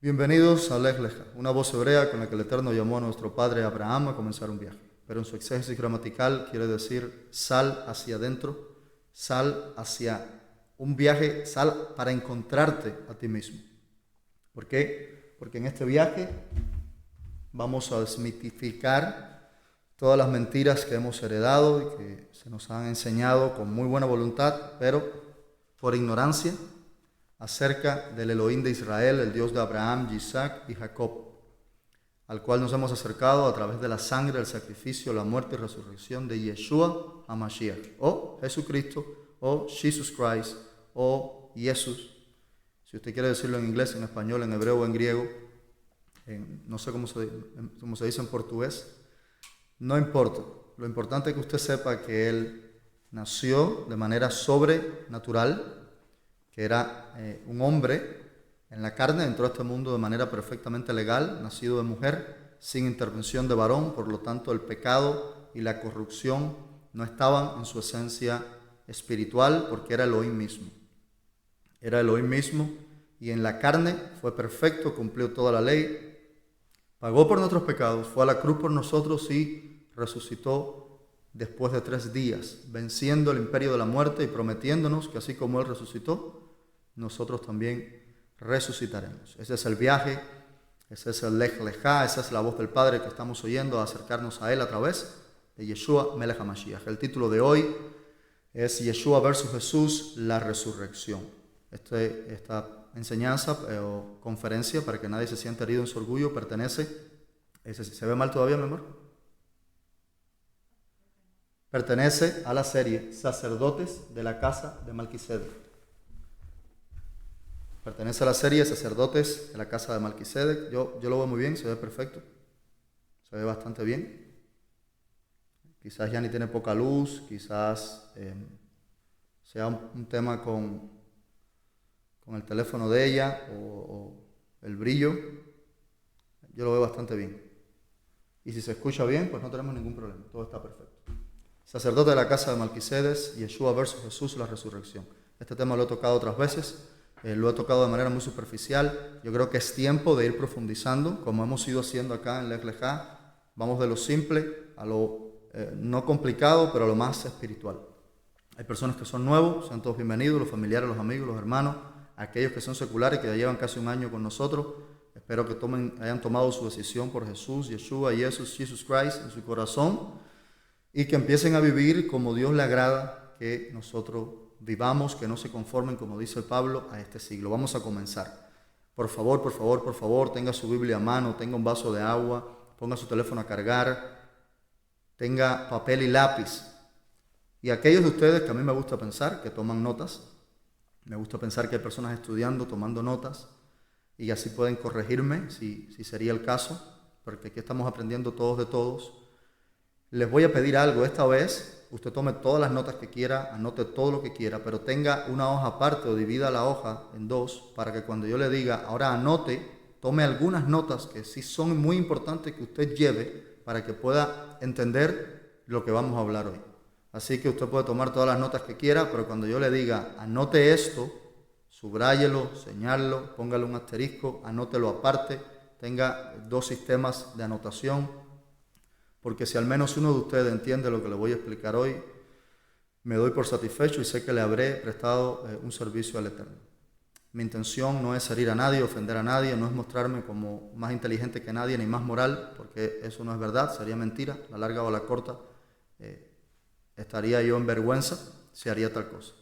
Bienvenidos a Lech Lecha, una voz hebrea con la que el Eterno llamó a nuestro padre Abraham a comenzar un viaje. Pero en su exégesis gramatical quiere decir sal hacia adentro, sal hacia un viaje, sal para encontrarte a ti mismo. ¿Por qué? Porque en este viaje vamos a desmitificar todas las mentiras que hemos heredado y que se nos han enseñado con muy buena voluntad, pero por ignorancia, acerca del Elohim de Israel, el Dios de Abraham, Isaac y Jacob, al cual nos hemos acercado a través de la sangre, el sacrificio, la muerte y resurrección de Yeshua HaMashiach, o Jesucristo, o Jesus Christ, o Jesús. Si usted quiere decirlo en inglés, en español, en hebreo o en griego, no sé cómo se dice en portugués, no importa. Lo importante es que usted sepa que Él nació de manera sobrenatural, que era un hombre en la carne, entró a este mundo de manera perfectamente legal, nacido de mujer, sin intervención de varón, por lo tanto el pecado y la corrupción no estaban en su esencia espiritual, porque era Elohim mismo. Era Elohim mismo y en la carne fue perfecto, cumplió toda la ley, pagó por nuestros pecados, fue a la cruz por nosotros y resucitó después de 3 días, venciendo el imperio de la muerte y prometiéndonos que así como Él resucitó, nosotros también resucitaremos. Ese es el viaje, ese es el Lech Lecha, esa es la voz del Padre que estamos oyendo a acercarnos a Él a través de Yeshua Melech HaMashiach. El título de hoy es Yeshua versus Jesús, la resurrección. Esta enseñanza o conferencia, para que nadie se sienta herido en su orgullo, ¿se ve mal todavía, mi amor? Pertenece a la serie Sacerdotes de la Casa de Melquisedec. Pertenece a la serie Sacerdotes de la Casa de Melquisedec. Yo lo veo muy bien, se ve perfecto. Se ve bastante bien. Quizás ya ni tiene poca luz, quizás sea un tema con el teléfono de ella o el brillo. Yo lo veo bastante bien. Y si se escucha bien, pues no tenemos ningún problema. Todo está perfecto. Sacerdote de la Casa de Melquisedec, Yeshua versus Jesús, la resurrección. Este tema lo he tocado otras veces, lo he tocado de manera muy superficial. Yo creo que es tiempo de ir profundizando, como hemos ido haciendo acá en Lech Lecha. Vamos de lo simple a lo no complicado, pero a lo más espiritual. Hay personas que son nuevos, sean todos bienvenidos, los familiares, los amigos, los hermanos, aquellos que son seculares, que ya llevan casi un año con nosotros. Espero que hayan tomado su decisión por Jesús, Yeshua, Jesus Christ en su corazón, y que empiecen a vivir como Dios le agrada que nosotros vivamos, que no se conformen, como dice Pablo, a este siglo. Vamos a comenzar. Por favor, tenga su Biblia a mano, tenga un vaso de agua, ponga su teléfono a cargar, tenga papel y lápiz. Y aquellos de ustedes que a mí me gusta pensar, que toman notas, me gusta pensar que hay personas estudiando, tomando notas, y así pueden corregirme si sería el caso, porque aquí estamos aprendiendo todos de todos. Les voy a pedir algo esta vez. Usted tome todas las notas que quiera, anote todo lo que quiera, pero tenga una hoja aparte o divida la hoja en 2 para que cuando yo le diga, ahora anote, tome algunas notas que sí son muy importantes que usted lleve para que pueda entender lo que vamos a hablar hoy. Así que usted puede tomar todas las notas que quiera, pero cuando yo le diga, anote esto, subráyelo, señálelo, póngale un asterisco, anótelo aparte, tenga 2 sistemas de anotación. Porque si al menos uno de ustedes entiende lo que le voy a explicar hoy, me doy por satisfecho y sé que le habré prestado un servicio al Eterno. Mi intención no es herir a nadie, ofender a nadie, no es mostrarme como más inteligente que nadie ni más moral, porque eso no es verdad, sería mentira, a la larga o a la corta estaría yo en vergüenza si haría tal cosa.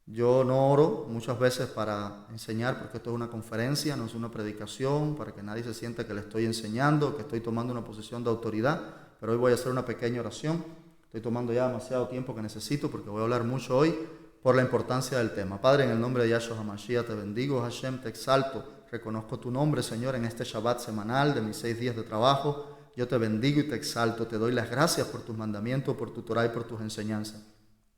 Yo no oro muchas veces para enseñar, porque esto es una conferencia, no es una predicación, para que nadie se sienta que le estoy enseñando, que estoy tomando una posición de autoridad, pero hoy voy a hacer una pequeña oración. Estoy tomando ya demasiado tiempo que necesito, porque voy a hablar mucho hoy por la importancia del tema. Padre, en el nombre de Yahshua HaMashiach te bendigo, Hashem, te exalto, reconozco tu nombre, Señor, en este Shabbat semanal de mis 6 días de trabajo. Yo te bendigo y te exalto, te doy las gracias por tus mandamientos, por tu Torah y por tus enseñanzas.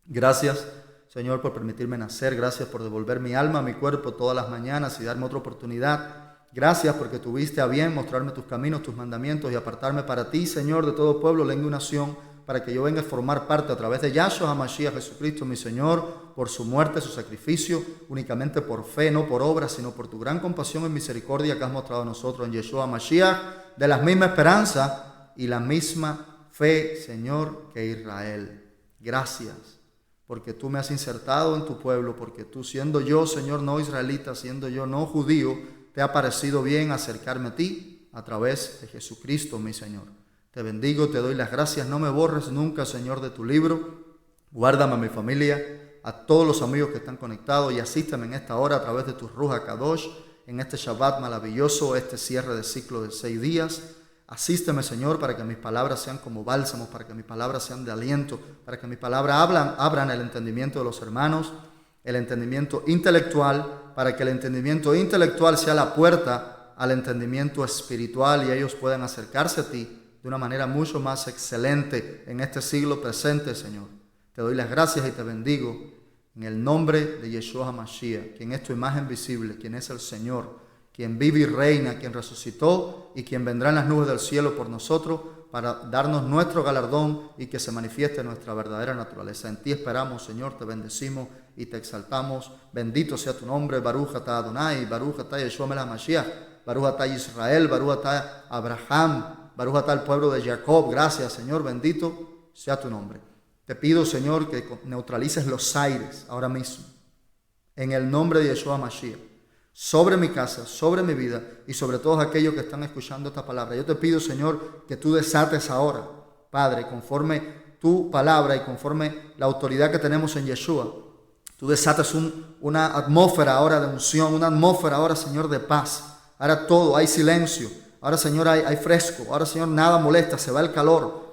Gracias, Señor, por permitirme nacer. Gracias por devolver mi alma, mi cuerpo todas las mañanas y darme otra oportunidad. Gracias porque tuviste a bien mostrarme tus caminos, tus mandamientos y apartarme para ti, Señor, de todo pueblo, lengua y nación, para que yo venga a formar parte a través de Yahshua HaMashiach, Jesucristo, mi Señor, por su muerte, su sacrificio, únicamente por fe, no por obra, sino por tu gran compasión y misericordia que has mostrado a nosotros en Yeshua HaMashiach, de la misma esperanza y la misma fe, Señor, que Israel. Gracias, porque tú me has insertado en tu pueblo, porque tú, siendo yo, Señor, no israelita, siendo yo no judío, te ha parecido bien acercarme a ti a través de Jesucristo, mi Señor. Te bendigo, te doy las gracias. No me borres nunca, Señor, de tu libro. Guárdame a mi familia, a todos los amigos que están conectados y asísteme en esta hora a través de tu Ruach Kadosh, en este Shabbat maravilloso, este cierre de ciclo de 6 días. Asísteme, Señor, para que mis palabras sean como bálsamos, para que mis palabras sean de aliento, para que mis palabras abran el entendimiento de los hermanos, el entendimiento intelectual, para que el entendimiento intelectual sea la puerta al entendimiento espiritual y ellos puedan acercarse a ti de una manera mucho más excelente en este siglo presente, Señor. Te doy las gracias y te bendigo en el nombre de Yeshua HaMashiach, quien es tu imagen visible, quien es el Señor, quien vive y reina, quien resucitó y quien vendrá en las nubes del cielo por nosotros para darnos nuestro galardón y que se manifieste nuestra verdadera naturaleza. En ti esperamos, Señor, te bendecimos y te exaltamos. Bendito sea tu nombre, Baruch atah Adonai, Baruch atah Yeshua Melech HaMashiach, Baruch atah Israel, Baruch atah Abraham, Baruch atah el pueblo de Jacob. Gracias, Señor, bendito sea tu nombre. Te pido, Señor, que neutralices los aires ahora mismo, en el nombre de Yeshua HaMashiach, sobre mi casa, sobre mi vida y sobre todos aquellos que están escuchando esta palabra. Yo te pido, Señor, que tú desates ahora, Padre, conforme tu palabra y conforme la autoridad que tenemos en Yeshua, tú desates una atmósfera ahora de unción, una atmósfera ahora, Señor, de paz. Ahora todo, hay silencio. Ahora, Señor, hay fresco. Ahora, Señor, nada molesta, se va el calor.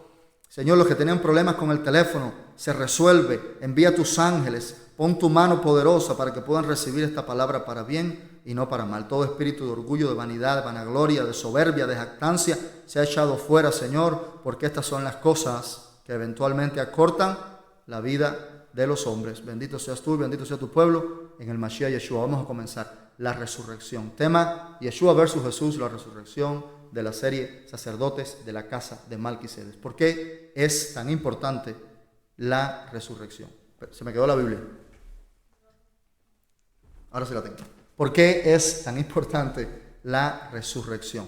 Señor, los que tenían problemas con el teléfono, se resuelve. Envía tus ángeles. Pon tu mano poderosa para que puedan recibir esta palabra para bien y no para mal. Todo espíritu de orgullo, de vanidad, de vanagloria, de soberbia, de jactancia, se ha echado fuera, Señor, porque estas son las cosas que eventualmente acortan la vida de los hombres. Bendito seas tú y bendito sea tu pueblo en el Mashiach Yeshua. Vamos a comenzar la resurrección. Tema Yeshua versus Jesús, la resurrección de la serie Sacerdotes de la casa de Malquisedec. ¿Por qué es tan importante la resurrección? Se me quedó la Biblia. Ahora sí la tengo. ¿Por qué es tan importante la resurrección?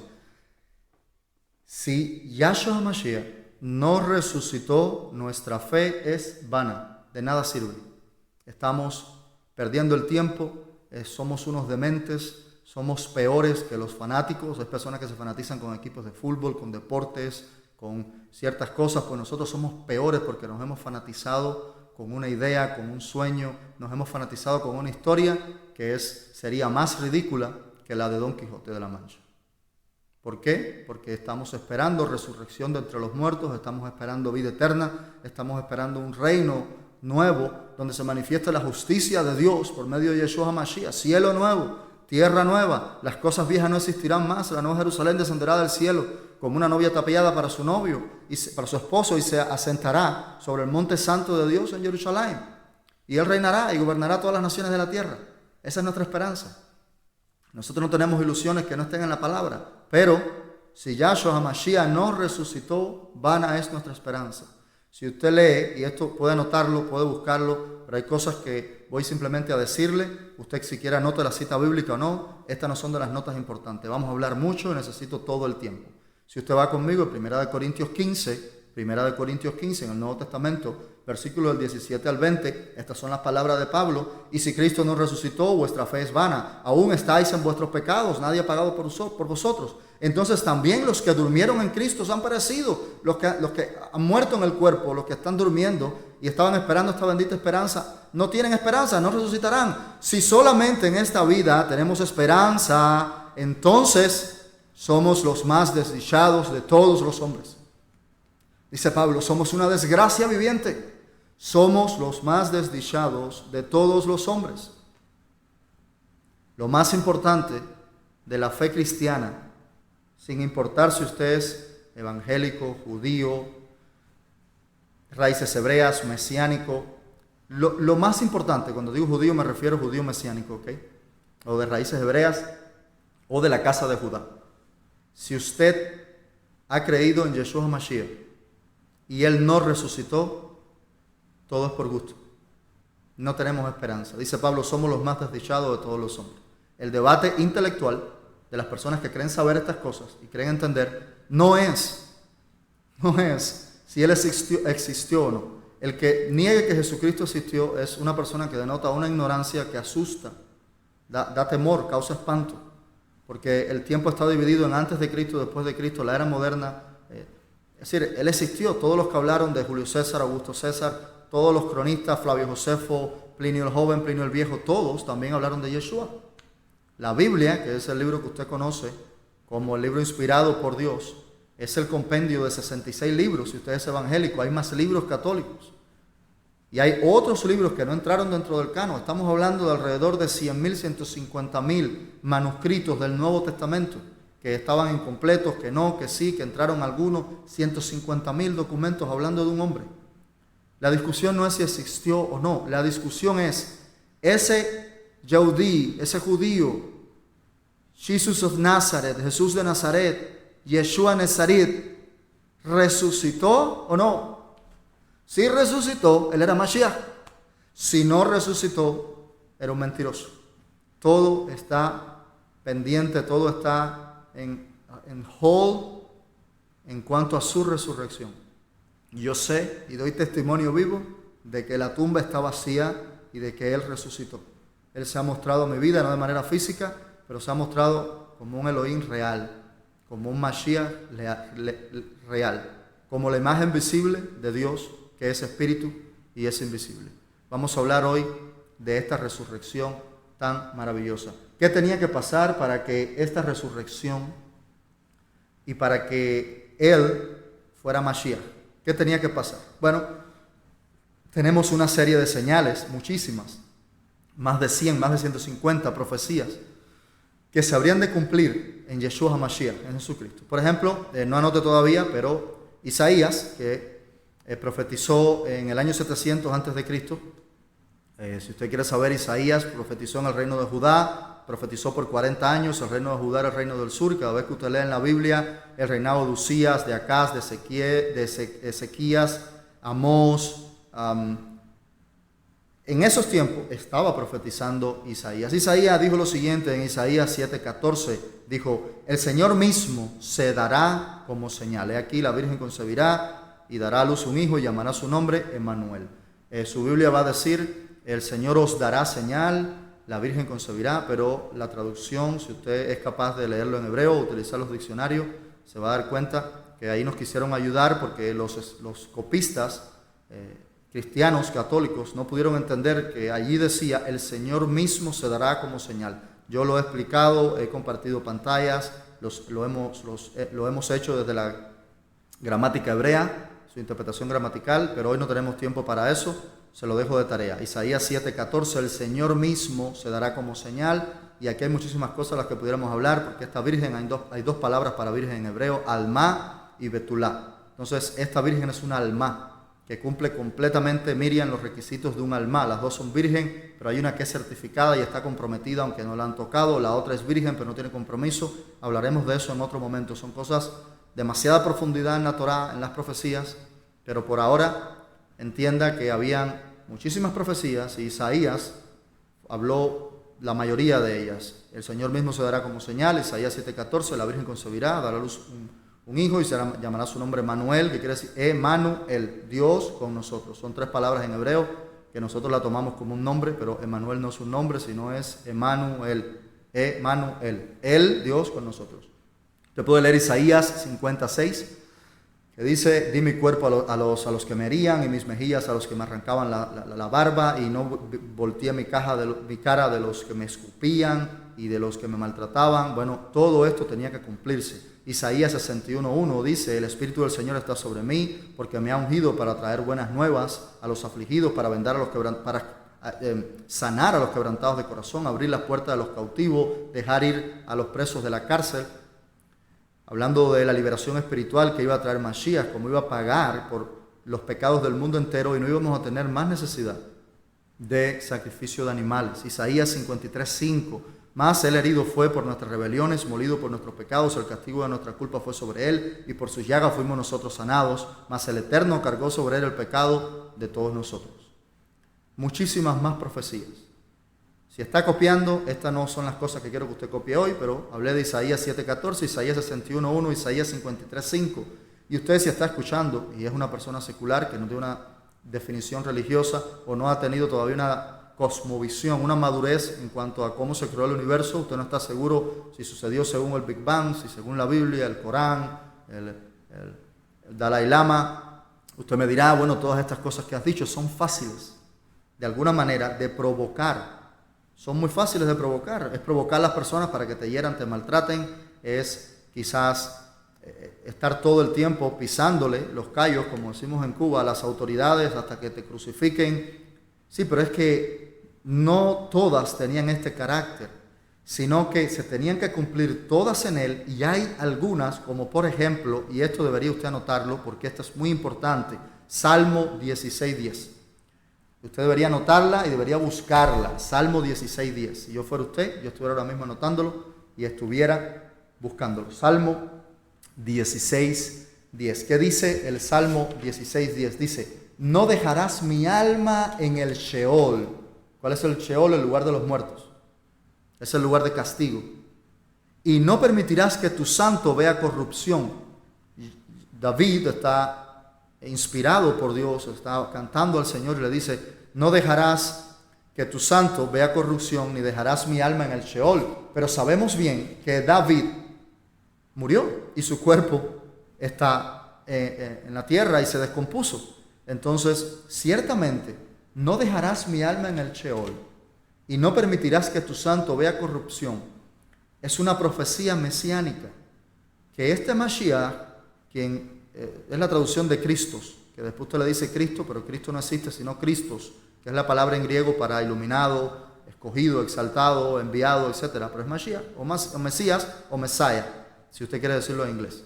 Si Yahshua HaMashiach no resucitó, nuestra fe es vana, de nada sirve. Estamos perdiendo el tiempo, somos unos dementes, somos peores que los fanáticos. Hay personas que se fanatizan con equipos de fútbol, con deportes, con ciertas cosas, pues nosotros somos peores porque nos hemos fanatizado con una idea, con un sueño, nos hemos fanatizado con una historia que sería más ridícula que la de Don Quijote de la Mancha. ¿Por qué? Porque estamos esperando resurrección de entre los muertos, estamos esperando vida eterna, estamos esperando un reino nuevo donde se manifiesta la justicia de Dios por medio de Yeshua HaMashiach, cielo nuevo, tierra nueva, las cosas viejas no existirán más, la nueva Jerusalén descenderá del cielo como una novia tapiada para su novio y para su esposo y se asentará sobre el monte santo de Dios en Jerusalén y él reinará y gobernará todas las naciones de la tierra. Esa es nuestra esperanza. Nosotros no tenemos ilusiones que no estén en la palabra, pero si Yahshua HaMashiach no resucitó, vana es nuestra esperanza. Si usted lee, y esto puede anotarlo, puede buscarlo, pero hay cosas que voy simplemente a decirle, usted si quiere anote la cita bíblica o no, estas no son de las notas importantes. Vamos a hablar mucho y necesito todo el tiempo. Si usted va conmigo, Primera de Corintios 15, en el Nuevo Testamento, versículos del 17 al 20, estas son las palabras de Pablo. Y si Cristo no resucitó, vuestra fe es vana. Aún estáis en vuestros pecados, nadie ha pagado por vosotros. Entonces también los que durmieron en Cristo han perecido. Los que han muerto en el cuerpo, los que están durmiendo y estaban esperando esta bendita esperanza, no tienen esperanza, no resucitarán. Si solamente en esta vida tenemos esperanza, entonces somos los más desdichados de todos los hombres. Dice Pablo, somos una desgracia viviente. Somos los más desdichados de todos los hombres. Lo más importante de la fe cristiana, sin importar si usted es evangélico, judío, raíces hebreas, mesiánico, lo más importante, cuando digo judío me refiero a judío mesiánico, ¿ok? O de raíces hebreas o de la casa de Judá. Si usted ha creído en Yeshua HaMashiach y Él no resucitó, todo es por gusto. No tenemos esperanza. Dice Pablo, somos los más desdichados de todos los hombres. El debate intelectual de las personas que creen saber estas cosas y creen entender, no es si Él existió o no. El que niegue que Jesucristo existió es una persona que denota una ignorancia que asusta, da temor, causa espanto, porque el tiempo está dividido en antes de Cristo y después de Cristo, la era moderna. Es decir, Él existió. Todos los que hablaron de Julio César, Augusto César, todos los cronistas, Flavio Josefo, Plinio el Joven, Plinio el Viejo, todos también hablaron de Yeshua. La Biblia, que es el libro que usted conoce como el libro inspirado por Dios, es el compendio de 66 libros. Si usted es evangélico, hay más libros católicos. Y hay otros libros que no entraron dentro del canon. Estamos hablando de alrededor de 100.000, 150.000 manuscritos del Nuevo Testamento que estaban incompletos, que no, que sí, que entraron algunos, 150.000 documentos hablando de un hombre. La discusión no es si existió o no. La discusión es, ese Yehudí, ese judío, Jesus of Nazareth, Jesús de Nazaret, Yeshua Nazaret, ¿resucitó o no? Si resucitó, Él era Mashiach. Si no resucitó, era un mentiroso. Todo está pendiente, todo está en hold en cuanto a su resurrección. Yo sé y doy testimonio vivo de que la tumba está vacía y de que Él resucitó. Él se ha mostrado a mi vida, no de manera física, pero se ha mostrado como un Elohim real, como un Mashiach real, como la imagen visible de Dios, que es espíritu y es invisible. Vamos a hablar hoy de esta resurrección tan maravillosa. ¿Qué tenía que pasar para que esta resurrección y para que Él fuera Mashiach? ¿Qué tenía que pasar? Bueno, tenemos una serie de señales, muchísimas, más de 100, más de 150 profecías que se habrían de cumplir en Yeshua HaMashiach, en Jesucristo. Por ejemplo, no anote todavía, pero Isaías, que profetizó en el año 700 antes de Cristo. Si usted quiere saber, Isaías profetizó en el reino de Judá, profetizó por 40 años. El reino de Judá era el reino del sur. Cada vez que usted lee en la Biblia el reinado de Usías, de Acaz, de Ezequías, Amós, en esos tiempos estaba profetizando Isaías. Isaías dijo lo siguiente en Isaías 7:14, dijo, el Señor mismo se dará como señal. He aquí la Virgen concebirá y dará a luz un hijo y llamará su nombre Emmanuel. Su Biblia va a decir, el Señor os dará señal, la Virgen concebirá, pero la traducción, si usted es capaz de leerlo en hebreo o utilizar los diccionarios, se va a dar cuenta que ahí nos quisieron ayudar porque los copistas cristianos, católicos, no pudieron entender que allí decía, el Señor mismo se dará como señal. Yo lo he explicado, he compartido pantallas, lo hemos hecho desde la gramática hebrea, su interpretación gramatical, pero hoy no tenemos tiempo para eso, se lo dejo de tarea. Isaías 7:14, el Señor mismo se dará como señal, y aquí hay muchísimas cosas de las que pudiéramos hablar, porque esta virgen, hay dos palabras para virgen en hebreo, alma y betulá. Entonces, esta virgen es una alma, que cumple completamente, Miriam, los requisitos de un alma. Las dos son virgen, pero hay una que es certificada y está comprometida, aunque no la han tocado. La otra es virgen, pero no tiene compromiso. Hablaremos de eso en otro momento. Son cosas demasiada profundidad en la Torá, en las profecías, pero por ahora entienda que habían muchísimas profecías y Isaías habló la mayoría de ellas. El Señor mismo se dará como señal, Isaías 7:14, la Virgen concebirá, dará a luz un hijo y llamará su nombre Manuel, que quiere decir Emmanuel, Dios con nosotros. Son tres palabras en hebreo que nosotros la tomamos como un nombre, pero Emmanuel no es un nombre, sino es Emmanuel, el Dios con nosotros. Usted puede leer Isaías 56, que dice, di mi cuerpo a los que me herían y mis mejillas a los que me arrancaban la barba, y no volteé mi cara de los que me escupían y de los que me maltrataban. Bueno, todo esto tenía que cumplirse. Isaías 61:1 dice, el Espíritu del Señor está sobre mí, porque me ha ungido para traer buenas nuevas a los afligidos, para sanar a los quebrantados de corazón, abrir las puertas de los cautivos, dejar ir a los presos de la cárcel. Hablando de la liberación espiritual que iba a traer Mashiach, como iba a pagar por los pecados del mundo entero y no íbamos a tener más necesidad de sacrificio de animales. Isaías 53:5 Mas él herido fue por nuestras rebeliones, molido por nuestros pecados, el castigo de nuestra culpa fue sobre él, y por sus llagas fuimos nosotros sanados, mas el Eterno cargó sobre él el pecado de todos nosotros. Muchísimas más profecías. Si está copiando, estas no son las cosas que quiero que usted copie hoy, pero hablé de Isaías 7:14, Isaías 61:1, Isaías 53:5. Y usted, si está escuchando y es una persona secular que no tiene una definición religiosa o no ha tenido todavía una cosmovisión, una madurez en cuanto a cómo se creó el universo, usted no está seguro si sucedió según el Big Bang, si según la Biblia, el Corán, el Dalai Lama, usted me dirá, bueno, todas estas cosas que has dicho son fáciles, de alguna manera, de provocar. Son muy fáciles de provocar. Es provocar a las personas para que te hieran, te maltraten. Es quizás estar todo el tiempo pisándole los callos, como decimos en Cuba, a las autoridades hasta que te crucifiquen. Sí, pero es que no todas tenían este carácter, sino que se tenían que cumplir todas en él, y hay algunas, como por ejemplo, y esto debería usted anotarlo porque esto es muy importante, Salmo 16:10. Usted debería anotarla y debería buscarla, Salmo 16:10. Si yo fuera usted, yo estuviera ahora mismo anotándolo y estuviera buscándolo. Salmo 16:10. ¿Qué dice el Salmo 16:10? Dice, no dejarás mi alma en el Sheol. ¿Cuál es el Sheol? El lugar de los muertos. Es el lugar de castigo. Y no permitirás que tu santo vea corrupción. David está inspirado por Dios, está cantando al Señor y le dice, no dejarás que tu santo vea corrupción, ni dejarás mi alma en el Sheol. Pero sabemos bien que David murió y su cuerpo está en la tierra y se descompuso. Entonces, ciertamente, no dejarás mi alma en el Sheol y no permitirás que tu santo vea corrupción. Es una profecía mesiánica, que este Mashiach, quien es la traducción de Cristos, que después usted le dice Cristo, pero Cristo no existe, sino Cristos, que es la palabra en griego para iluminado, escogido, exaltado, enviado, etc. Pero es Mashiach, o Mesías, o Messiah, si usted quiere decirlo en inglés.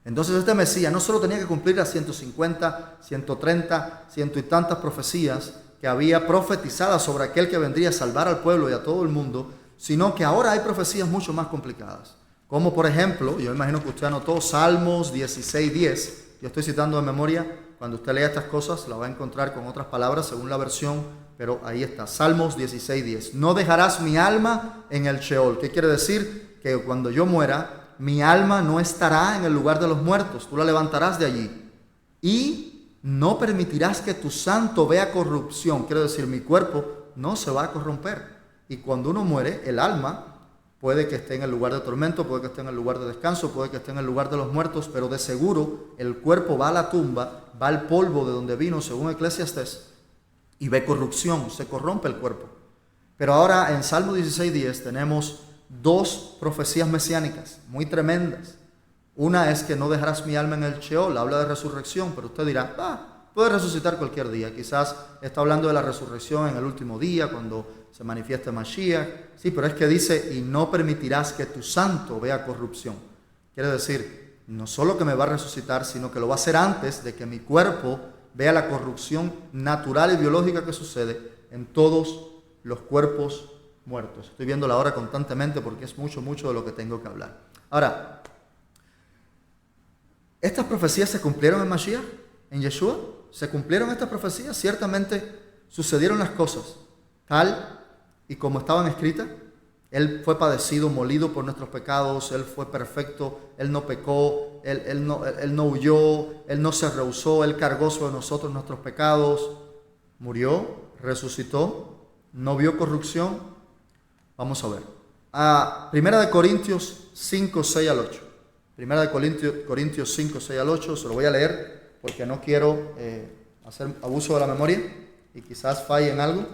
Entonces este Mesías no solo tenía que cumplir las 150, 130, ciento y tantas profecías que había profetizadas sobre aquel que vendría a salvar al pueblo y a todo el mundo, sino que ahora hay profecías mucho más complicadas. Como por ejemplo, yo imagino que usted anotó Salmos 16:10. Yo estoy citando de memoria. Cuando usted lea estas cosas, la va a encontrar con otras palabras según la versión, pero ahí está, Salmos 16:10. No dejarás mi alma en el Sheol. ¿Qué quiere decir? Que cuando yo muera, mi alma no estará en el lugar de los muertos. Tú la levantarás de allí. Y no permitirás que tu santo vea corrupción. Quiere decir, mi cuerpo no se va a corromper. Y cuando uno muere, el alma puede que esté en el lugar de tormento, puede que esté en el lugar de descanso, puede que esté en el lugar de los muertos, pero de seguro el cuerpo va a la tumba, va al polvo de donde vino, según Eclesiastés, y ve corrupción, se corrompe el cuerpo. Pero ahora en Salmo 16:10 tenemos dos profecías mesiánicas muy tremendas. Una es que no dejarás mi alma en el Sheol, habla de resurrección, pero usted dirá, puede resucitar cualquier día. Quizás está hablando de la resurrección en el último día, cuando se manifiesta Mashiach. Sí, pero es que dice, y no permitirás que tu santo vea corrupción. Quiere decir, no solo que me va a resucitar, sino que lo va a hacer antes de que mi cuerpo vea la corrupción natural y biológica que sucede en todos los cuerpos muertos. Estoy viendo la hora constantemente porque es mucho de lo que tengo que hablar. Ahora, ¿estas profecías se cumplieron en Mashiach? ¿En Yeshua? ¿Se cumplieron estas profecías? Ciertamente sucedieron las cosas tal y como estaban escritas. Él fue padecido, molido por nuestros pecados, Él fue perfecto, Él no pecó, Él no huyó, Él no se rehusó, Él cargó sobre nosotros nuestros pecados, murió, resucitó, no vio corrupción. Vamos a ver. Primera de Corintios 5, 6 al 8. Primera de Corintios 5, 6 al 8, se lo voy a leer porque no quiero hacer abuso de la memoria y quizás falle en algo.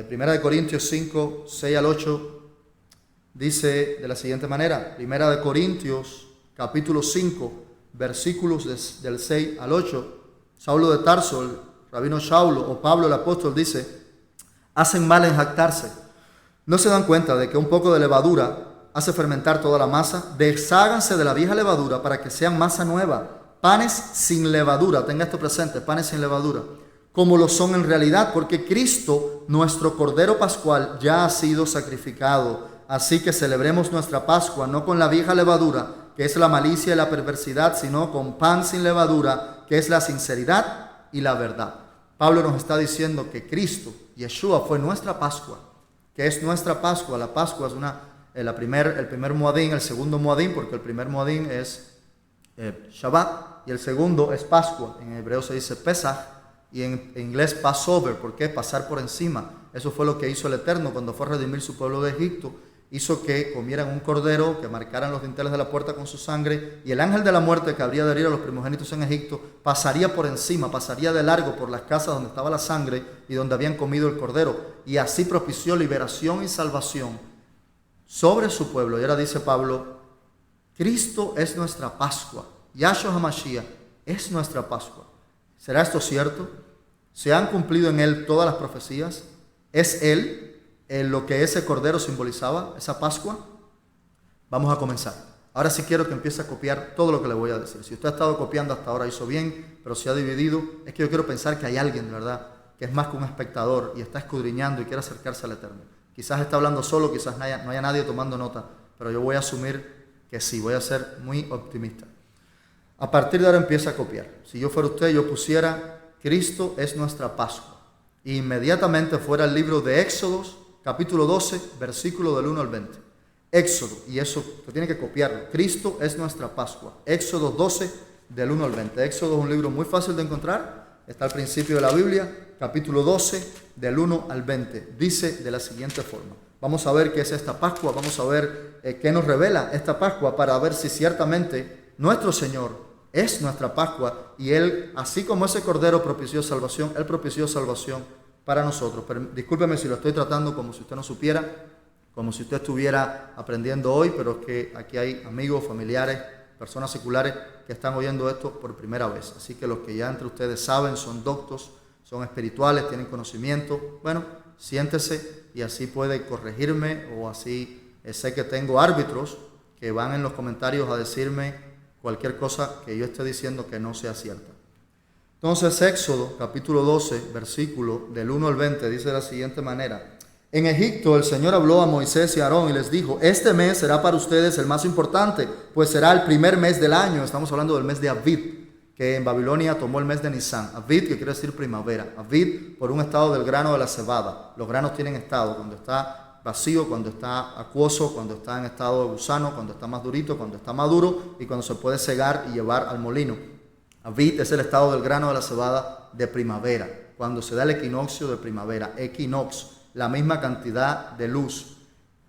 Primera de Corintios 5, 6 al 8 dice de la siguiente manera. Primera de Corintios capítulo 5 versículos del 6 al 8. Saulo de Tarso, el rabino Saulo, o Pablo el apóstol, dice: hacen mal en jactarse. ¿No se dan cuenta de que un poco de levadura hace fermentar toda la masa? Desháganse de la vieja levadura para que sean masa nueva, panes sin levadura. Tenga esto presente, panes sin levadura, como lo son en realidad, porque Cristo, nuestro Cordero Pascual, ya ha sido sacrificado. Así que celebremos nuestra Pascua no con la vieja levadura, que es la malicia y la perversidad, sino con pan sin levadura, que es la sinceridad y la verdad. Pablo nos está diciendo que Cristo, Yeshua, fue nuestra Pascua. ¿Qué es nuestra Pascua? La Pascua es el primer Moadín, el segundo Moadín, porque el primer Moadín es Shabbat y el segundo es Pascua. En hebreo se dice Pesach y en inglés Passover. ¿Por qué? Pasar por encima. Eso fue lo que hizo el Eterno cuando fue a redimir su pueblo de Egipto. Hizo que comieran un cordero, que marcaran los dinteles de la puerta con su sangre, y el ángel de la muerte, que habría de herir a los primogénitos en Egipto, pasaría por encima, pasaría de largo por las casas donde estaba la sangre y donde habían comido el cordero, y así propició liberación y salvación sobre su pueblo. Y ahora dice Pablo, Cristo es nuestra Pascua, Yahshua HaMashiach es nuestra Pascua. ¿Será esto cierto? ¿Se han cumplido en él todas las profecías? ¿Es él lo que ese cordero simbolizaba, esa Pascua? Vamos a comenzar. Ahora sí quiero que empiece a copiar todo lo que le voy a decir. Si usted ha estado copiando hasta ahora, hizo bien, pero se ha dividido, es que yo quiero pensar que hay alguien, ¿verdad?, que es más que un espectador y está escudriñando y quiere acercarse al Eterno. Quizás está hablando solo, quizás no haya nadie tomando nota, pero yo voy a asumir que sí, voy a ser muy optimista. A partir de ahora empieza a copiar. Si yo fuera usted, yo pusiera Cristo es nuestra Pascua. E inmediatamente fuera el libro de Éxodos, capítulo 12, versículo del 1 al 20. Éxodo, y eso usted tiene que copiarlo. Cristo es nuestra Pascua. Éxodo 12, del 1 al 20. Éxodo es un libro muy fácil de encontrar. Está al principio de la Biblia, capítulo 12, del 1 al 20. Dice de la siguiente forma. Vamos a ver qué es esta Pascua. Vamos a ver qué nos revela esta Pascua para ver si ciertamente nuestro Señor es nuestra Pascua. Y Él, así como ese Cordero propició salvación, Él propició salvación para nosotros. Pero discúlpeme si lo estoy tratando como si usted no supiera, como si usted estuviera aprendiendo hoy, pero es que aquí hay amigos, familiares, personas seculares que están oyendo esto por primera vez. Así que los que ya entre ustedes saben, son doctos, son espirituales, tienen conocimiento, bueno, siéntese y así puede corregirme, o así sé que tengo árbitros que van en los comentarios a decirme cualquier cosa que yo esté diciendo que no sea cierta. Entonces, Éxodo, capítulo 12, versículo del 1 al 20, dice de la siguiente manera. En Egipto el Señor habló a Moisés y a Aarón y les dijo, este mes será para ustedes el más importante, pues será el primer mes del año. Estamos hablando del mes de Aviv, que en Babilonia tomó el mes de Nisan. Aviv, que quiere decir primavera. Aviv, por un estado del grano de la cebada. Los granos tienen estado, cuando está vacío, cuando está acuoso, cuando está en estado de gusano, cuando está más durito, cuando está maduro y cuando se puede segar y llevar al molino. Aviv es el estado del grano de la cebada de primavera, cuando se da el equinoccio de primavera. Equinox, la misma cantidad de luz.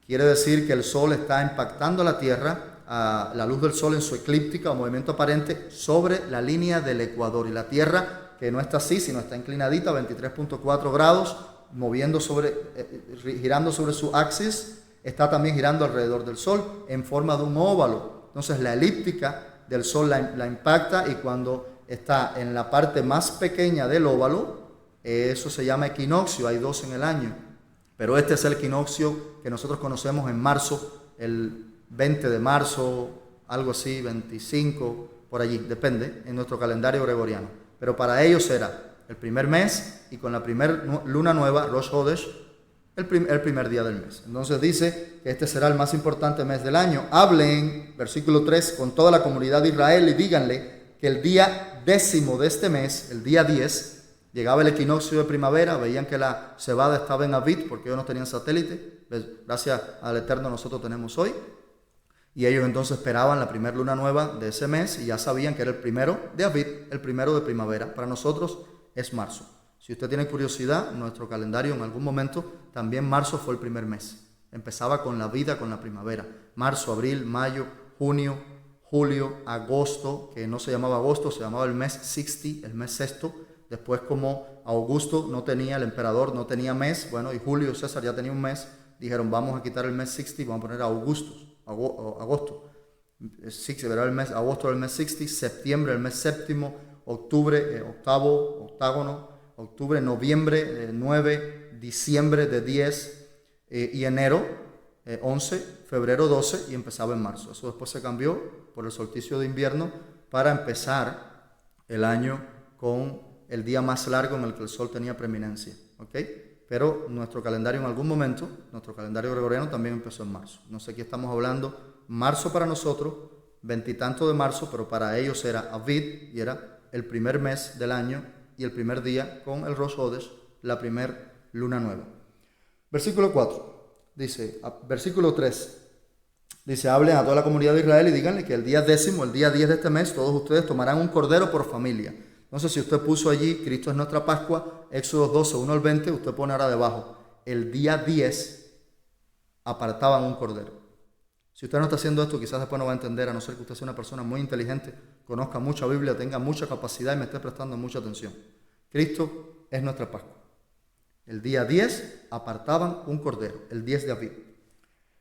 Quiere decir que el sol está impactando la tierra, la luz del sol en su eclíptica o movimiento aparente sobre la línea del ecuador. Y la tierra, que no está así, sino está inclinadita, 23.4 grados, girando sobre su axis, está también girando alrededor del sol en forma de un óvalo. Entonces la elíptica del sol la impacta, y cuando está en la parte más pequeña del óvalo, eso se llama equinoccio. Hay dos en el año, pero este es el equinoccio que nosotros conocemos en marzo, el 20 de marzo, algo así, 25, por allí, depende, en nuestro calendario gregoriano. Pero para ellos era el primer mes, y con la primera luna nueva, Rosh Hodesh, el primer día del mes. Entonces dice que este será el más importante mes del año. Hablen, versículo 3, con toda la comunidad de Israel y díganle que el día 10º de este mes, el día 10, llegaba el equinoccio de primavera. Veían que la cebada estaba en Aviv porque ellos no tenían satélite. Gracias al Eterno nosotros tenemos hoy. Y ellos entonces esperaban la primera luna nueva de ese mes y ya sabían que era el primero de Aviv, el primero de primavera. Para nosotros es marzo. Si usted tiene curiosidad, nuestro calendario en algún momento, también marzo fue el primer mes. Empezaba con la vida, con la primavera. Marzo, abril, mayo, junio, julio, agosto, que no se llamaba agosto, se llamaba el mes 60, el mes sexto. Después, como Augusto no tenía, el emperador no tenía mes, bueno, y Julio César ya tenía un mes, dijeron vamos a quitar el mes 60 y vamos a poner agosto. Verá el mes agosto del mes 60, septiembre el mes séptimo, octubre octágono, octubre, noviembre 9, diciembre de 10 y enero 11, febrero 12 y empezaba en marzo. Eso después se cambió por el solsticio de invierno para empezar el año con el día más largo en el que el sol tenía preeminencia, ¿ok? Pero nuestro calendario en algún momento, nuestro calendario gregoriano también empezó en marzo. No sé, aquí estamos hablando, marzo para nosotros, 20 y tanto de marzo, pero para ellos era Aviv y era el primer mes del año y el primer día con el Rosh Hodesh, la primer luna nueva. Versículo 4, dice, versículo 3, dice, hablen a toda la comunidad de Israel y díganle que el día 10, el día 10 de este mes, todos ustedes tomarán un cordero por familia. Entonces, si usted puso allí, Cristo es nuestra Pascua, Éxodo 12, 1 al 20, usted pone ahora debajo, el día 10 apartaban un cordero. Si usted no está haciendo esto, quizás después no va a entender, a no ser que usted sea una persona muy inteligente, conozca mucha Biblia, tenga mucha capacidad y me esté prestando mucha atención. Cristo es nuestra Pascua. El día 10 apartaban un cordero, el 10 de Aviv.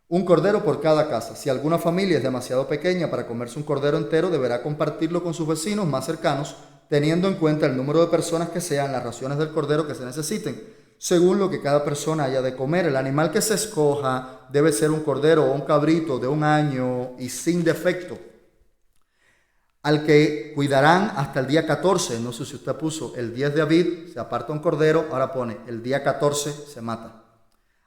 Un cordero por cada casa. Si alguna familia es demasiado pequeña para comerse un cordero entero, deberá compartirlo con sus vecinos más cercanos, teniendo en cuenta el número de personas que sean, las raciones del cordero que se necesiten, según lo que cada persona haya de comer. El animal que se escoja debe ser un cordero o un cabrito de 1 año y sin defecto, al que cuidarán hasta el día 14. No sé si usted puso el 10 de Aviv, se aparta un cordero, ahora pone el día 14, se mata.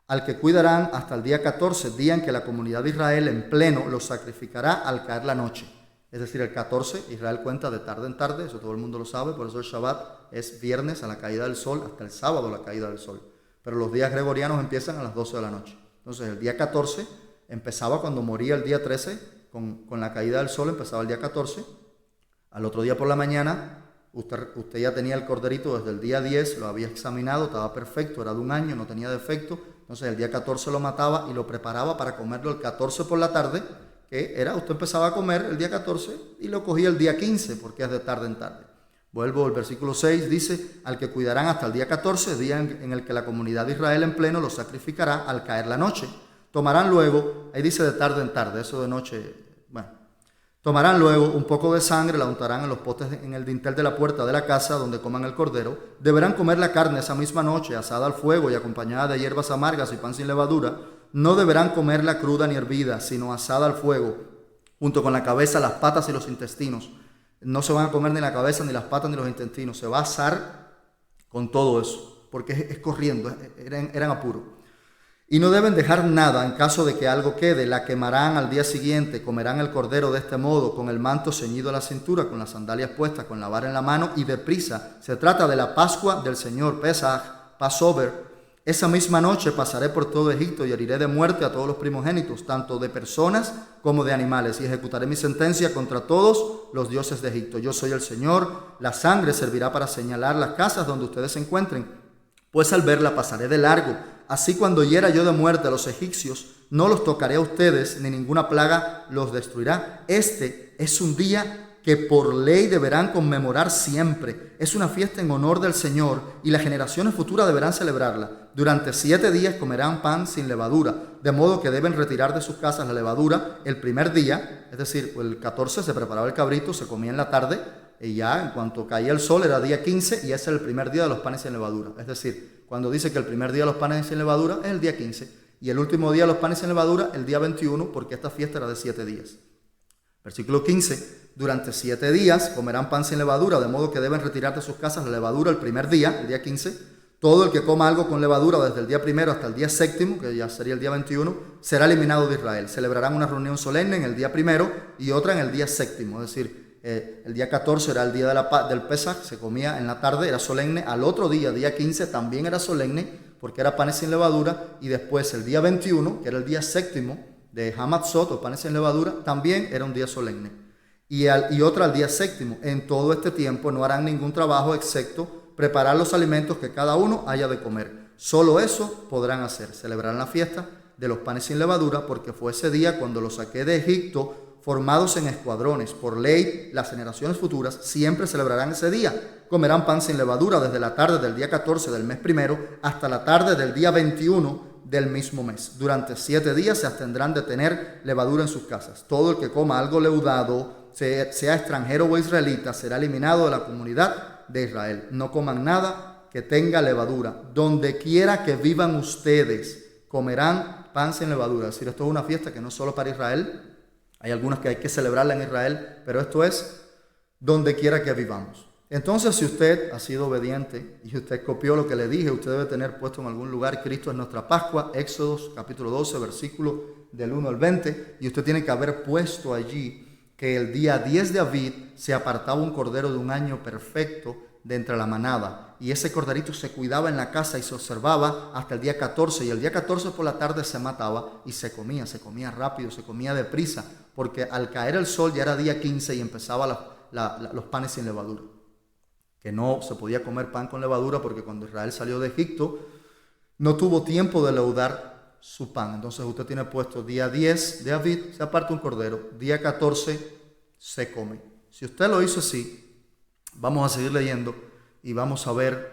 Al que cuidarán hasta el día 14, día en que la comunidad de Israel en pleno lo sacrificará al caer la noche. Es decir, el 14, Israel cuenta de tarde en tarde, eso todo el mundo lo sabe, por eso el Shabbat es viernes a la caída del sol, hasta el sábado a la caída del sol. Pero los días gregorianos empiezan a las 12 de la noche. Entonces el día 14 empezaba cuando moría el día 13, con la caída del sol empezaba el día 14. Al otro día por la mañana, usted ya tenía el corderito desde el día 10, lo había examinado, estaba perfecto, era de 1 año, no tenía defecto. Entonces el día 14 lo mataba y lo preparaba para comerlo el 14 por la tarde, que era, usted empezaba a comer el día 14 y lo cogía el día 15, porque es de tarde en tarde. Vuelvo al versículo 6, dice, al que cuidarán hasta el día 14, día en el que la comunidad de Israel en pleno lo sacrificará al caer la noche. Tomarán luego, ahí dice de tarde en tarde, eso de noche, bueno. Tomarán luego un poco de sangre, la untarán en los postes en el dintel de la puerta de la casa donde coman el cordero. Deberán comer la carne esa misma noche, asada al fuego y acompañada de hierbas amargas y pan sin levadura. No deberán comerla cruda ni hervida, sino asada al fuego, junto con la cabeza, las patas y los intestinos. No se van a comer ni la cabeza, ni las patas, ni los intestinos. Se va a asar con todo eso, porque es corriendo, eran apuros. Y no deben dejar nada en caso de que algo quede, la quemarán al día siguiente, comerán el cordero de este modo, con el manto ceñido a la cintura, con las sandalias puestas, con la vara en la mano y deprisa. Se trata de la Pascua del Señor, Pesach, Passover. Esa misma noche pasaré por todo Egipto y heriré de muerte a todos los primogénitos, tanto de personas como de animales, y ejecutaré mi sentencia contra todos los dioses de Egipto. Yo soy el Señor, la sangre servirá para señalar las casas donde ustedes se encuentren, pues al verla pasaré de largo. Así cuando hiera yo de muerte a los egipcios, no los tocaré a ustedes, ni ninguna plaga los destruirá. Este es un día que por ley deberán conmemorar siempre. Es una fiesta en honor del Señor y las generaciones futuras deberán celebrarla. Durante 7 días comerán pan sin levadura, de modo que deben retirar de sus casas la levadura el primer día, es decir, el 14 se preparaba el cabrito, se comía en la tarde, y ya en cuanto caía el sol era día 15 y ese era el primer día de los panes sin levadura. Es decir, cuando dice que el primer día de los panes sin levadura es el día 15 y el último día de los panes sin levadura el día 21, porque esta fiesta era de 7 días. Versículo 15, durante 7 días comerán pan sin levadura, de modo que deben retirar de sus casas la levadura el primer día, el día 15. Todo el que coma algo con levadura desde el día primero hasta el día séptimo, que ya sería el día 21, será eliminado de Israel. Celebrarán una reunión solemne en el día primero y otra en el día séptimo, es decir, el día 14 era el día del Pesach, se comía en la tarde, era solemne. Al otro día, día 15, también era solemne porque era panes sin levadura. Y después el día 21, que era el día séptimo de Hamatzot o panes sin levadura, también era un día solemne. Y otra al día séptimo. En todo este tiempo no harán ningún trabajo excepto preparar los alimentos que cada uno haya de comer. Solo eso podrán hacer. Celebrarán la fiesta de los panes sin levadura porque fue ese día cuando los saqué de Egipto, formados en escuadrones. Por ley, las generaciones futuras siempre celebrarán ese día. Comerán pan sin levadura desde la tarde del día 14 del mes primero hasta la tarde del día 21 del mismo mes. Durante 7 días se abstendrán de tener levadura en sus casas. Todo el que coma algo leudado, sea extranjero o israelita, será eliminado de la comunidad de Israel. No coman nada que tenga levadura. Donde quiera que vivan ustedes, comerán pan sin levadura. Es decir, esto es una fiesta que no es solo para Israel. Hay algunas que hay que celebrarla en Israel, pero esto es donde quiera que vivamos. Entonces, si usted ha sido obediente y usted copió lo que le dije, usted debe tener puesto en algún lugar: Cristo es nuestra Pascua, Éxodo capítulo 12, versículo del 1 al 20, y usted tiene que haber puesto allí que el día 10 de Aviv se apartaba un cordero de un año perfecto de entre la manada, y ese corderito se cuidaba en la casa y se observaba hasta el día 14, y el día 14 por la tarde se mataba y se comía rápido, se comía deprisa, porque al caer el sol ya era día 15 y empezaban los panes sin levadura. Que no se podía comer pan con levadura porque cuando Israel salió de Egipto no tuvo tiempo de leudar su pan. Entonces usted tiene puesto día 10 de Aviv, se aparta un cordero, día 14 se come. Si usted lo hizo así, vamos a seguir leyendo y vamos a ver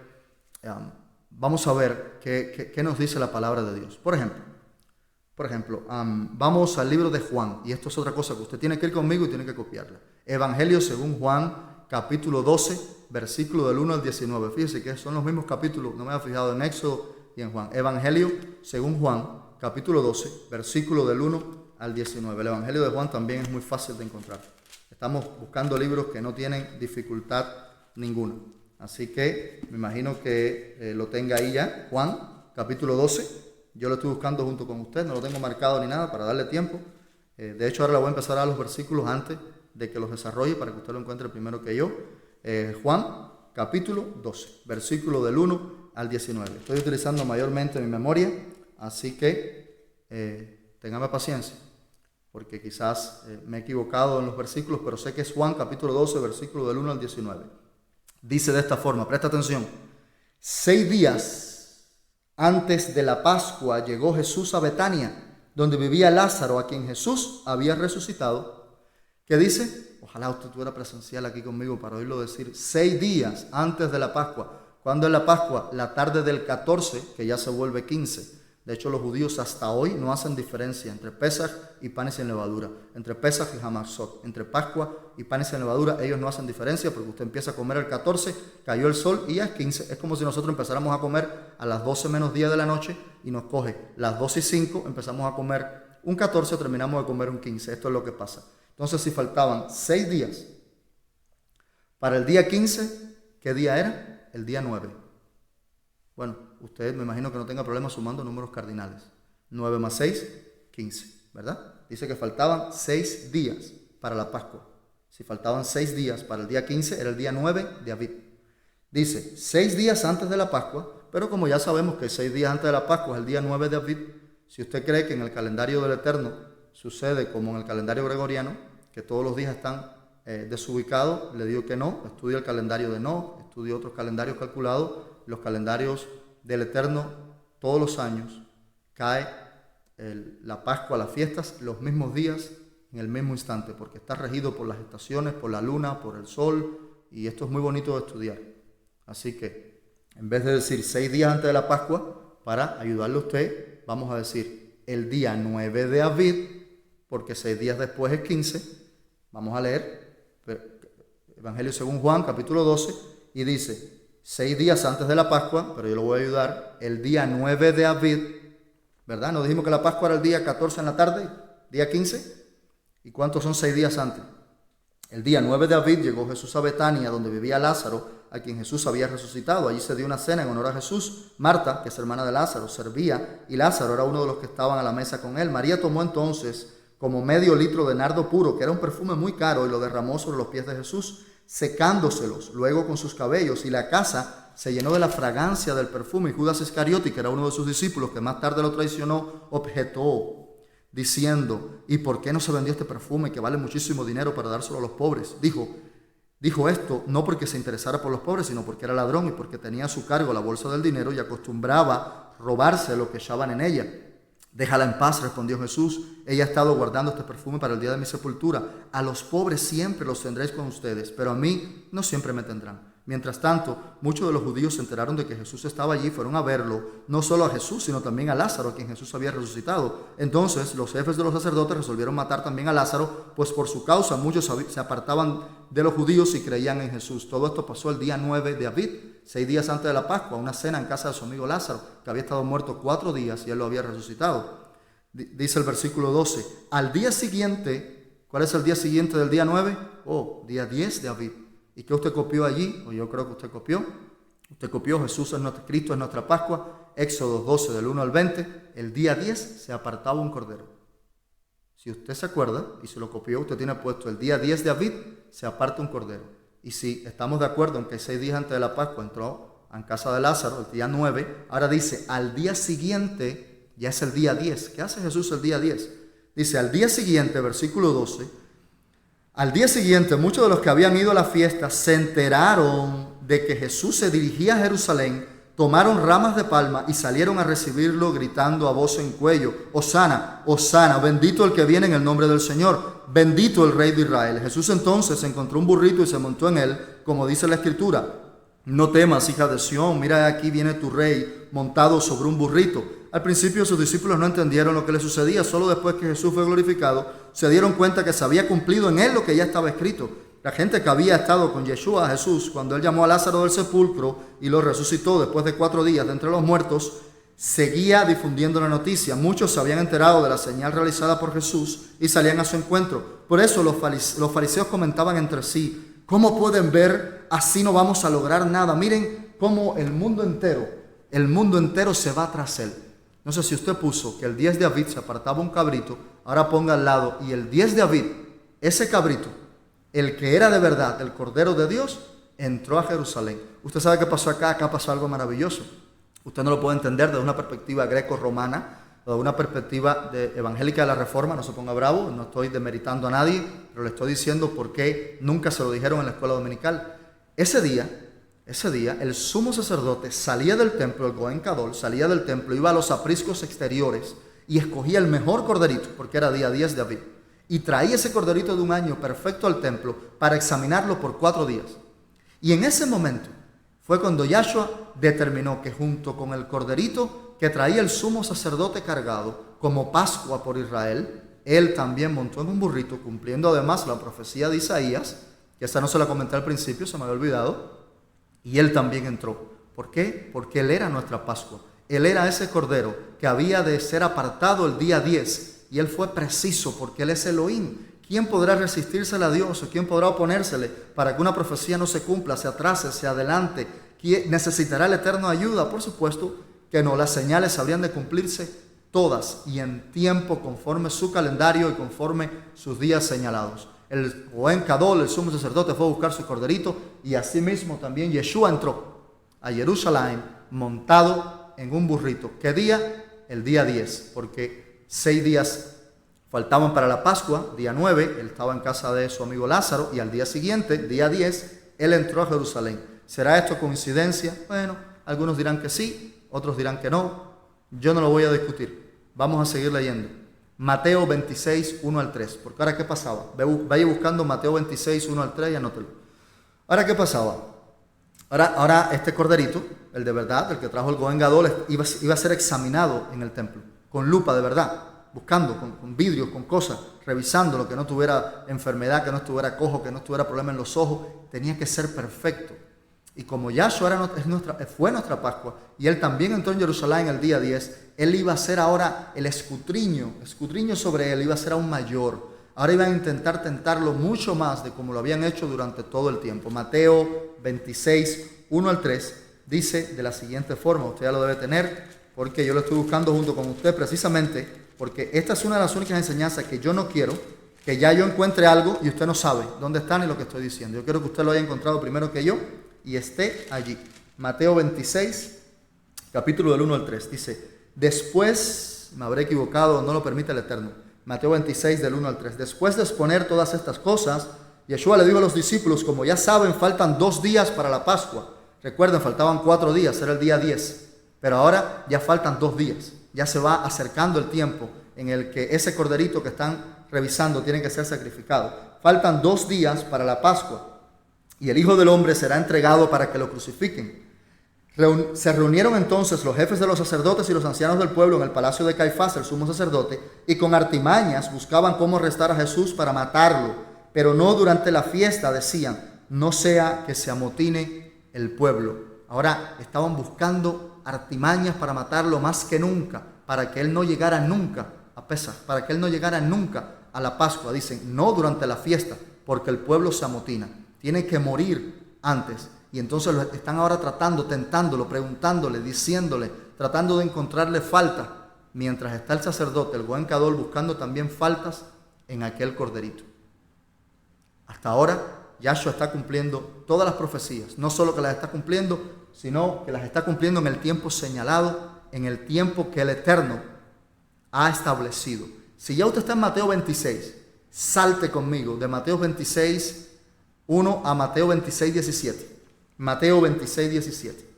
qué nos dice la palabra de Dios. Por ejemplo, vamos al libro de Juan, y esto es otra cosa que usted tiene que ir conmigo y tiene que copiarla. Evangelio según Juan, capítulo 12, versículo del 1 al 19. Fíjese que son los mismos capítulos, no me había fijado en Éxodo y en Juan. Evangelio según Juan, capítulo 12, versículo del 1 al 19. El Evangelio de Juan también es muy fácil de encontrar. Estamos buscando libros que no tienen dificultad ninguna. Así que me imagino que lo tenga ahí ya. Juan, capítulo 12. Yo lo estoy buscando junto con usted, no lo tengo marcado ni nada para darle tiempo. De hecho, ahora le voy a empezar a dar los versículos antes de que los desarrolle para que usted lo encuentre primero que yo. Juan, capítulo 12, versículo del 1 al 19. Estoy utilizando mayormente mi memoria, así que téngame paciencia, porque quizás me he equivocado en los versículos, pero sé que es Juan, capítulo 12, versículo del 1 al 19. Dice de esta forma, presta atención: 6 días antes de la Pascua llegó Jesús a Betania, donde vivía Lázaro, a quien Jesús había resucitado. ¿Qué dice? Ojalá usted estuviera presencial aquí conmigo para oírlo decir. 6 días antes de la Pascua. ¿Cuándo es la Pascua? La tarde del 14, que ya se vuelve 15. De hecho, los judíos hasta hoy no hacen diferencia entre Pesaj y panes sin levadura, entre Pesaj y Hamatzot, entre Pascua y panes sin levadura. Ellos no hacen diferencia porque usted empieza a comer el 14, cayó el sol y ya es 15. Es como si nosotros empezáramos a comer a las 12 menos 10 de la noche y nos coge las 12 y 5, empezamos a comer un 14, terminamos de comer un 15. Esto es lo que pasa. Entonces, si faltaban 6 días para el día 15, ¿qué día era? El día 9. Bueno, usted me imagino que no tenga problemas sumando números cardinales. 9 más 6, 15, ¿verdad? Dice que faltaban 6 días para la Pascua. Si faltaban 6 días para el día 15, era el día 9 de Aviv. Dice, 6 días antes de la Pascua, pero como ya sabemos que 6 días antes de la Pascua es el día 9 de Aviv, si usted cree que en el calendario del Eterno sucede como en el calendario gregoriano, que todos los días están desubicados, le digo que no. Estudia el calendario de No, estudia otros calendarios calculados. Los calendarios del Eterno, todos los años cae la Pascua, las fiestas, los mismos días, en el mismo instante, porque está regido por las estaciones, por la luna, por el sol, y esto es muy bonito de estudiar. Así que, en vez de decir 6 días antes de la Pascua, para ayudarle a usted, vamos a decir el día 9 de Aviv, porque 6 días después es 15. Vamos a leer Evangelio según Juan, capítulo 12, y dice, 6 días antes de la Pascua, pero yo lo voy a ayudar, el día 9 de Aviv, ¿verdad? Nos dijimos que la Pascua era el día 14 en la tarde, día 15. ¿Y cuántos son 6 días antes? El día 9 de Aviv llegó Jesús a Betania, donde vivía Lázaro, a quien Jesús había resucitado. Allí se dio una cena en honor a Jesús. Marta, que es hermana de Lázaro, servía, y Lázaro era uno de los que estaban a la mesa con él. María tomó entonces como medio litro de nardo puro, que era un perfume muy caro, y lo derramó sobre los pies de Jesús, secándoselos luego con sus cabellos, y la casa se llenó de la fragancia del perfume. Y Judas Iscariote, que era uno de sus discípulos, que más tarde lo traicionó, objetó, diciendo, ¿y por qué no se vendió este perfume que vale muchísimo dinero para dárselo a los pobres? Dijo esto no porque se interesara por los pobres, sino porque era ladrón y porque tenía a su cargo la bolsa del dinero y acostumbraba robarse lo que echaban en ella. Déjala en paz, respondió Jesús. Ella ha estado guardando este perfume para el día de mi sepultura. A los pobres siempre los tendréis con ustedes, pero a mí no siempre me tendrán. Mientras tanto, muchos de los judíos se enteraron de que Jesús estaba allí y fueron a verlo, no solo a Jesús, sino también a Lázaro, a quien Jesús había resucitado. Entonces, los jefes de los sacerdotes resolvieron matar también a Lázaro, pues por su causa muchos se apartaban de los judíos y creían en Jesús. Todo esto pasó el día 9 de Aviv, 6 días antes de la Pascua, una cena en casa de su amigo Lázaro, que había estado muerto 4 días y él lo había resucitado. Dice el versículo 12, al día siguiente, ¿cuál es el día siguiente del día 9? Día 10 de Aviv. ¿Y qué usted copió allí? O yo creo que usted copió. Usted copió, Cristo es nuestra Pascua. Éxodo 12 del 1 al 20. El día 10 se apartaba un cordero. Si usted se acuerda y se lo copió, usted tiene puesto el día 10 de Aviv, se aparta un cordero. Y si estamos de acuerdo en que 6 días antes de la Pascua entró en casa de Lázaro, el día 9, ahora dice, al día siguiente, ya es el día 10. ¿Qué hace Jesús el día 10? Dice, al día siguiente, versículo 12, al día siguiente muchos de los que habían ido a la fiesta se enteraron de que Jesús se dirigía a Jerusalén, tomaron ramas de palma y salieron a recibirlo gritando a voz en cuello, Hosana, Hosana, bendito el que viene en el nombre del Señor, bendito el Rey de Israel. Jesús entonces encontró un burrito y se montó en él, como dice la Escritura. No temas, hija de Sión, mira, aquí viene tu rey montado sobre un burrito. Al principio sus discípulos no entendieron lo que le sucedía, solo después que Jesús fue glorificado, se dieron cuenta que se había cumplido en él lo que ya estaba escrito. La gente que había estado con Yeshua, Jesús, cuando él llamó a Lázaro del sepulcro y lo resucitó después de 4 días de entre los muertos, seguía difundiendo la noticia. Muchos se habían enterado de la señal realizada por Jesús y salían a su encuentro. Por eso los fariseos comentaban entre sí, ¿cómo pueden ver? Así no vamos a lograr nada. Miren cómo el mundo entero se va tras él. No sé si usted puso que el 10 de Aviv se apartaba un cabrito, ahora ponga al lado, y el 10 de Aviv, ese cabrito, el que era de verdad el Cordero de Dios, entró a Jerusalén. Usted sabe qué pasó acá. Acá pasó algo maravilloso. Usted no lo puede entender desde una perspectiva greco-romana, desde una perspectiva evangélica de la Reforma. No se ponga bravo, no estoy demeritando a nadie, pero le estoy diciendo por qué nunca se lo dijeron en la escuela dominical. Ese día, el sumo sacerdote salía del templo, el Cohen Gadol salía del templo, iba a los apriscos exteriores y escogía el mejor corderito, porque era día 10 de Aviv, y traía ese corderito de un año perfecto al templo para examinarlo por 4 días. Y en ese momento fue cuando Yahshua determinó que junto con el corderito que traía el sumo sacerdote cargado como Pascua por Israel, él también montó en un burrito, cumpliendo además la profecía de Isaías, que esa no se la comenté al principio, se me había olvidado, y él también entró. ¿Por qué? Porque él era nuestra Pascua. Él era ese cordero que había de ser apartado el día 10, y él fue preciso porque él es Elohim. ¿Quién podrá resistírsele a Dios o quién podrá oponérsele para que una profecía no se cumpla, se atrase, se adelante? ¿Quién necesitará el Eterno ayuda? Por supuesto que no, las señales habrían de cumplirse todas y en tiempo conforme su calendario y conforme sus días señalados. El Cohen Gadol, el sumo sacerdote, fue a buscar su corderito y asimismo también Yeshua entró a Jerusalén montado en un burrito. ¿Qué día? El día 10, porque 6 días faltaban para la Pascua. Día 9, él estaba en casa de su amigo Lázaro y al día siguiente, día 10, él entró a Jerusalén. ¿Será esto coincidencia? Bueno, algunos dirán que sí, otros dirán que no. Yo no lo voy a discutir. Vamos a seguir leyendo. Mateo 26, 1 al 3. Porque ahora, ¿qué pasaba? Vaya buscando Mateo 26, 1 al 3 y anótelo. Ahora, ¿qué pasaba? Ahora este corderito, el de verdad, el que trajo el Cohen Gadol, iba a ser examinado en el templo, con lupa de verdad, buscando, con vidrios, con cosas, revisando lo que no tuviera enfermedad, que no estuviera cojo, que no tuviera problema en los ojos. Tenía que ser perfecto. Y como Yahshua fue nuestra Pascua, y él también entró en Jerusalén el día 10, él iba a ser ahora el escudriño sobre él, iba a ser aún mayor. Ahora iban a intentar tentarlo mucho más de como lo habían hecho durante todo el tiempo. Mateo 26, 1 al 3, dice de la siguiente forma, usted ya lo debe tener, porque yo lo estoy buscando junto con usted precisamente, porque esta es una de las únicas enseñanzas que yo no quiero, que ya yo encuentre algo y usted no sabe dónde está ni lo que estoy diciendo. Yo quiero que usted lo haya encontrado primero que yo y esté allí. Mateo 26, capítulo del 1 al 3, dice, después, me habré equivocado, no lo permite el Eterno, Mateo 26 del 1 al 3, después de exponer todas estas cosas, Yeshua le dijo a los discípulos, como ya saben, faltan 2 días para la Pascua. Recuerden, faltaban 4 días, era el día 10, pero ahora ya faltan 2 días, ya se va acercando el tiempo en el que ese corderito que están revisando tiene que ser sacrificado. Faltan 2 días para la Pascua. Y el Hijo del Hombre será entregado para que lo crucifiquen. Se reunieron entonces los jefes de los sacerdotes y los ancianos del pueblo en el palacio de Caifás, el sumo sacerdote, y con artimañas buscaban cómo arrestar a Jesús para matarlo, pero no durante la fiesta, decían, no sea que se amotine el pueblo. Ahora estaban buscando artimañas para matarlo más que nunca, para que él no llegara nunca a Pesaj, para que él no llegara nunca a la Pascua. Dicen, no durante la fiesta, porque el pueblo se amotina. tiene que morir antes. Y entonces están ahora tratando, tentándolo, preguntándole, diciéndole, tratando de encontrarle falta, mientras está el sacerdote, el Cohen Gadol, buscando también faltas en aquel corderito. Hasta ahora, Yahshua está cumpliendo todas las profecías, no solo que las está cumpliendo, sino que las está cumpliendo en el tiempo señalado, en el tiempo que el Eterno ha establecido. Si ya usted está en Mateo 26, salte conmigo de Mateo 26, 1 a Mateo 26, 17. Mateo 26, 17.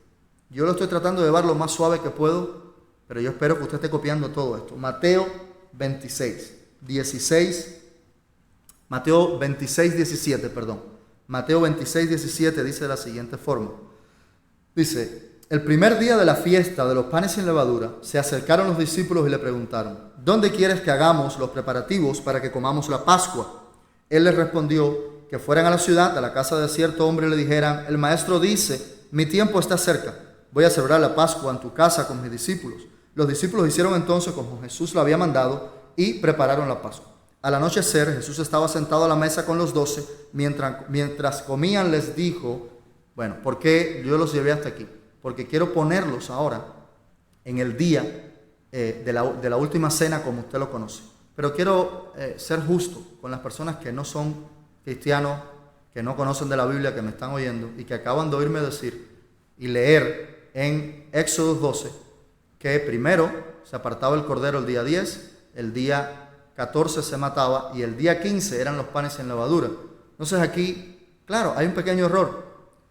Yo lo estoy tratando de llevar lo más suave que puedo, pero yo espero que usted esté copiando todo esto. Mateo 26, 16. Mateo 26, 17, perdón. Mateo 26, 17 dice de la siguiente forma. Dice: el primer día de la fiesta de los panes sin levadura, se acercaron los discípulos y le preguntaron: ¿dónde quieres que hagamos los preparativos para que comamos la Pascua? Él les respondió que fueran a la ciudad, a la casa de cierto hombre, y le dijeran: el maestro dice, mi tiempo está cerca, voy a celebrar la Pascua en tu casa con mis discípulos. Los discípulos hicieron entonces como Jesús lo había mandado y prepararon la Pascua. Al anochecer, Jesús estaba sentado a la mesa con los 12, mientras comían les dijo, bueno, ¿por qué yo los llevé hasta aquí? Porque quiero ponerlos ahora en el día de la última cena como usted lo conoce. Pero quiero ser justo con las personas que no son cristianos, que no conocen de la Biblia, que me están oyendo y que acaban de oírme decir y leer en Éxodo 12 que primero se apartaba el cordero el día 10, el día 14 se mataba y el día 15 eran los panes sin levadura. Entonces aquí, claro, hay un pequeño error.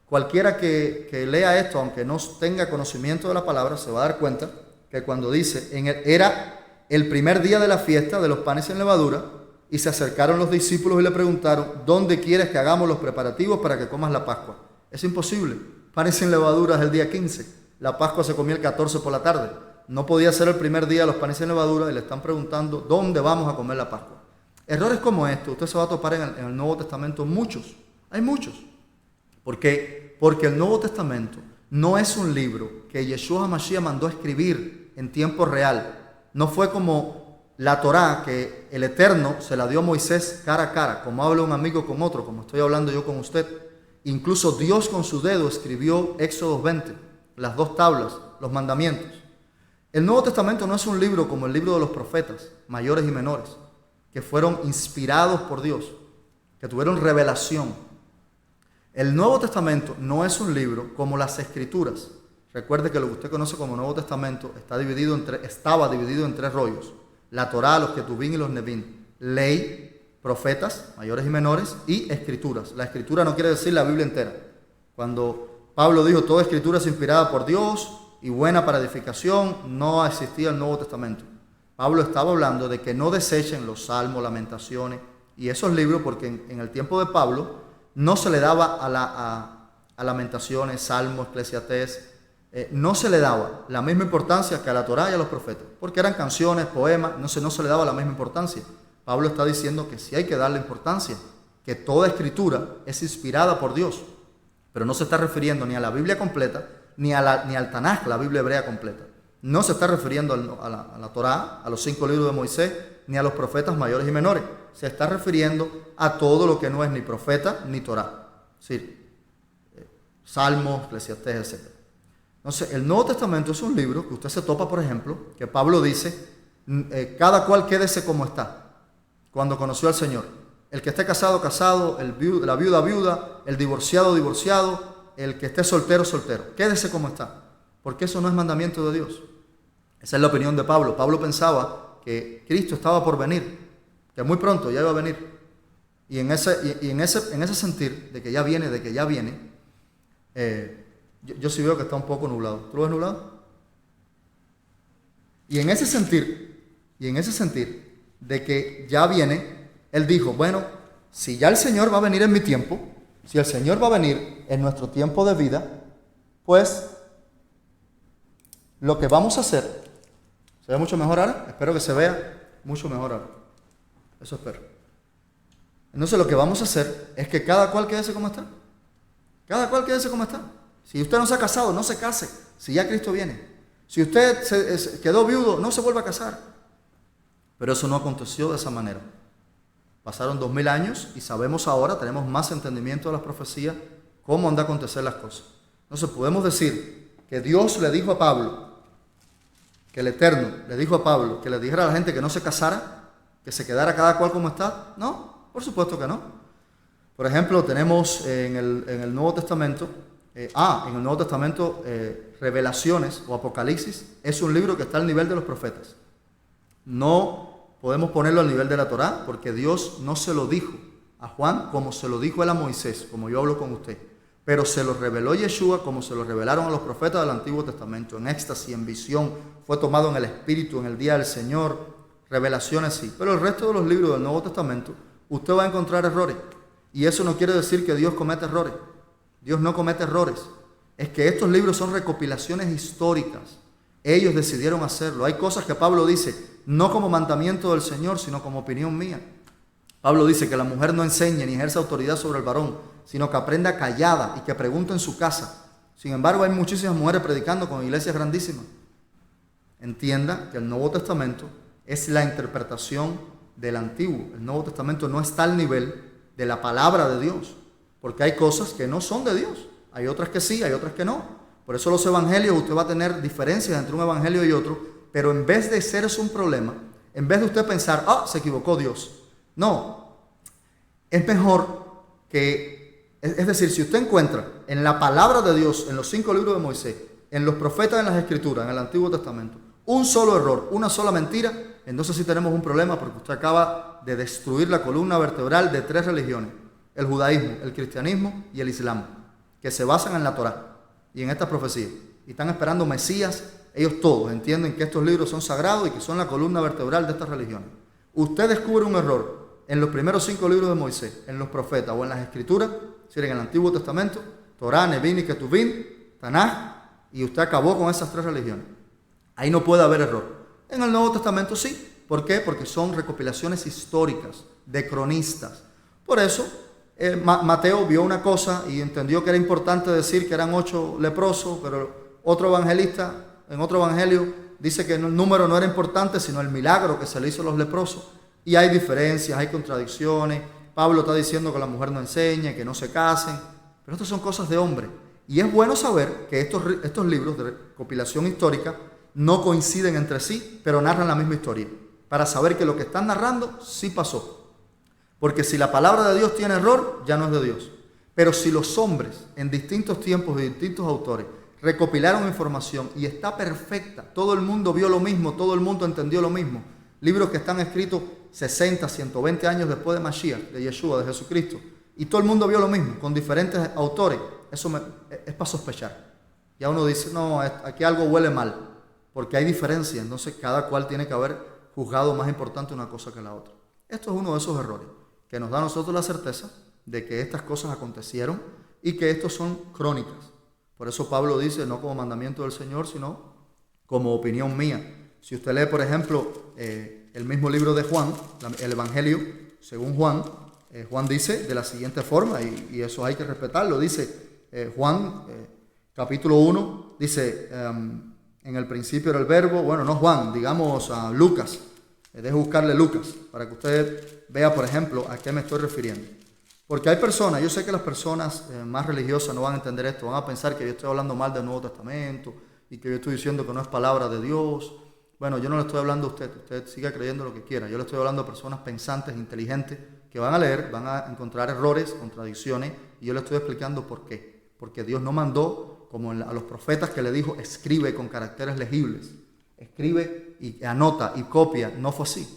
Cualquiera que lea esto, aunque no tenga conocimiento de la palabra, se va a dar cuenta que cuando dice, era el primer día de la fiesta de los panes sin levadura, y se acercaron los discípulos y le preguntaron, ¿dónde quieres que hagamos los preparativos para que comas la Pascua? Es imposible. Panes sin levadura es el día 15. La Pascua se comía el 14 por la tarde. No podía ser el primer día de los panes sin levadura y le están preguntando, ¿dónde vamos a comer la Pascua? Errores como estos, usted se va a topar en el Nuevo Testamento muchos. Hay muchos. ¿Por qué? Porque el Nuevo Testamento no es un libro que Yeshua HaMashiach mandó a escribir en tiempo real. No fue como la Torá que el Eterno se la dio a Moisés cara a cara, como habla un amigo con otro, como estoy hablando yo con usted. Incluso Dios con su dedo escribió Éxodo 20, las 2 tablas, los mandamientos. El Nuevo Testamento no es un libro como el libro de los profetas, mayores y menores, que fueron inspirados por Dios, que tuvieron revelación. El Nuevo Testamento no es un libro como las Escrituras. Recuerde que lo que usted conoce como Nuevo Testamento estaba dividido en 3 rollos. La Torá, los Ketubín y los Nevim. Ley, profetas, mayores y menores, y escrituras. La escritura no quiere decir la Biblia entera. Cuando Pablo dijo, toda escritura es inspirada por Dios y buena para edificación, no existía el Nuevo Testamento. Pablo estaba hablando de que no desechen los Salmos, Lamentaciones y esos libros, porque en el tiempo de Pablo no se le daba a Lamentaciones, Salmos, Eclesiastés, no se le daba la misma importancia que a la Torá y a los profetas, porque eran canciones, poemas, no se le daba la misma importancia. Pablo está diciendo que sí hay que darle importancia, que toda escritura es inspirada por Dios, pero no se está refiriendo ni a la Biblia completa, ni al Tanaj, la Biblia hebrea completa. No se está refiriendo a la Torá, a los 5 libros de Moisés, ni a los profetas mayores y menores. Se está refiriendo a todo lo que no es ni profeta ni Torá. Sí, Salmos, Eclesiastés, etc. Entonces, el Nuevo Testamento es un libro que usted se topa, por ejemplo, que Pablo dice, cada cual quédese como está, cuando conoció al Señor. El que esté casado, casado, la viuda, viuda, el divorciado, divorciado, el que esté soltero, soltero. Quédese como está, porque eso no es mandamiento de Dios. Esa es la opinión de Pablo. Pablo pensaba que Cristo estaba por venir, que muy pronto ya iba a venir. Y en ese sentir de que ya viene, yo sí veo que está un poco nublado. ¿Tú lo ves nublado? Y en ese sentir de que ya viene, él dijo, bueno, si ya el Señor va a venir en mi tiempo, si el Señor va a venir en nuestro tiempo de vida, pues lo que vamos a hacer, ¿se ve mucho mejor ahora? Espero que se vea mucho mejor ahora. Eso espero. Entonces lo que vamos a hacer es que cada cual quédese como está. Cada cual quédese como está. Si usted no se ha casado, no se case, si ya Cristo viene. Si usted quedó viudo, no se vuelva a casar. Pero eso no aconteció de esa manera. Pasaron 2000 años y sabemos ahora, tenemos más entendimiento de las profecías, cómo han de acontecer las cosas. Entonces podemos decir que Dios le dijo a Pablo, que el Eterno le dijo a Pablo que le dijera a la gente que no se casara, que se quedara cada cual como está. No, por supuesto que no. Por ejemplo, tenemos en el Nuevo Testamento, Revelaciones o Apocalipsis es un libro que está al nivel de los profetas. No podemos ponerlo al nivel de la Torá porque Dios no se lo dijo a Juan como se lo dijo él a Moisés, como yo hablo con usted. Pero se lo reveló Yeshua como se lo revelaron a los profetas del Antiguo Testamento, en éxtasis, en visión, fue tomado en el Espíritu, en el día del Señor, revelaciones sí. Pero el resto de los libros del Nuevo Testamento, usted va a encontrar errores. Y eso no quiere decir que Dios comete errores. Dios no comete errores. Es que estos libros son recopilaciones históricas. Ellos decidieron hacerlo. Hay cosas que Pablo dice, no como mandamiento del Señor, sino como opinión mía. Pablo dice que la mujer no enseñe ni ejerza autoridad sobre el varón, sino que aprenda callada y que pregunte en su casa. Sin embargo, hay muchísimas mujeres predicando con iglesias grandísimas. Entienda que el Nuevo Testamento es la interpretación del Antiguo. El Nuevo Testamento no está al nivel de la palabra de Dios, porque hay cosas que no son de Dios. Hay otras que sí, hay otras que no. Por eso los evangelios, usted va a tener diferencias entre un evangelio y otro, pero en vez de ser eso un problema, en vez de usted pensar, se equivocó Dios. No, es mejor que, es decir, si usted encuentra en la palabra de Dios, en los 5 libros de Moisés, en los profetas, en las Escrituras, en el Antiguo Testamento, un solo error, una sola mentira, entonces sí tenemos un problema porque usted acaba de destruir la columna vertebral de 3 religiones, el judaísmo, el cristianismo y el islam, que se basan en la Torá y en estas profecías. Y están esperando Mesías, ellos todos entienden que estos libros son sagrados y que son la columna vertebral de estas religiones. Usted descubre un error en los primeros 5 libros de Moisés, en los profetas o en las Escrituras, es decir, en el Antiguo Testamento, Torá, Nevin y Ketuvim, Tanaj, y usted acabó con esas 3 religiones. Ahí no puede haber error. En el Nuevo Testamento sí. ¿Por qué? Porque son recopilaciones históricas, de cronistas. Por eso, Mateo vio una cosa y entendió que era importante decir que eran 8 leprosos, pero otro evangelista, en otro evangelio, dice que el número no era importante, sino el milagro que se le hizo a los leprosos. Y hay diferencias, hay contradicciones. Pablo está diciendo que la mujer no enseñe, que no se casen. Pero estas son cosas de hombre. Y es bueno saber que estos libros de recopilación histórica no coinciden entre sí, pero narran la misma historia, para saber que lo que están narrando sí pasó. Porque si la palabra de Dios tiene error, ya no es de Dios. Pero si los hombres, en distintos tiempos y distintos autores, recopilaron información y está perfecta, todo el mundo vio lo mismo, todo el mundo entendió lo mismo, libros que están escritos 60, 120 años después de Mashiach, de Yeshua, de Jesucristo, y todo el mundo vio lo mismo, con diferentes autores, eso es para sospechar. Ya uno dice, no, aquí algo huele mal, porque hay diferencia, entonces cada cual tiene que haber juzgado más importante una cosa que la otra. Esto es uno de esos errores que nos da a nosotros la certeza de que estas cosas acontecieron y que estos son crónicas. Por eso Pablo dice, no como mandamiento del Señor, sino como opinión mía. Si usted lee, por ejemplo, el mismo libro de Juan, el Evangelio, según Juan, Juan dice de la siguiente forma, y eso hay que respetarlo, dice Juan, capítulo 1, dice, en el principio era el verbo, bueno, no Juan, digamos a Lucas, deje buscarle Lucas, para que usted vea, por ejemplo, a qué me estoy refiriendo. Porque hay personas, yo sé que las personas más religiosas no van a entender esto, van a pensar que yo estoy hablando mal del Nuevo Testamento y que yo estoy diciendo que no es palabra de Dios. Bueno, yo no le estoy hablando a usted siga creyendo lo que quiera. Yo le estoy hablando a personas pensantes, inteligentes, que van a leer, van a encontrar errores, contradicciones, y yo le estoy explicando por qué. Porque Dios no mandó, como a los profetas que le dijo, escribe con caracteres legibles, escribe y anota y copia. No fue así,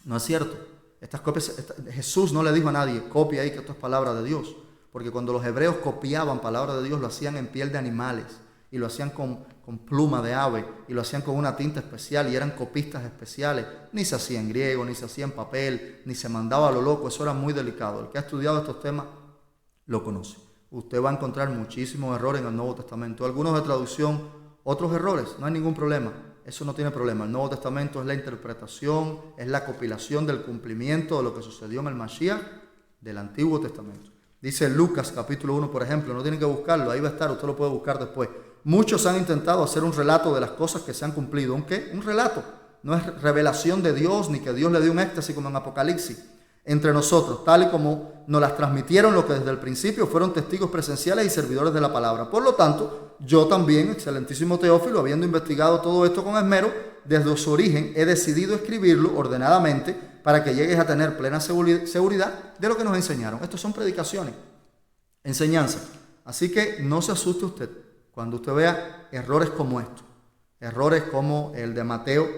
no es cierto. Estas copias, Jesús no le dijo a nadie, copia ahí que esto es palabra de Dios, porque cuando los hebreos copiaban palabra de Dios, lo hacían en piel de animales, y lo hacían con pluma de ave, y lo hacían con una tinta especial, y eran copistas especiales. Ni se hacía en griego, ni se hacía en papel, ni se mandaba a lo loco, eso era muy delicado. El que ha estudiado estos temas lo conoce. Usted va a encontrar muchísimos errores en el Nuevo Testamento, algunos de traducción, otros errores, no hay ningún problema. Eso no tiene problema. El Nuevo Testamento es la interpretación, es la compilación del cumplimiento de lo que sucedió en el Mashiach del Antiguo Testamento. Dice Lucas capítulo 1, por ejemplo, no tienen que buscarlo, ahí va a estar, usted lo puede buscar después. Muchos han intentado hacer un relato de las cosas que se han cumplido. ¿Un qué? Un relato. No es revelación de Dios, ni que Dios le dio un éxtasis como en Apocalipsis. entre nosotros, tal y como nos las transmitieron los que desde el principio fueron testigos presenciales y servidores de la palabra. Por lo tanto, yo también, excelentísimo Teófilo, habiendo investigado todo esto con esmero, desde su origen he decidido escribirlo ordenadamente para que llegues a tener plena seguridad de lo que nos enseñaron. Estos son predicaciones, enseñanzas. Así que no se asuste usted cuando usted vea errores como estos, errores como el de Mateo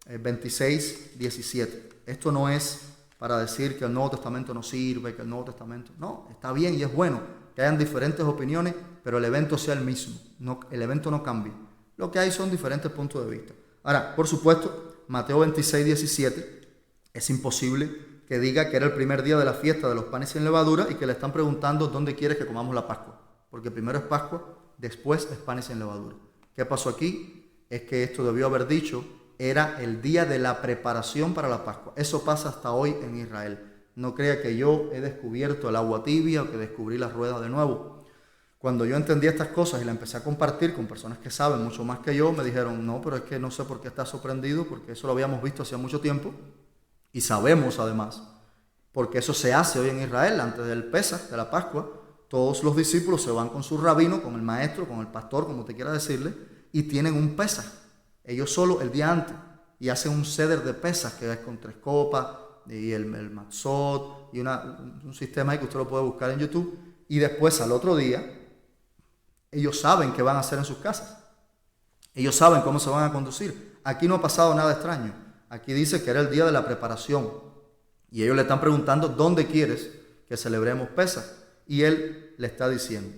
26, 17. Esto no es para decir que el Nuevo Testamento no sirve, que el Nuevo Testamento... No, está bien y es bueno que hayan diferentes opiniones, pero el evento sea el mismo. No, el evento no cambia. Lo que hay son diferentes puntos de vista. Ahora, por supuesto, Mateo 26, 17, es imposible que diga que era el primer día de la fiesta de los panes sin levadura y que le están preguntando dónde quieres que comamos la Pascua. Porque primero es Pascua, después es panes sin levadura. ¿Qué pasó aquí? Es que esto debió haber dicho... era el día de la preparación para la Pascua. Eso pasa hasta hoy en Israel. No crea que yo he descubierto el agua tibia o que descubrí las ruedas de nuevo. Cuando yo entendí estas cosas y las empecé a compartir con personas que saben mucho más que yo, me dijeron, no, pero es que no sé por qué estás sorprendido, porque eso lo habíamos visto hacía mucho tiempo y sabemos además, porque eso se hace hoy en Israel, antes del Pesaj, de la Pascua. Todos los discípulos se van con su rabino, con el maestro, con el pastor, como te quiera decirle, y tienen un Pesaj. Ellos solo el día antes, y hacen un ceder de pesas que es con 3 copas y el matzot y un sistema ahí que usted lo puede buscar en YouTube. Y después al otro día, ellos saben qué van a hacer en sus casas. Ellos saben cómo se van a conducir. Aquí no ha pasado nada extraño. Aquí dice que era el día de la preparación. Y ellos le están preguntando, ¿dónde quieres que celebremos pesas? Y él le está diciendo.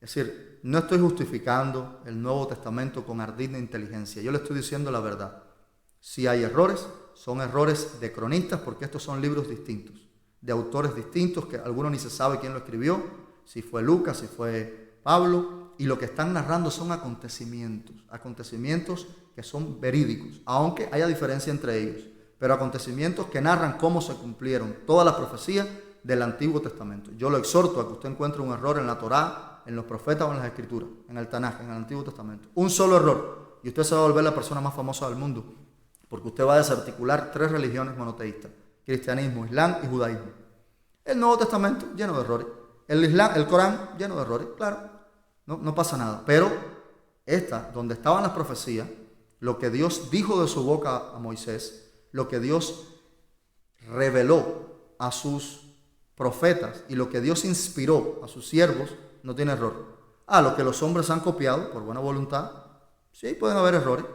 Es decir, no estoy justificando el Nuevo Testamento con ardid de inteligencia. Yo le estoy diciendo la verdad. Si hay errores, son errores de cronistas, porque estos son libros distintos, de autores distintos, que algunos ni se sabe quién lo escribió, si fue Lucas, si fue Pablo, y lo que están narrando son acontecimientos que son verídicos, aunque haya diferencia entre ellos, pero acontecimientos que narran cómo se cumplieron todas las profecías del Antiguo Testamento. Yo lo exhorto a que usted encuentre un error en la Torá, en los profetas o en las Escrituras, en el Tanaj, en el Antiguo Testamento. Un solo error, y usted se va a volver la persona más famosa del mundo, porque usted va a desarticular 3 religiones monoteístas: cristianismo, islam y judaísmo. El Nuevo Testamento lleno de errores, el Islam, el Corán lleno de errores, claro, no pasa nada. Pero esta, donde estaban las profecías, lo que Dios dijo de su boca a Moisés, lo que Dios reveló a sus profetas y lo que Dios inspiró a sus siervos, no tiene error. Lo que los hombres han copiado por buena voluntad, sí, pueden haber errores.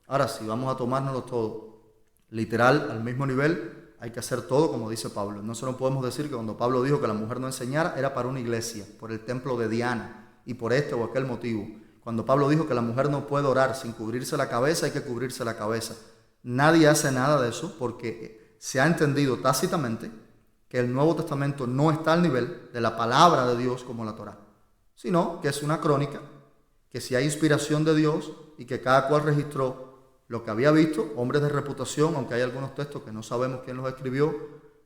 Ahora, si vamos a tomárnoslo todo literal, al mismo nivel, hay que hacer todo como dice Pablo. No solo podemos decir que cuando Pablo dijo que la mujer no enseñara, era para una iglesia, por el templo de Diana y por este o aquel motivo. Cuando Pablo dijo que la mujer no puede orar sin cubrirse la cabeza, hay que cubrirse la cabeza. Nadie hace nada de eso porque se ha entendido tácitamente que el Nuevo Testamento no está al nivel de la palabra de Dios como la Torá, sino que es una crónica, que si hay inspiración de Dios y que cada cual registró lo que había visto, hombres de reputación, aunque hay algunos textos que no sabemos quién los escribió,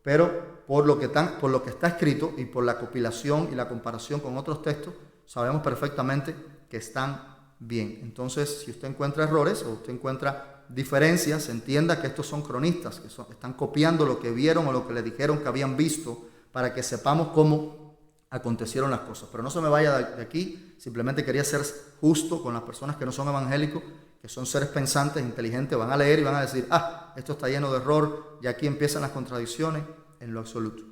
pero por lo que está escrito y por la compilación y la comparación con otros textos, sabemos perfectamente que están bien. Entonces, si usted encuentra errores o usted encuentra diferencias, entienda que estos son cronistas, que están copiando lo que vieron o lo que le dijeron que habían visto para que sepamos cómo acontecieron las cosas. Pero no se me vaya de aquí, simplemente quería ser justo con las personas que no son evangélicos, que son seres pensantes, inteligentes, van a leer y van a decir, esto está lleno de error, y aquí empiezan las contradicciones, en lo absoluto.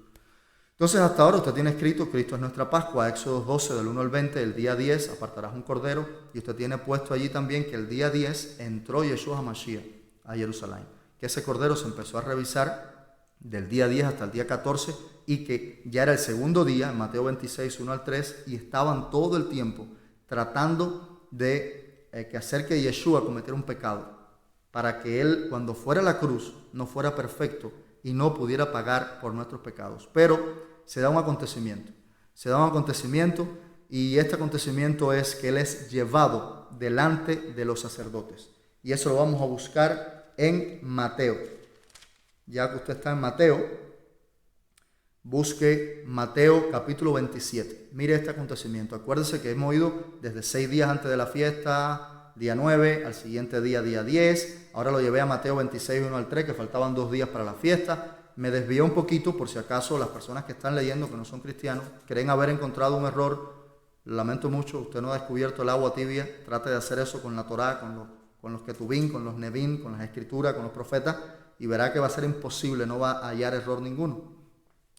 Entonces, hasta ahora usted tiene escrito, Cristo es nuestra Pascua, Éxodo 12, del 1 al 20, el día 10 apartarás un cordero, y usted tiene puesto allí también que el día 10 entró Yeshua HaMashiach a Jerusalén, que ese cordero se empezó a revisar del día 10 hasta el día 14, y que ya era el segundo día, en Mateo 26, 1 al 3, y estaban todo el tiempo tratando de que hacer que Yeshua cometiera un pecado, para que él, cuando fuera a la cruz, no fuera perfecto y no pudiera pagar por nuestros pecados. Pero se da un acontecimiento, y este acontecimiento es que él es llevado delante de los sacerdotes. Y eso lo vamos a buscar en Mateo. Ya que usted está en Mateo, busque Mateo capítulo 27. Mire este acontecimiento. Acuérdese que hemos ido desde 6 días antes de la fiesta, día 9, al siguiente día, día 10. Ahora lo llevé a Mateo 26, 1 al 3, que faltaban 2 días para la fiesta. me desvié un poquito, por si acaso las personas que están leyendo, que no son cristianos, creen haber encontrado un error. Lamento mucho, usted no ha descubierto el agua tibia. Trate de hacer eso con la Torá, con los ketubín, con los nevín, con las escrituras, con los profetas, y verá que va a ser imposible, no va a hallar error ninguno,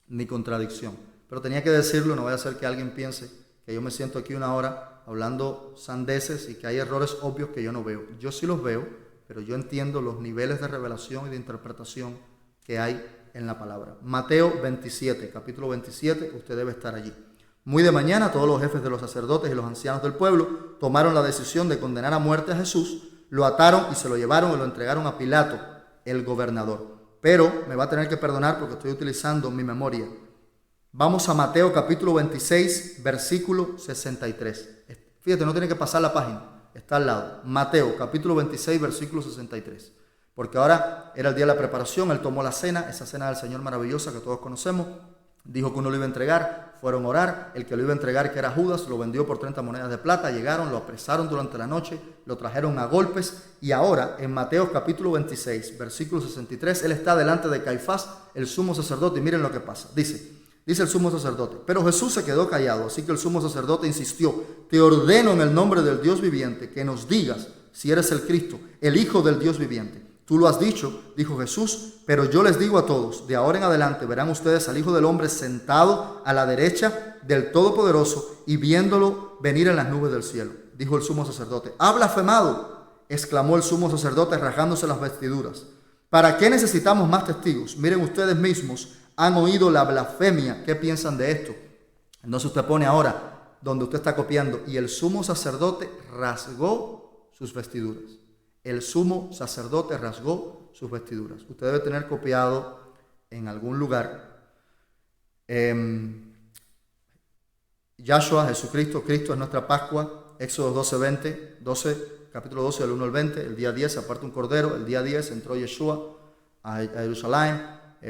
ni contradicción. Pero tenía que decirlo, no vaya a ser que alguien piense que yo me siento aquí una hora hablando sandeces y que hay errores obvios que yo no veo. Yo sí los veo, pero yo entiendo los niveles de revelación y de interpretación que hay en la palabra. Mateo 27, capítulo 27, usted debe estar allí. Muy de mañana, todos los jefes de los sacerdotes y los ancianos del pueblo tomaron la decisión de condenar a muerte a Jesús, lo ataron y se lo llevaron y lo entregaron a Pilato, el gobernador. Pero me va a tener que perdonar porque estoy utilizando mi memoria. Vamos a Mateo capítulo 26, versículo 63. Fíjate, no tiene que pasar la página, está al lado. Mateo capítulo 26, versículo 63. Porque ahora era el día de la preparación, él tomó la cena, esa cena del Señor maravillosa que todos conocemos. Dijo que uno lo iba a entregar, fueron a orar, el que lo iba a entregar, que era Judas, lo vendió por 30 monedas de plata, llegaron, lo apresaron durante la noche, lo trajeron a golpes, y ahora en Mateo capítulo 26, versículo 63, él está delante de Caifás, el sumo sacerdote, y miren lo que pasa. Dice el sumo sacerdote, pero Jesús se quedó callado, así que el sumo sacerdote insistió: te ordeno en el nombre del Dios viviente que nos digas si eres el Cristo, el Hijo del Dios viviente. Tú lo has dicho, dijo Jesús, pero yo les digo a todos, de ahora en adelante verán ustedes al Hijo del Hombre sentado a la derecha del Todopoderoso y viéndolo venir en las nubes del cielo. Dijo el sumo sacerdote. ¡Ha blasfemado!, exclamó el sumo sacerdote rasgándose las vestiduras. ¿Para qué necesitamos más testigos? Miren, ustedes mismos han oído la blasfemia. ¿Qué piensan de esto? Entonces usted pone ahora donde usted está copiando: y el sumo sacerdote rasgó sus vestiduras. El sumo sacerdote rasgó sus vestiduras. Usted debe tener copiado en algún lugar Yahshua, Jesucristo, Cristo es nuestra Pascua. Éxodo 12, capítulo 12, del 1 al 20. El día 10 se aparta un cordero. El día 10 entró Yeshua a Jerusalén.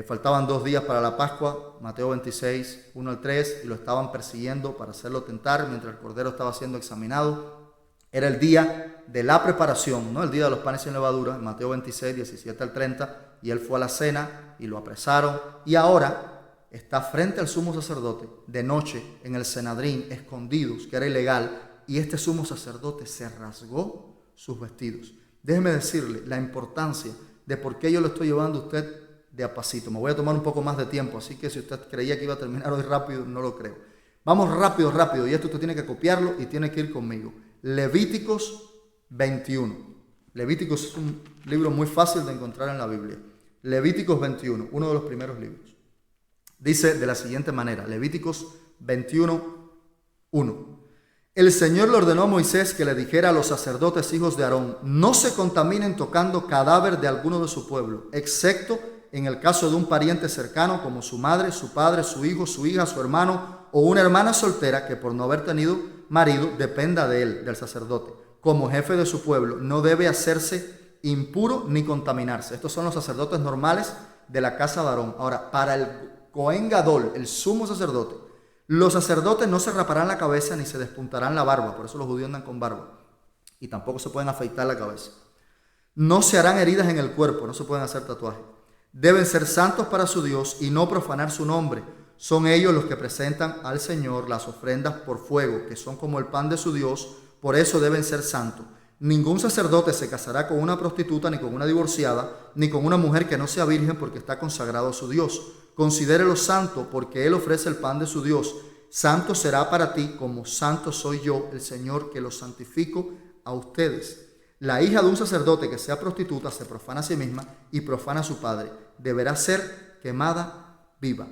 Faltaban 2 días para la Pascua. Mateo 26, 1 al 3. Y lo estaban persiguiendo para hacerlo tentar mientras el cordero estaba siendo examinado. Era el día de la preparación, ¿no? El día de los panes sin levadura, en Mateo 26, 17 al 30, y él fue a la cena y lo apresaron, y ahora está frente al sumo sacerdote de noche en el Senadrín, escondidos, que era ilegal, y este sumo sacerdote se rasgó sus vestidos. Déjeme decirle la importancia de por qué yo lo estoy llevando a usted de a pasito. Me voy a tomar un poco más de tiempo, así que si usted creía que iba a terminar hoy rápido, no lo creo. Vamos rápido, y esto usted tiene que copiarlo y tiene que ir conmigo. Levíticos 21. Levíticos es un libro muy fácil de encontrar en la Biblia. Levíticos 21, uno de los primeros libros. Dice de la siguiente manera, Levíticos 21, 1. El Señor le ordenó a Moisés que le dijera a los sacerdotes hijos de Aarón: no se contaminen tocando cadáver de alguno de su pueblo, excepto en el caso de un pariente cercano como su madre, su padre, su hijo, su hija, su hermano o una hermana soltera que por no haber tenido marido dependa de él, del sacerdote. Como jefe de su pueblo no debe hacerse impuro ni contaminarse. Estos son los sacerdotes normales de la casa de Aarón. Ahora, para el Cohen Gadol, el sumo sacerdote, los sacerdotes no se raparán la cabeza ni se despuntarán la barba. Por eso los judíos andan con barba. Y tampoco se pueden afeitar la cabeza. No se harán heridas en el cuerpo, no se pueden hacer tatuajes. Deben ser santos para su Dios y no profanar su nombre. Son ellos los que presentan al Señor las ofrendas por fuego, que son como el pan de su Dios, por eso deben ser santos. Ningún sacerdote se casará con una prostituta, ni con una divorciada, ni con una mujer que no sea virgen, porque está consagrado a su Dios. Considérelo santo, porque Él ofrece el pan de su Dios. Santo será para ti, como santo soy yo, el Señor, que los santifico a ustedes. La hija de un sacerdote que sea prostituta se profana a sí misma y profana a su padre. Deberá ser quemada viva.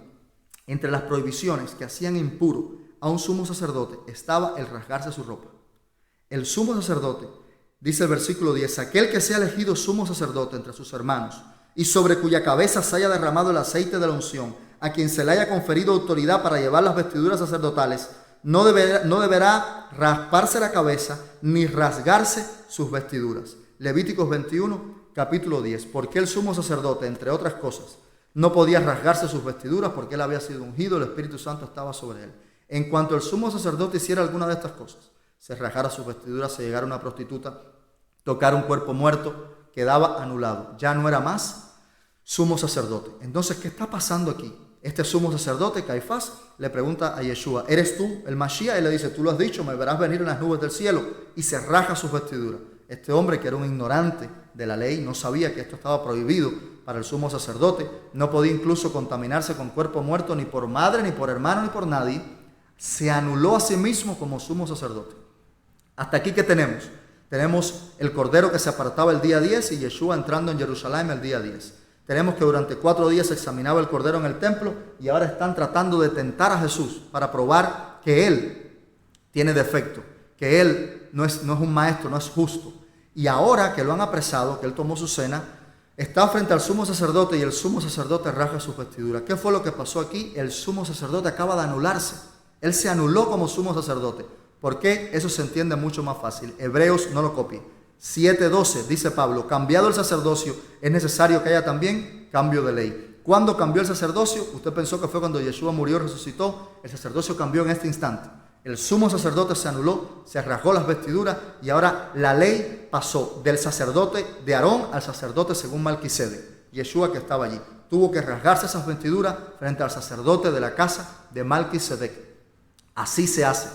Entre las prohibiciones que hacían impuro a un sumo sacerdote estaba el rasgarse su ropa. El sumo sacerdote, dice el versículo 10, aquel que sea elegido sumo sacerdote entre sus hermanos y sobre cuya cabeza se haya derramado el aceite de la unción, a quien se le haya conferido autoridad para llevar las vestiduras sacerdotales, no deberá rasparse la cabeza ni rasgarse sus vestiduras. Levíticos 21, capítulo 10. Porque el sumo sacerdote, entre otras cosas, no podía rasgarse sus vestiduras porque él había sido ungido, el Espíritu Santo estaba sobre él. En cuanto el sumo sacerdote hiciera alguna de estas cosas, se rasgara sus vestiduras, se llegara una prostituta, tocara un cuerpo muerto, quedaba anulado. Ya no era más sumo sacerdote. Entonces, ¿qué está pasando aquí? Este sumo sacerdote, Caifás, le pregunta a Yeshua, ¿eres tú el Mashiach? Y le dice, tú lo has dicho, me verás venir en las nubes del cielo. Y se rasga sus vestiduras. Este hombre, que era un ignorante de la ley, no sabía que esto estaba prohibido para el sumo sacerdote, no podía incluso contaminarse con cuerpo muerto ni por madre, ni por hermano, ni por nadie, se anuló a sí mismo como sumo sacerdote. Hasta aquí, ¿qué tenemos? Tenemos el cordero que se apartaba el día 10 y Yeshua entrando en Jerusalén el día 10. Tenemos que durante 4 días se examinaba el cordero en el templo y ahora están tratando de tentar a Jesús para probar que Él tiene defecto, que Él no es un maestro, no es justo. Y ahora que lo han apresado, que Él tomó su cena, está frente al sumo sacerdote y el sumo sacerdote rasga sus vestiduras. ¿Qué fue lo que pasó aquí? El sumo sacerdote acaba de anularse. Él se anuló como sumo sacerdote. ¿Por qué? Eso se entiende mucho más fácil. Hebreos, no lo copie. 7:12, dice Pablo, cambiado el sacerdocio, es necesario que haya también cambio de ley. ¿Cuándo cambió el sacerdocio? Usted pensó que fue cuando Yeshua murió y resucitó. El sacerdocio cambió en este instante. El sumo sacerdote se anuló, se rasgó las vestiduras y ahora la ley pasó del sacerdote de Aarón al sacerdote según Malquisedec. Yeshua, que estaba allí, tuvo que rasgarse esas vestiduras frente al sacerdote de la casa de Malquisedec. Así se hace.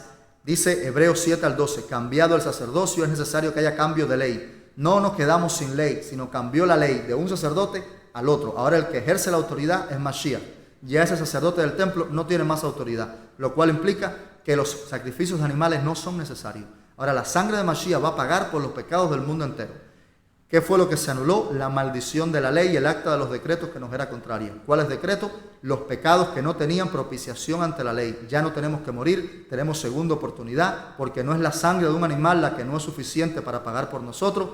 Dice Hebreos 7:12, cambiado el sacerdocio es necesario que haya cambio de ley. No nos quedamos sin ley, sino cambió la ley de un sacerdote al otro. Ahora el que ejerce la autoridad es Mashiach. Ya ese sacerdote del templo no tiene más autoridad, lo cual implica que los sacrificios de animales no son necesarios. Ahora la sangre de Mashiach va a pagar por los pecados del mundo entero. ¿Qué fue lo que se anuló? La maldición de la ley y el acta de los decretos que nos era contraria. ¿Cuáles decretos? Los pecados que no tenían propiciación ante la ley. Ya no tenemos que morir, tenemos segunda oportunidad, porque no es la sangre de un animal la que no es suficiente para pagar por nosotros,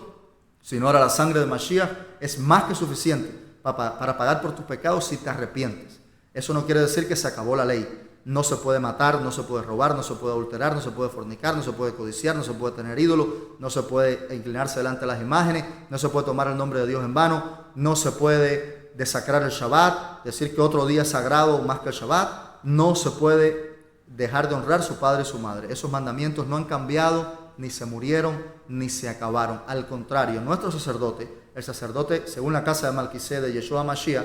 sino ahora la sangre de Mashiach es más que suficiente para pagar por tus pecados si te arrepientes. Eso no quiere decir que se acabó la ley. No se puede matar, no se puede robar, no se puede adulterar, no se puede fornicar, no se puede codiciar, no se puede tener ídolos, no se puede inclinarse delante de las imágenes, no se puede tomar el nombre de Dios en vano, no se puede desacrar el Shabbat, decir que otro día es sagrado más que el Shabbat, no se puede dejar de honrar a su padre y su madre. Esos mandamientos no han cambiado, ni se murieron, ni se acabaron. Al contrario, nuestro sacerdote, el sacerdote según la casa de Malquisedec, Yeshua Mashiach,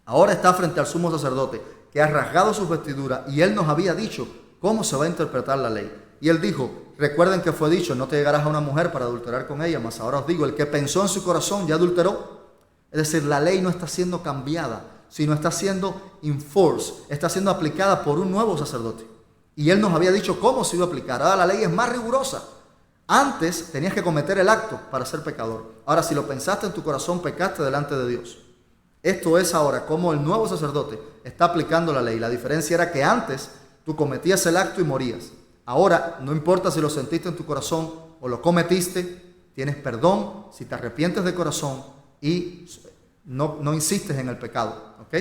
ahora está frente al sumo sacerdote, que ha rasgado sus vestiduras, y él nos había dicho cómo se va a interpretar la ley. Y él dijo, recuerden que fue dicho, no te llegarás a una mujer para adulterar con ella, mas ahora os digo, el que pensó en su corazón ya adulteró. Es decir, la ley no está siendo cambiada, sino está siendo enforced, está siendo aplicada por un nuevo sacerdote. Y él nos había dicho cómo se iba a aplicar. Ahora la ley es más rigurosa. Antes tenías que cometer el acto para ser pecador. Ahora, si lo pensaste en tu corazón, pecaste delante de Dios. Esto es ahora como el nuevo sacerdote está aplicando la ley. La diferencia era que antes tú cometías el acto y morías. Ahora, no importa si lo sentiste en tu corazón o lo cometiste, tienes perdón si te arrepientes de corazón y no insistes en el pecado, ¿ok?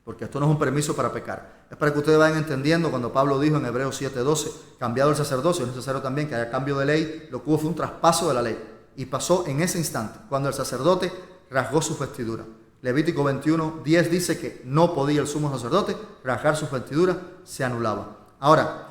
Porque esto no es un permiso para pecar. Es para que ustedes vayan entendiendo cuando Pablo dijo en Hebreos 7:12, cambiado el sacerdocio, es necesario también que haya cambio de ley. Lo que hubo fue un traspaso de la ley. Y pasó en ese instante, cuando el sacerdote rasgó sus vestiduras. Levítico 21:10 dice que no podía el sumo sacerdote rasgar sus vestiduras, se anulaba. Ahora,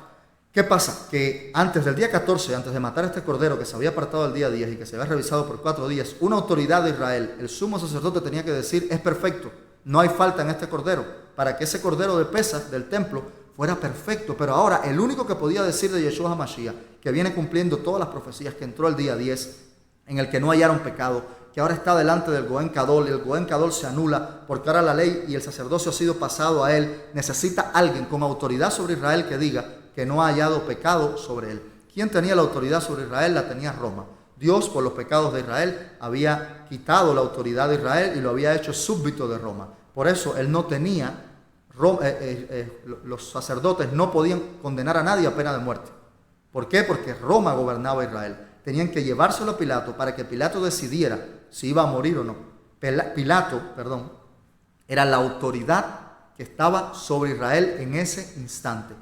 ¿qué pasa? Que antes del día 14, antes de matar a este cordero que se había apartado el día 10 y que se había revisado por 4 días, una autoridad de Israel, el sumo sacerdote tenía que decir, es perfecto, no hay falta en este cordero, para que ese cordero de Pesach del templo fuera perfecto. Pero ahora el único que podía decir de Yeshua HaMashiach, que viene cumpliendo todas las profecías, que entró el día 10, en el que no hallaron pecado, que ahora está delante del Goén Gadol, y el Goén Gadol se anula porque ahora la ley y el sacerdocio ha sido pasado a él. Necesita alguien con autoridad sobre Israel que diga que no ha hallado pecado sobre él. ¿Quién tenía la autoridad sobre Israel? La tenía Roma. Dios, por los pecados de Israel, había quitado la autoridad de Israel y lo había hecho súbdito de Roma. Por eso él no tenía, los sacerdotes no podían condenar a nadie a pena de muerte. ¿Por qué? Porque Roma gobernaba Israel. Tenían que llevárselo a Pilato para que Pilato decidiera si iba a morir o no. Pilato, era la autoridad que estaba sobre Israel en ese instante.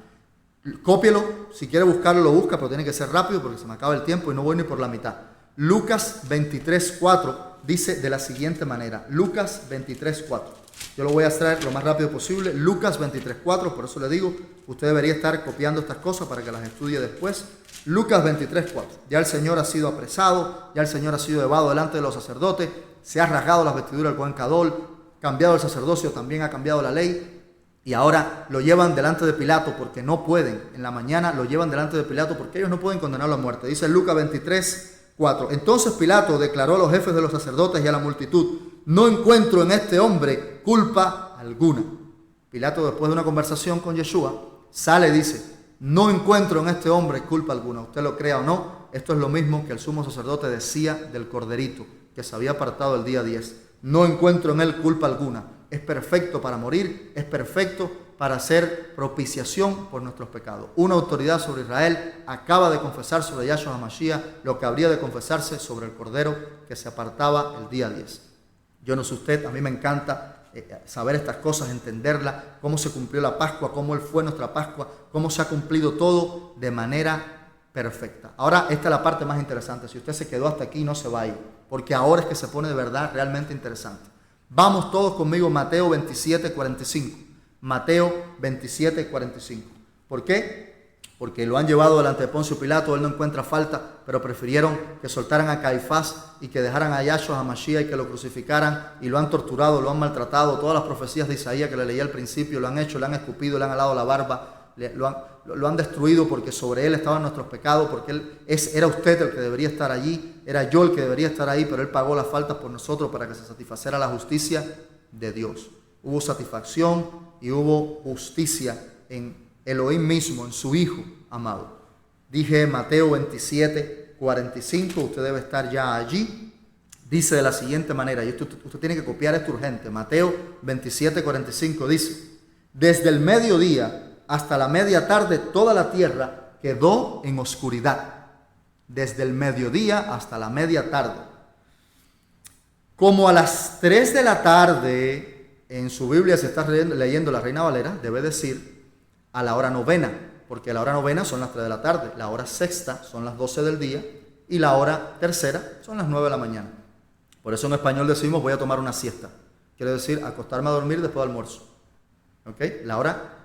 Cópielo, si quiere buscarlo lo busca, pero tiene que ser rápido porque se me acaba el tiempo y no voy ni por la mitad. Lucas 23:4 dice de la siguiente manera. Lucas 23:4. Yo lo voy a extraer lo más rápido posible. Lucas 23:4, por eso le digo, usted debería estar copiando estas cosas para que las estudie después. Lucas 23:4. Ya el Señor ha sido apresado, ya el Señor ha sido llevado delante de los sacerdotes, se ha rasgado las vestiduras del Goén Gadol, cambiado el sacerdocio, también ha cambiado la ley. Y ahora lo llevan delante de Pilato porque no pueden. En la mañana lo llevan delante de Pilato porque ellos no pueden condenarlo a muerte. Dice Lucas 23:4. Entonces Pilato declaró a los jefes de los sacerdotes y a la multitud: no encuentro en este hombre culpa alguna. Pilato, después de una conversación con Yeshua, sale y dice: no encuentro en este hombre culpa alguna. Usted lo crea o no, esto es lo mismo que el sumo sacerdote decía del corderito que se había apartado el día 10. No encuentro en él culpa alguna. Es perfecto para morir, es perfecto para hacer propiciación por nuestros pecados. Una autoridad sobre Israel acaba de confesar sobre Yahshua HaMashiach lo que habría de confesarse sobre el Cordero que se apartaba el día 10. Yo no sé usted, a mí me encanta saber estas cosas, entenderlas, cómo se cumplió la Pascua, cómo Él fue nuestra Pascua, cómo se ha cumplido todo de manera perfecta. Ahora, esta es la parte más interesante. Si usted se quedó hasta aquí, no se va a ir, porque ahora es que se pone de verdad realmente interesante. Vamos todos conmigo, Mateo 27:45. Mateo 27:45. ¿Por qué? Porque lo han llevado delante de Poncio Pilato, él no encuentra falta, pero prefirieron que soltaran a Caifás y que dejaran a Yahshua HaMashiach y que lo crucificaran, y lo han torturado, lo han maltratado. Todas las profecías de Isaías que le leí al principio lo han hecho, le han escupido, le han alado la barba, lo han destruido porque sobre él estaban nuestros pecados, porque era usted el que debería estar allí, era yo el que debería estar ahí, pero él pagó las faltas por nosotros para que se satisfaciera la justicia de Dios. Hubo satisfacción y hubo justicia en Elohim mismo, en su Hijo amado. Dije Mateo 27:45, usted debe estar ya allí. Dice de la siguiente manera, y usted tiene que copiar esto urgente. Mateo 27:45 dice: desde el mediodía hasta la media tarde toda la tierra quedó en oscuridad. Desde el mediodía hasta la media tarde. Como a las 3 de la tarde, en su Biblia se está leyendo la Reina Valera, debe decir a la hora novena, porque la hora novena son las 3 de la tarde, la hora sexta son las 12 del día y la hora tercera son las 9 de la mañana. Por eso en español decimos voy a tomar una siesta. Quiere decir acostarme a dormir después del almuerzo. ¿Okay? La hora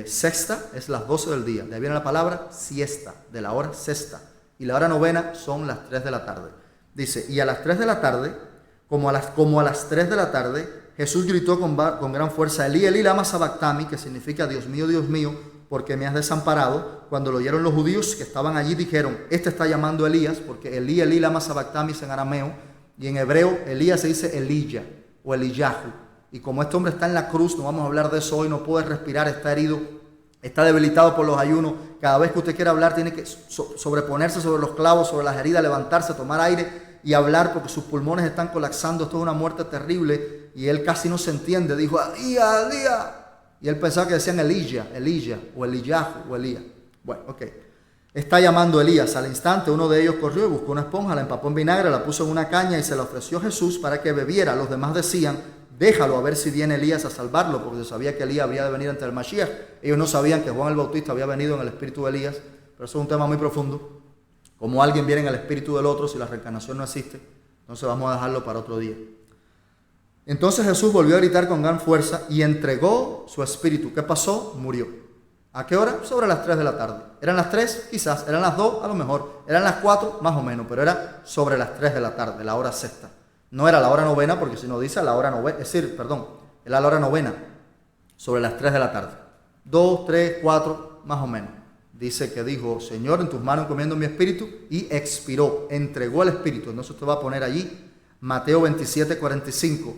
sexta es las 12 del día. De ahí viene la palabra siesta, de la hora sexta. Y la hora novena son las 3 de la tarde. Dice, y a las 3 de la tarde, como a las 3 de la tarde, Jesús gritó con gran fuerza: Elí, Elí, lama sabactami, que significa Dios mío, ¿por qué me has desamparado? Cuando lo oyeron los judíos que estaban allí, dijeron: este está llamando a Elías, porque Elí, Elí, lama sabactami es en arameo, y en hebreo Elías se dice Eliyah o Eliyahu. Y como este hombre está en la cruz, no vamos a hablar de eso hoy, no puede respirar, está herido, está debilitado por los ayunos. Cada vez que usted quiera hablar tiene que sobreponerse sobre los clavos, sobre las heridas, levantarse, tomar aire y hablar porque sus pulmones están colapsando. Esto es una muerte terrible y él casi no se entiende. Dijo: Elías, Elías. Y él pensaba que decían Eliyah o Eliyahu o Elías. Bueno, ok. Está llamando a Elías. Al instante uno de ellos corrió y buscó una esponja, la empapó en vinagre, la puso en una caña y se la ofreció a Jesús para que bebiera. Los demás decían: déjalo a ver si viene Elías a salvarlo, porque se sabía que Elías había de venir ante el Mashiach. Ellos no sabían que Juan el Bautista había venido en el espíritu de Elías, pero eso es un tema muy profundo. Como alguien viene en el espíritu del otro si la reencarnación no existe. Entonces vamos a dejarlo para otro día. Entonces Jesús volvió a gritar con gran fuerza y entregó su espíritu. ¿Qué pasó? Murió. ¿A qué hora? Sobre las 3 de la tarde. ¿Eran las 3? Quizás. ¿Eran las 2? A lo mejor. ¿Eran las 4? Más o menos. Pero era sobre las 3 de la tarde, la hora sexta. No era la hora novena, porque si no dice la hora novena, es decir, perdón, era la hora novena, sobre las 3 de la tarde. 2, 3, 4, más o menos. Dice que dijo: Señor, en tus manos encomiendo mi espíritu, y expiró, entregó el espíritu. Entonces usted va a poner allí Mateo 27:45.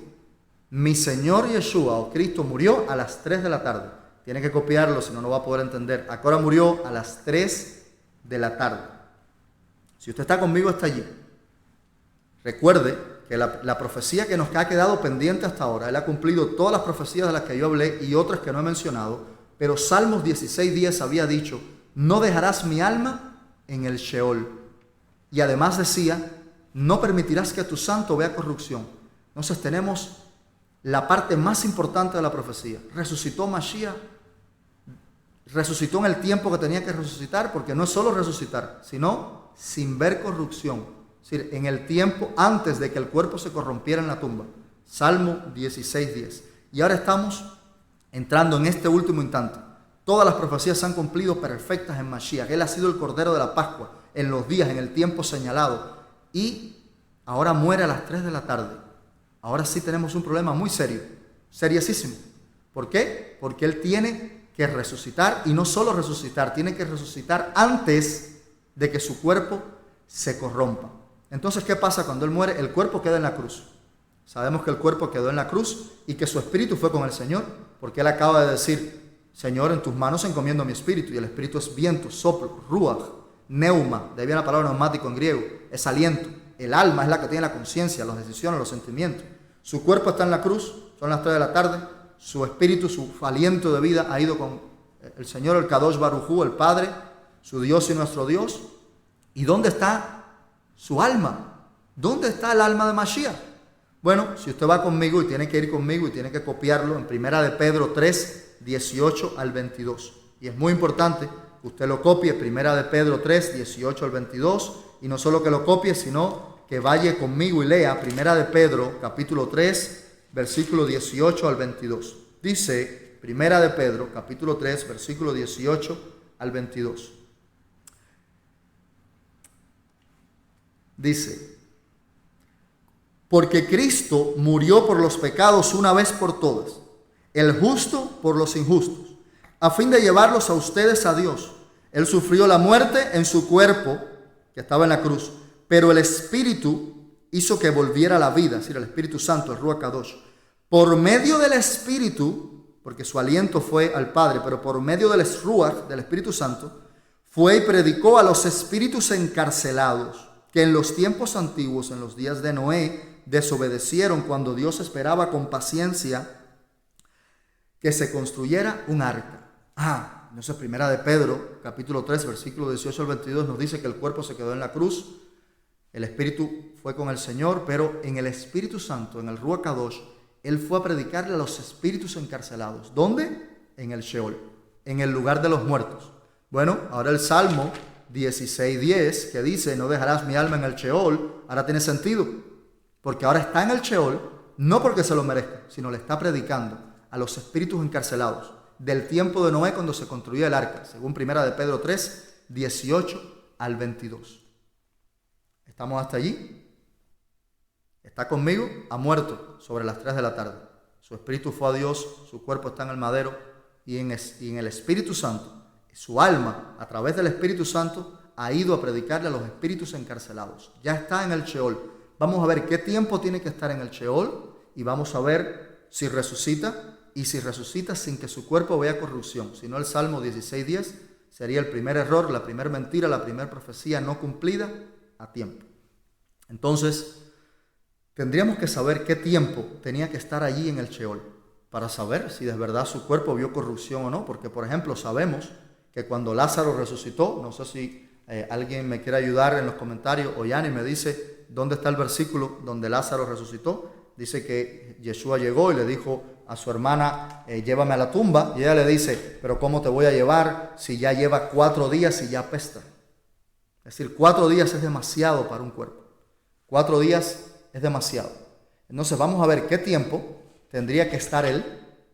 Mi Señor Yeshua o Cristo murió a las 3 de la tarde. Tiene que copiarlo, si no, no va a poder entender. ¿A qué hora murió? A las 3 de la tarde. Si usted está conmigo hasta allí, recuerde que la profecía que nos ha quedado pendiente hasta ahora, él ha cumplido todas las profecías de las que yo hablé y otras que no he mencionado, pero Salmos 16:10 había dicho: no dejarás mi alma en el Sheol. Y además decía: no permitirás que tu santo vea corrupción. Entonces tenemos la parte más importante de la profecía. Resucitó Mashiach, resucitó en el tiempo que tenía que resucitar, porque no es solo resucitar, sino sin ver corrupción. Es decir, en el tiempo antes de que el cuerpo se corrompiera en la tumba. Salmo 16:10. Y ahora estamos entrando en este último instante. Todas las profecías se han cumplido perfectas en Mashiach. Él ha sido el Cordero de la Pascua en los días, en el tiempo señalado. Y ahora muere a las 3 de la tarde. Ahora sí tenemos un problema muy serio. seriosísimo. ¿Por qué? Porque él tiene que resucitar, y no solo resucitar, tiene que resucitar antes de que su cuerpo se corrompa. Entonces, ¿qué pasa cuando él muere? El cuerpo queda en la cruz. Sabemos que el cuerpo quedó en la cruz y que su espíritu fue con el Señor, porque él acaba de decir: Señor, en tus manos encomiendo mi espíritu. Y el espíritu es viento, soplo, ruach, neuma, de ahí viene la palabra neumático en griego, es aliento. El alma es la que tiene la conciencia, las decisiones, los sentimientos. Su cuerpo está en la cruz, son las 3 de la tarde, su espíritu, su aliento de vida ha ido con el Señor, el Kadosh Baruj Hu, el Padre, su Dios y nuestro Dios. ¿Y dónde está su alma? ¿Dónde está el alma de Mashiach? Bueno, si usted va conmigo, y tiene que ir conmigo y tiene que copiarlo, en 1 de Pedro 3, 18 al 22. Y es muy importante que usted lo copie, 1 de Pedro 3, 18 al 22, y no solo que lo copie, sino que vaya conmigo y lea 1 de Pedro, capítulo 3, versículo 18 al 22. Dice 1 de Pedro, capítulo 3, versículo 18 al 22. Dice: porque Cristo murió por los pecados una vez por todas, el justo por los injustos, a fin de llevarlos a ustedes a Dios. Él sufrió la muerte en su cuerpo, que estaba en la cruz, pero el Espíritu hizo que volviera a la vida, es decir, el Espíritu Santo, el Ruach Kadosh. Por medio del Espíritu, porque su aliento fue al Padre, pero por medio del Ruach, del Espíritu Santo, fue y predicó a los espíritus encarcelados, que en los tiempos antiguos, en los días de Noé, desobedecieron cuando Dios esperaba con paciencia que se construyera un arca. Entonces 1 de Pedro, capítulo 3, versículo 18 al 22, nos dice que el cuerpo se quedó en la cruz, el espíritu fue con el Señor, pero en el Espíritu Santo, en el Ruach Kadosh, él fue a predicarle a los espíritus encarcelados. ¿Dónde? En el Sheol, en el lugar de los muertos. Bueno, ahora el Salmo 16:10, que dice: no dejarás mi alma en el Sheol, ahora tiene sentido. Porque ahora está en el Sheol, no porque se lo merezca, sino le está predicando a los espíritus encarcelados del tiempo de Noé, cuando se construía el arca, según 1 de Pedro 3, 18 al 22. ¿Estamos hasta allí? Está conmigo, ha muerto sobre las 3 de la tarde. Su espíritu fue a Dios, su cuerpo está en el madero, y en el Espíritu Santo, su alma, a través del Espíritu Santo, ha ido a predicarle a los espíritus encarcelados. Ya está en el Sheol. Vamos a ver qué tiempo tiene que estar en el Sheol, y vamos a ver si resucita, y si resucita sin que su cuerpo vea corrupción. Si no, el Salmo 16:10 sería el primer error, la primera mentira, la primera profecía no cumplida a tiempo. Entonces, tendríamos que saber qué tiempo tenía que estar allí en el Sheol para saber si de verdad su cuerpo vio corrupción o no. Porque, por ejemplo, sabemos que cuando Lázaro resucitó, no sé si alguien me quiere ayudar en los comentarios, o Yani me dice dónde está el versículo donde Lázaro resucitó. Dice que Yeshua llegó y le dijo a su hermana: llévame a la tumba. Y ella le dice: pero ¿cómo te voy a llevar si ya lleva 4 días y ya apesta? Es decir, 4 días es demasiado para un cuerpo. 4 días es demasiado. Entonces vamos a ver qué tiempo tendría que estar él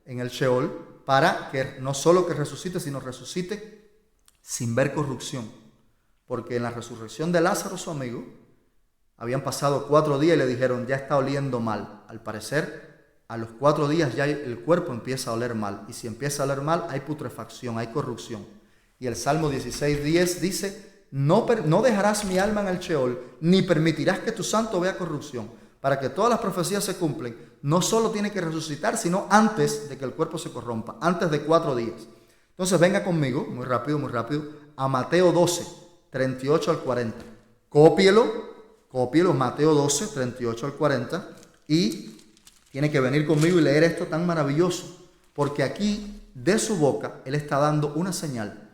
en el Sheol para que no solo que resucite, sino resucite sin ver corrupción. Porque en la resurrección de Lázaro, su amigo, habían pasado 4 días y le dijeron: ya está oliendo mal. Al parecer, a los 4 días ya el cuerpo empieza a oler mal. Y si empieza a oler mal, hay putrefacción, hay corrupción. Y el Salmo 16:10 dice: no dejarás mi alma en el Sheol, ni permitirás que tu santo vea corrupción. Para que todas las profecías se cumplen, no solo tiene que resucitar, sino antes de que el cuerpo se corrompa, antes de 4 días. Entonces venga conmigo, muy rápido, a Mateo 12, 38 al 40. Cópielo, Mateo 12, 38 al 40. Y tiene que venir conmigo y leer esto tan maravilloso. Porque aquí, de su boca, él está dando una señal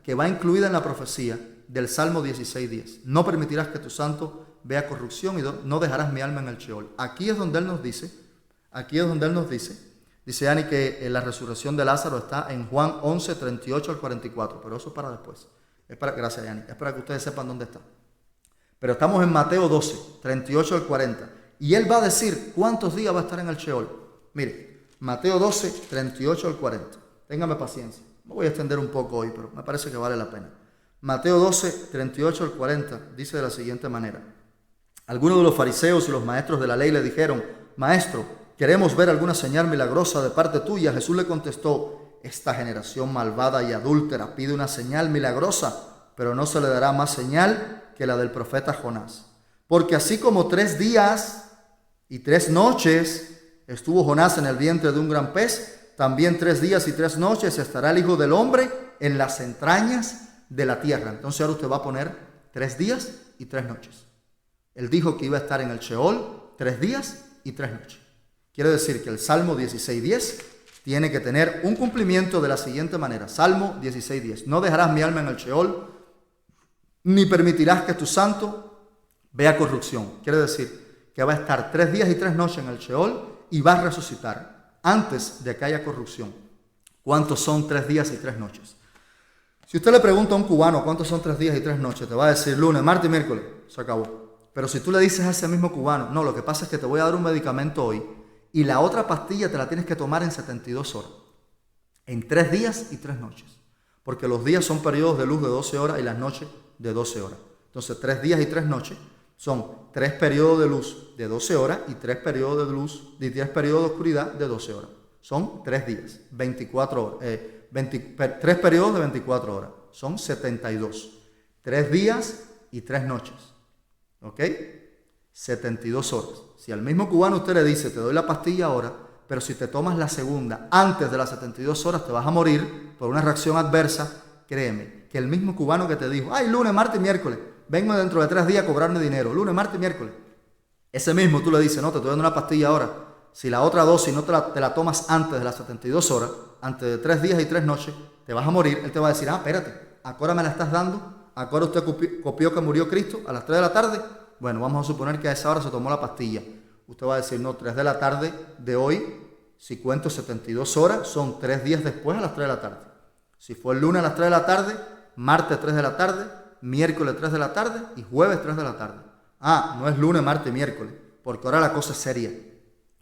que va incluida en la profecía del Salmo 16:10. No permitirás que tu santo vea corrupción y no dejarás mi alma en el Sheol. Aquí es donde él nos dice, dice Yani que la resurrección de Lázaro está en Juan 11, 38 al 44, pero eso es para después. Gracias, Yani, es para que ustedes sepan dónde está. Pero estamos en Mateo 12, 38 al 40, y él va a decir cuántos días va a estar en el Sheol. Mire, Mateo 12, 38 al 40. Téngame paciencia. Me voy a extender un poco hoy, pero me parece que vale la pena. Mateo 12, 38 al 40 dice de la siguiente manera: algunos de los fariseos y los maestros de la ley le dijeron: Maestro, queremos ver alguna señal milagrosa de parte tuya. Jesús le contestó: esta generación malvada y adúltera pide una señal milagrosa, pero no se le dará más señal que la del profeta Jonás. Porque así como 3 días y 3 noches estuvo Jonás en el vientre de un gran pez, también 3 días y 3 noches estará el Hijo del Hombre en las entrañas de la tierra. Entonces ahora usted va a poner 3 días y 3 noches. Él dijo que iba a estar en el Sheol 3 días y 3 noches. Quiere decir que el Salmo 16:10 tiene que tener un cumplimiento de la siguiente manera. Salmo 16:10. No dejarás mi alma en el Sheol, ni permitirás que tu santo vea corrupción. Quiere decir que va a estar 3 días y 3 noches en el Sheol y va a resucitar antes de que haya corrupción. ¿Cuántos son 3 días y 3 noches? Si usted le pregunta a un cubano cuántos son 3 días y 3 noches, te va a decir lunes, martes y miércoles. Se acabó. Pero si tú le dices a ese mismo cubano: no, lo que pasa es que te voy a dar un medicamento hoy y la otra pastilla te la tienes que tomar en 72 horas. En 3 días y 3 noches. Porque los días son periodos de luz de 12 horas y las noches de 12 horas. Entonces 3 días y 3 noches son 3 periodos de luz de 12 horas y 3 periodos de luz y 10 periodos de oscuridad de 12 horas. Son 3 días, 24 horas, 3 periodos de 24 horas. Son 72. 3 días y 3 noches. ¿Ok? 72 horas. Si al mismo cubano usted le dice: te doy la pastilla ahora, pero si te tomas la segunda antes de las 72 horas te vas a morir por una reacción adversa, créeme que el mismo cubano que te dijo: ay, lunes, martes y miércoles, vengo dentro de 3 días a cobrarme dinero, lunes, martes y miércoles, ese mismo tú le dices: no, te estoy dando una pastilla ahora, si la otra dosis no te la tomas antes de las 72 horas, antes de 3 días y 3 noches, te vas a morir. Él te va a decir: ah, espérate, ¿a qué hora me la estás dando? ¿A qué hora usted copió que murió Cristo? ¿A las 3 de la tarde? Bueno, vamos a suponer que a esa hora se tomó la pastilla. Usted va a decir: no, 3 de la tarde de hoy, si cuento 72 horas, son 3 días después a las 3 de la tarde. Si fue el lunes a las 3 de la tarde, martes 3 de la tarde, miércoles 3 de la tarde y jueves 3 de la tarde. Ah, no es lunes, martes, miércoles, porque ahora la cosa es seria.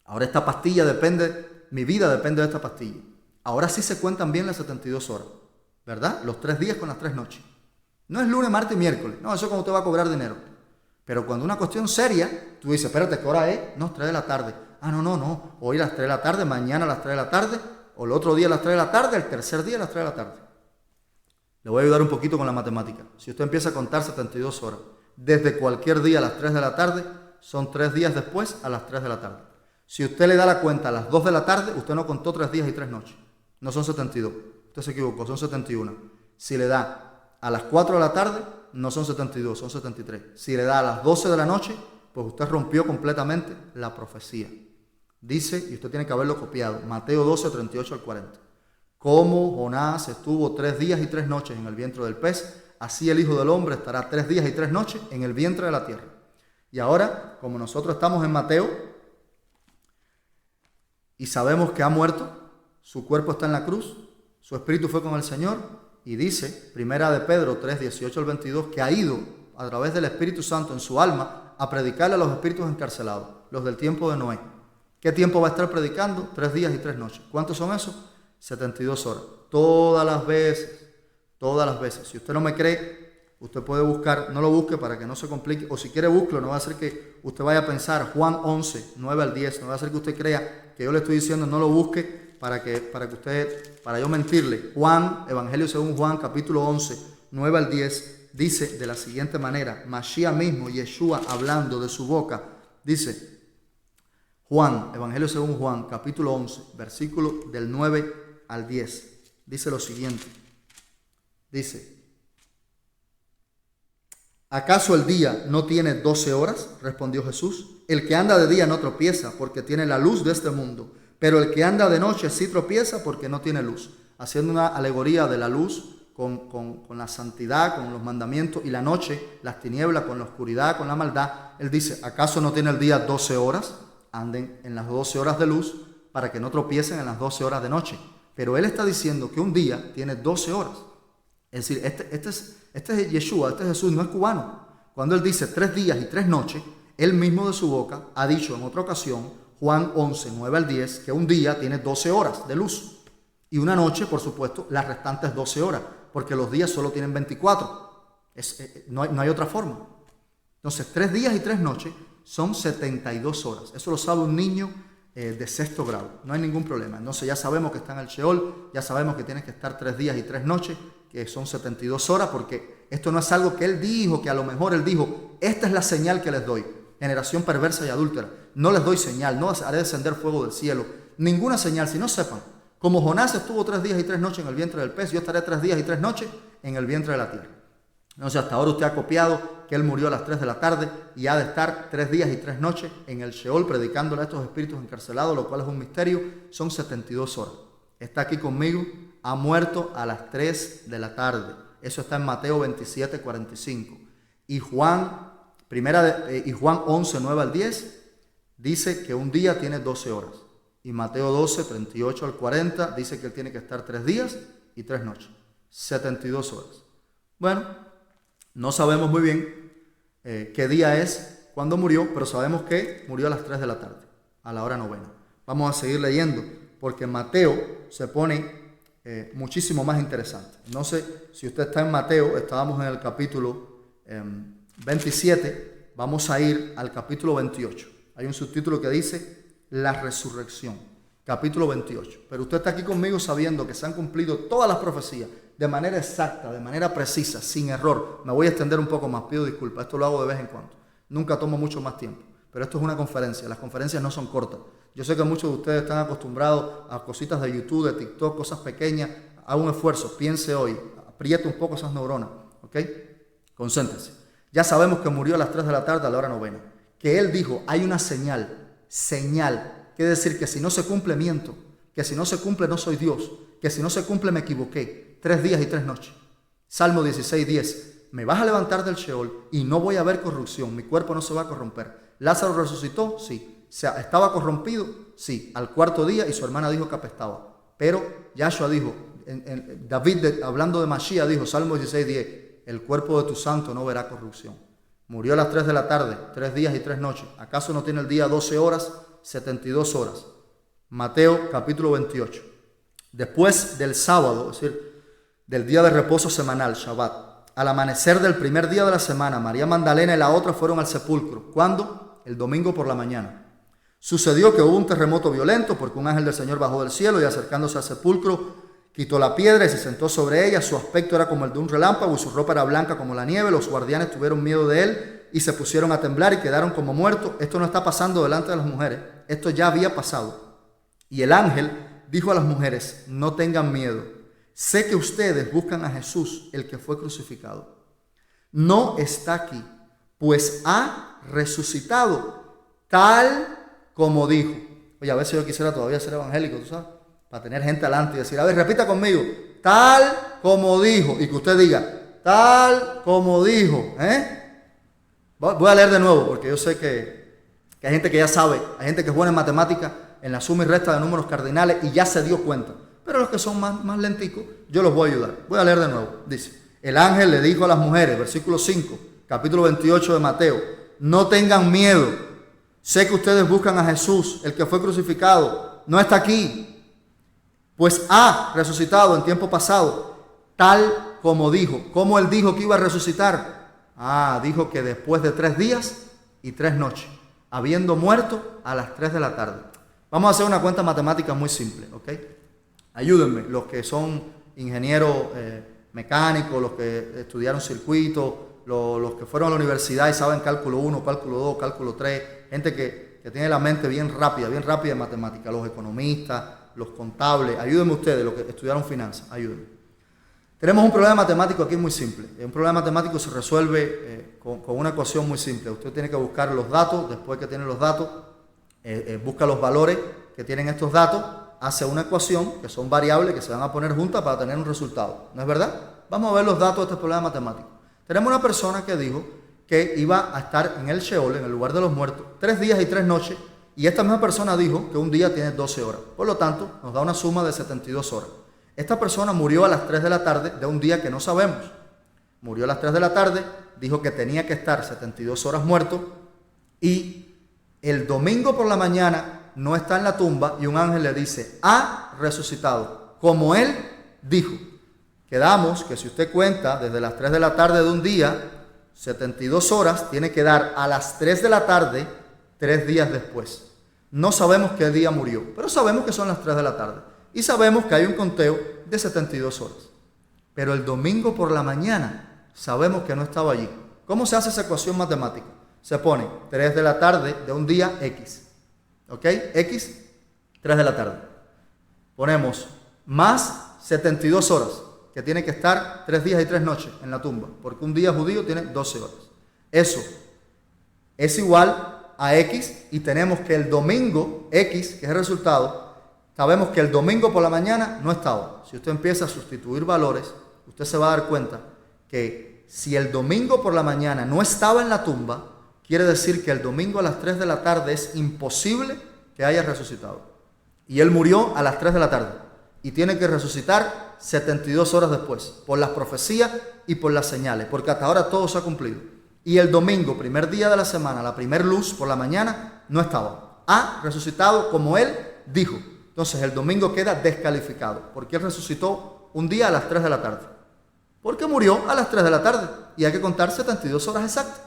Ahora esta pastilla depende, mi vida depende de esta pastilla. Ahora sí se cuentan bien las 72 horas, ¿verdad? Los 3 días con las 3 noches. No es lunes, martes y miércoles. No, eso es cuando usted va a cobrar dinero. Pero cuando una cuestión seria, tú dices: espérate, ¿qué hora es? No, 3 de la tarde. Ah, no. Hoy a las 3 de la tarde, mañana a las 3 de la tarde, o el otro día a las 3 de la tarde, el tercer día a las 3 de la tarde. Le voy a ayudar un poquito con la matemática. Si usted empieza a contar 72 horas, desde cualquier día a las 3 de la tarde, son 3 días después a las 3 de la tarde. Si usted le da la cuenta a las 2 de la tarde, usted no contó 3 días y 3 noches. No son 72. Usted se equivocó, son 71. Si le da a las 4 de la tarde, no son 72, son 73. Si le da a las 12 de la noche, pues usted rompió completamente la profecía. Dice, y usted tiene que haberlo copiado, Mateo 12, 38 al 40. Como Jonás estuvo 3 días y 3 noches en el vientre del pez, así el Hijo del Hombre estará 3 días y 3 noches en el vientre de la tierra. Y ahora, como nosotros estamos en Mateo y sabemos que ha muerto, su cuerpo está en la cruz, su espíritu fue con el Señor, y dice, primera de Pedro 3, 18 al 22, que ha ido a través del Espíritu Santo en su alma a predicarle a los espíritus encarcelados, los del tiempo de Noé. ¿Qué tiempo va a estar predicando? 3 días y 3 noches. ¿Cuántos son esos? 72 horas. Todas las veces. Si usted no me cree, usted puede buscar, no lo busque para que no se complique, o si quiere búsquelo, no va a hacer que usted vaya a pensar Juan 11, 9 al 10, no va a hacer que usted crea que yo le estoy diciendo no lo busque, para yo mentirle. Juan, Evangelio según Juan, capítulo 11, 9 al 10, dice de la siguiente manera, Mashiach mismo, Yeshua, hablando de su boca, dice, Juan, Evangelio según Juan, capítulo 11, versículo del 9 al 10, dice lo siguiente, dice, ¿acaso el día no tiene 12 horas? Respondió Jesús. El que anda de día no tropieza, porque tiene la luz de este mundo. Pero el que anda de noche sí tropieza porque no tiene luz. Haciendo una alegoría de la luz con la santidad, con los mandamientos, y la noche, las tinieblas, con la oscuridad, con la maldad. Él dice, ¿acaso no tiene el día 12 horas? Anden en las 12 horas de luz para que no tropiecen en las 12 horas de noche. Pero él está diciendo que un día tiene 12 horas. Es decir, este es Yeshua, este es Jesús, no es cubano. Cuando él dice 3 días y 3 noches, él mismo de su boca ha dicho en otra ocasión, Juan 11, 9 al 10, que un día tiene 12 horas de luz. Y una noche, por supuesto, las restantes 12 horas, porque los días solo tienen 24. No hay otra forma. Entonces, 3 días y 3 noches son 72 horas. Eso lo sabe un niño de 6º grado. No hay ningún problema. Entonces ya sabemos que está en el Sheol, ya sabemos que tienes que estar 3 días y 3 noches, que son 72 horas, porque esto no es algo que él dijo, que a lo mejor él dijo, esta es la señal que les doy. Generación perversa y adúltera. No les doy señal, no haré descender fuego del cielo. Ninguna señal, si no sepan. Como Jonás estuvo 3 días y 3 noches en el vientre del pez, yo estaré 3 días y 3 noches en el vientre de la tierra. Entonces hasta ahora usted ha copiado que él murió a las 3 de la tarde y ha de estar 3 días y 3 noches en el Sheol predicándole a estos espíritus encarcelados, lo cual es un misterio. Son 72 horas. Está aquí conmigo, ha muerto a las 3 de la tarde. Eso está en Mateo 27, 45. Y Juan 11, 9 al 10 dice que un día tiene 12 horas. Y Mateo 12, 38 al 40 dice que él tiene que estar 3 días y 3 noches. 72 horas. Bueno, no sabemos muy bien qué día es cuando murió, pero sabemos que murió a las 3 de la tarde, a la hora 9. Vamos a seguir leyendo, porque Mateo se pone muchísimo más interesante. No sé si usted está en Mateo, estábamos en el capítulo 27, vamos a ir al capítulo 28. Hay un subtítulo que dice la resurrección, capítulo 28. Pero usted está aquí conmigo sabiendo que se han cumplido todas las profecías de manera exacta, de manera precisa, sin error. Me voy a extender un poco más, pido disculpas, esto lo hago de vez en cuando. Nunca tomo mucho más tiempo, pero esto es una conferencia, las conferencias no son cortas. Yo sé que muchos de ustedes están acostumbrados a cositas de YouTube, de TikTok, cosas pequeñas. Haga un esfuerzo, piense hoy, apriete un poco esas neuronas, ¿ok? Concéntrese. Ya sabemos que murió a las 3 de la tarde a la hora 9. Que él dijo, hay una señal, quiere decir que si no se cumple miento, que si no se cumple no soy Dios, que si no se cumple me equivoqué. 3 días y 3 noches. Salmo 16, 10. Me vas a levantar del Sheol y no voy a ver corrupción, mi cuerpo no se va a corromper. ¿Lázaro resucitó? Sí. ¿Estaba corrompido? Sí. Al 4º día y su hermana dijo que apestaba. Pero Yahshua dijo, David hablando de Mashiach dijo, Salmo 16, 10, el cuerpo de tu santo no verá corrupción. Murió a las 3 de la tarde, 3 días y 3 noches. ¿Acaso no tiene el día 12 horas, 72 horas? Mateo capítulo 28. Después del sábado, es decir, del día de reposo semanal, Shabbat, al amanecer del primer día de la semana, María Magdalena y la otra fueron al sepulcro. ¿Cuándo? El domingo por la mañana. Sucedió que hubo un terremoto violento porque un ángel del Señor bajó del cielo y acercándose al sepulcro, quitó la piedra y se sentó sobre ella. Su aspecto era como el de un relámpago y su ropa era blanca como la nieve. Los guardianes tuvieron miedo de él y se pusieron a temblar y quedaron como muertos. Esto no está pasando delante de las mujeres. Esto ya había pasado. Y el ángel dijo a las mujeres, no tengan miedo. Sé que ustedes buscan a Jesús, el que fue crucificado. No está aquí, pues ha resucitado, tal como dijo. Oye, a veces yo quisiera todavía ser evangélico, ¿tú sabes? Para tener gente adelante y decir, a ver, repita conmigo, tal como dijo. Y que usted diga, tal como dijo. Voy a leer de nuevo, porque yo sé que hay gente que ya sabe, hay gente que es buena en matemáticas, en la suma y resta de números cardinales y ya se dio cuenta. Pero los que son más lenticos, yo los voy a ayudar. Voy a leer de nuevo. Dice, el ángel le dijo a las mujeres, versículo 5, capítulo 28 de Mateo, no tengan miedo. Sé que ustedes buscan a Jesús, el que fue crucificado. No está aquí, pues ha resucitado en tiempo pasado, tal como dijo. ¿Cómo él dijo que iba a resucitar? Dijo que después de 3 días y 3 noches, habiendo muerto a las 3 de la tarde. Vamos a hacer una cuenta matemática muy simple, ¿ok? Ayúdenme, los que son ingenieros mecánicos, los que estudiaron circuito, los que fueron a la universidad y saben cálculo 1, cálculo 2, cálculo 3, gente que tiene la mente bien rápida en matemática, los economistas, los contables. Ayúdenme ustedes, los que estudiaron finanzas, ayúdenme. Tenemos un problema matemático aquí muy simple. Un problema matemático se resuelve con una ecuación muy simple. Usted tiene que buscar los datos, después que tiene los datos, busca los valores que tienen estos datos, hace una ecuación que son variables que se van a poner juntas para tener un resultado. ¿No es verdad? Vamos a ver los datos de este problema matemático. Tenemos una persona que dijo que iba a estar en el Sheol, en el lugar de los muertos, 3 días y 3 noches, y esta misma persona dijo que un día tiene 12 horas. Por lo tanto, nos da una suma de 72 horas. Esta persona murió a las 3 de la tarde de un día que no sabemos. Murió a las 3 de la tarde, dijo que tenía que estar 72 horas muerto, y el domingo por la mañana no está en la tumba y un ángel le dice, ha resucitado, como él dijo. Quedamos que si usted cuenta desde las 3 de la tarde de un día, 72 horas, tiene que dar a las 3 de la tarde, 3 días después. No sabemos qué día murió, pero sabemos que son las 3 de la tarde. Y sabemos que hay un conteo de 72 horas. Pero el domingo por la mañana sabemos que no estaba allí. ¿Cómo se hace esa ecuación matemática? Se pone 3 de la tarde de un día X. ¿Ok? X, 3 de la tarde. Ponemos más 72 horas, que tiene que estar 3 días y 3 noches en la tumba, porque un día judío tiene 12 horas. Eso es igual a X y tenemos que el domingo, X, que es el resultado, sabemos que el domingo por la mañana no estaba. Si usted empieza a sustituir valores, usted se va a dar cuenta que si el domingo por la mañana no estaba en la tumba, quiere decir que el domingo a las 3 de la tarde es imposible que haya resucitado. Y él murió a las 3 de la tarde y tiene que resucitar 72 horas después, por las profecías y por las señales, porque hasta ahora todo se ha cumplido. Y el domingo, primer día de la semana, la primer luz por la mañana, no estaba. Ha resucitado como él dijo. Entonces el domingo queda descalificado, porque él resucitó un día a las 3 de la tarde. Porque murió a las 3 de la tarde y hay que contar 72 horas exactas.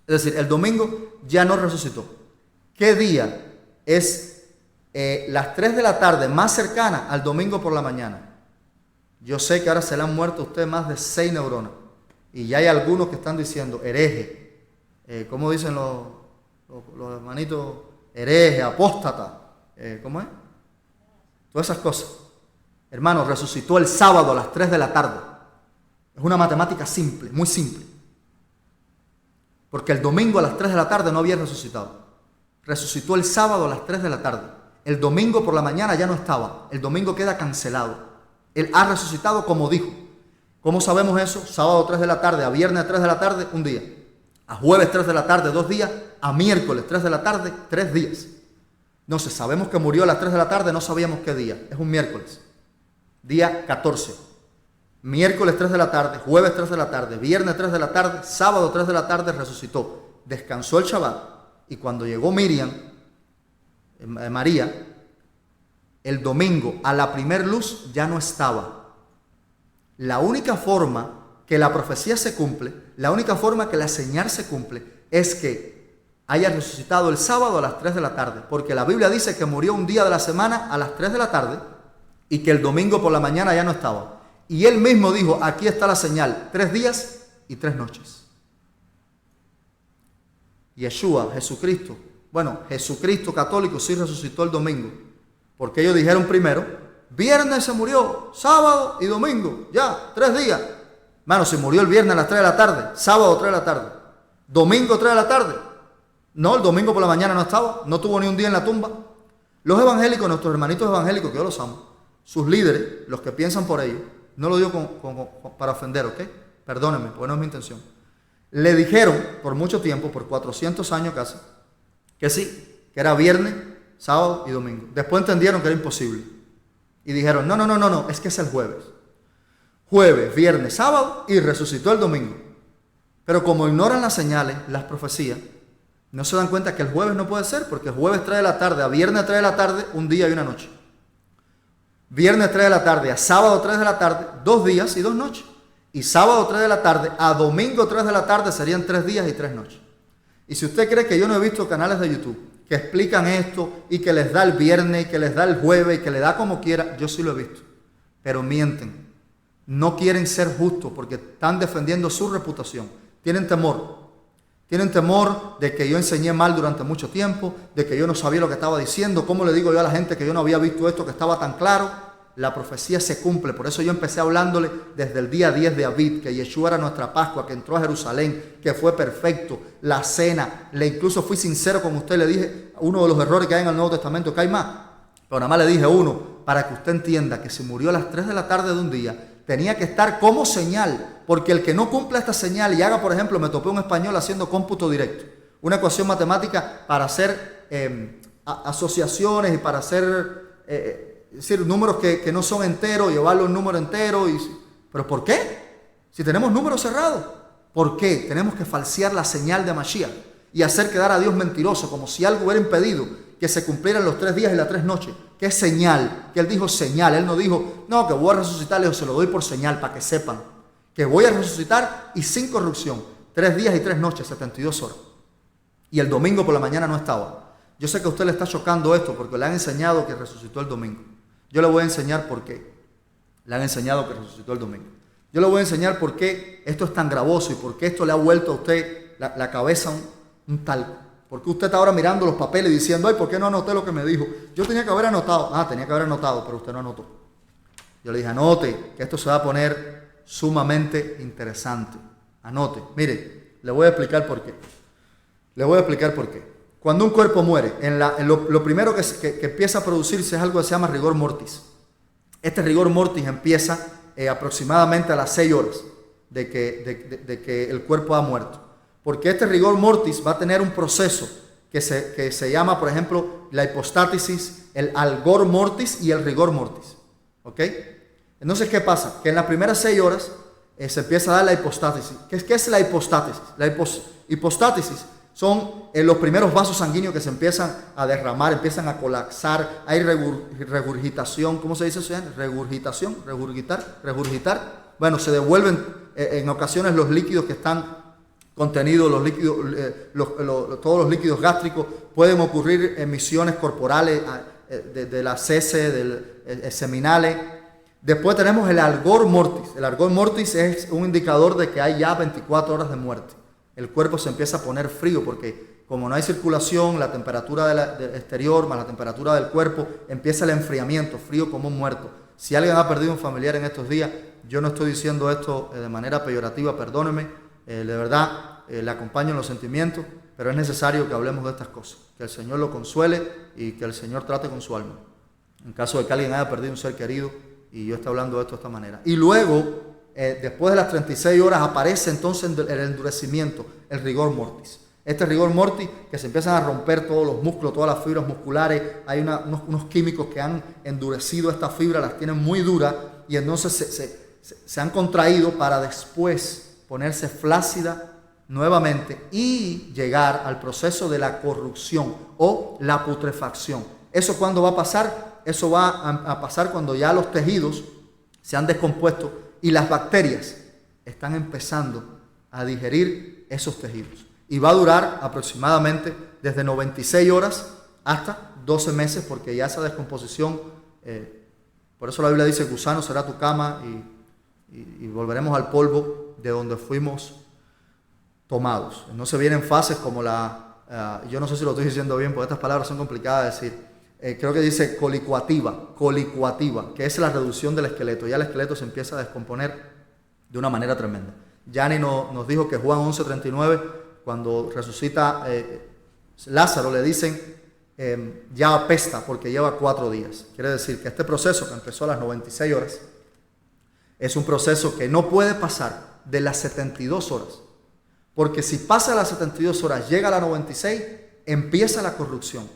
Es decir, el domingo ya no resucitó. ¿Qué día es las 3 de la tarde más cercana al domingo por la mañana? Yo sé que ahora se le han muerto a usted más de 6 neuronas. Y ya hay algunos que están diciendo hereje. ¿Cómo dicen los hermanitos? Hereje, apóstata. ¿Cómo es? Todas esas cosas. Hermano, resucitó el sábado a las 3 de la tarde. Es una matemática simple, muy simple. Porque el domingo a las 3 de la tarde no había resucitado. Resucitó el sábado a las 3 de la tarde. El domingo por la mañana ya no estaba. El domingo queda cancelado. Él ha resucitado como dijo. ¿Cómo sabemos eso? Sábado 3 de la tarde, a viernes 3 de la tarde, un día. A jueves 3 de la tarde, 2 días. A miércoles 3 de la tarde, 3 días. Entonces sabemos que murió a las 3 de la tarde, no sabíamos qué día. Es un miércoles. Día 14. Miércoles 3 de la tarde, jueves 3 de la tarde, viernes 3 de la tarde, sábado 3 de la tarde resucitó. Descansó el Shabbat. Y cuando llegó María, el domingo a la primer luz ya no estaba. La única forma que la profecía se cumple, la única forma que la señal se cumple, es que haya resucitado el sábado a las 3 de la tarde. Porque la Biblia dice que murió un día de la semana a las 3 de la tarde y que el domingo por la mañana ya no estaba. Y él mismo dijo, aquí está la señal, 3 días y 3 noches. Yeshua, Jesucristo, Jesucristo católico sí resucitó el domingo. Porque ellos dijeron primero, viernes se murió, sábado y domingo, ya, 3 días. Mano, si murió el viernes a las 3 de la tarde, sábado 3 de la tarde, domingo 3 de la tarde. No, el domingo por la mañana no estaba, no tuvo ni un día en la tumba. Los evangélicos, nuestros hermanitos evangélicos, que yo los amo, sus líderes, los que piensan por ellos, no lo digo para ofender, ¿ok? Perdónenme, porque no es mi intención. Le dijeron por mucho tiempo, por 400 años casi, que sí, que era viernes, sábado y domingo. Después entendieron que era imposible. Y dijeron, no, es que es el jueves. Jueves, viernes, sábado y resucitó el domingo. Pero como ignoran las señales, las profecías, no se dan cuenta que el jueves no puede ser, porque jueves 3 de la tarde, a viernes 3 de la tarde, un día y una noche. Viernes 3 de la tarde, a sábado 3 de la tarde, 2 días y 2 noches. Y sábado 3 de la tarde, a domingo 3 de la tarde serían 3 días y 3 noches. Y si usted cree que yo no he visto canales de YouTube que explican esto y que les da el viernes y que les da el jueves y que le da como quiera, yo sí lo he visto. Pero mienten. No quieren ser justos porque están defendiendo su reputación. Tienen temor. Tienen temor de que yo enseñé mal durante mucho tiempo, de que yo no sabía lo que estaba diciendo. ¿Cómo le digo yo a la gente que yo no había visto esto, que estaba tan claro? La profecía se cumple. Por eso yo empecé hablándole desde el día 10 de Abid, que Yeshua era nuestra Pascua, que entró a Jerusalén, que fue perfecto, la cena. Incluso fui sincero con usted, le dije uno de los errores que hay en el Nuevo Testamento, que hay más. Pero nada más le dije uno, para que usted entienda que si murió a las 3 de la tarde de un día, tenía que estar como señal, porque el que no cumpla esta señal y haga, por ejemplo, me topé un español haciendo cómputo directo, una ecuación matemática para hacer asociaciones y para hacer, es decir, números que no son enteros, llevarlo en número entero. ¿Pero por qué? Si tenemos números cerrados. ¿Por qué? Tenemos que falsear la señal de Mashiach y hacer quedar a Dios mentiroso, como si algo hubiera impedido que se cumplieran los 3 días y las 3 noches. ¿Qué señal? Que él dijo señal. Él no dijo, no, que voy a resucitar, se lo doy por señal, para que sepan. Que voy a resucitar y sin corrupción. 3 días y 3 noches, 72 horas. Y el domingo por la mañana no estaba. Yo sé que a usted le está chocando esto porque le han enseñado que resucitó el domingo. Yo le voy a enseñar por qué. Le han enseñado que resucitó el domingo. Yo le voy a enseñar por qué esto es tan gravoso y por qué esto le ha vuelto a usted la cabeza un talco. Porque usted está ahora mirando los papeles y diciendo, ay, ¿por qué no anoté lo que me dijo? Yo tenía que haber anotado. Tenía que haber anotado, pero usted no anotó. Yo le dije, anote, que esto se va a poner sumamente interesante. Anote. Mire, le voy a explicar por qué. Le voy a explicar por qué. Cuando un cuerpo muere, lo primero que empieza a producirse es algo que se llama rigor mortis. Este rigor mortis empieza aproximadamente a las 6 horas de que el cuerpo ha muerto. Porque este rigor mortis va a tener un proceso que se llama, por ejemplo, la hipostátisis, el algor mortis y el rigor mortis. ¿Ok? Entonces, ¿qué pasa? Que en las primeras 6 horas se empieza a dar la hipostátisis. ¿Qué es la hipostátisis? La hipostátisis son los primeros vasos sanguíneos que se empiezan a derramar, empiezan a colapsar, hay regurgitación, ¿cómo se dice eso? Regurgitación, regurgitar. Bueno, se devuelven en ocasiones los líquidos que están contenidos, los líquidos, todos los líquidos gástricos. Pueden ocurrir emisiones corporales de las heces, seminales. Después tenemos el algor mortis. El algor mortis es un indicador de que hay ya 24 horas de muerte. El cuerpo se empieza a poner frío porque como no hay circulación, la temperatura del exterior más la temperatura del cuerpo, empieza el enfriamiento, frío como un muerto. Si alguien ha perdido un familiar en estos días, yo no estoy diciendo esto de manera peyorativa, perdóneme, de verdad le acompaño en los sentimientos, pero es necesario que hablemos de estas cosas, que el Señor lo consuele y que el Señor trate con su alma. En caso de que alguien haya perdido un ser querido y yo esté hablando de esto de esta manera. Y luego, después de las 36 horas aparece entonces el endurecimiento, el rigor mortis. Este rigor mortis que se empiezan a romper todos los músculos, todas las fibras musculares, hay unos químicos que han endurecido esta fibra, las tienen muy duras y entonces se han contraído para después ponerse flácida nuevamente y llegar al proceso de la corrupción o la putrefacción. ¿Eso cuándo va a pasar? Eso va a pasar cuando ya los tejidos se han descompuesto y las bacterias están empezando a digerir esos tejidos. Y va a durar aproximadamente desde 96 horas hasta 12 meses, porque ya esa descomposición, por eso la Biblia dice, gusano será tu cama y volveremos al polvo de donde fuimos tomados. No se vienen fases como yo no sé si lo estoy diciendo bien, porque estas palabras son complicadas de decir. Creo que dice colicuativa, que es la reducción del esqueleto. Ya el esqueleto se empieza a descomponer de una manera tremenda. Yanni nos dijo que Juan 11:39, cuando resucita Lázaro, le dicen ya apesta porque lleva 4 días. Quiere decir que este proceso que empezó a las 96 horas es un proceso que no puede pasar de las 72 horas. Porque si pasa las 72 horas, llega a las 96, empieza la corrupción.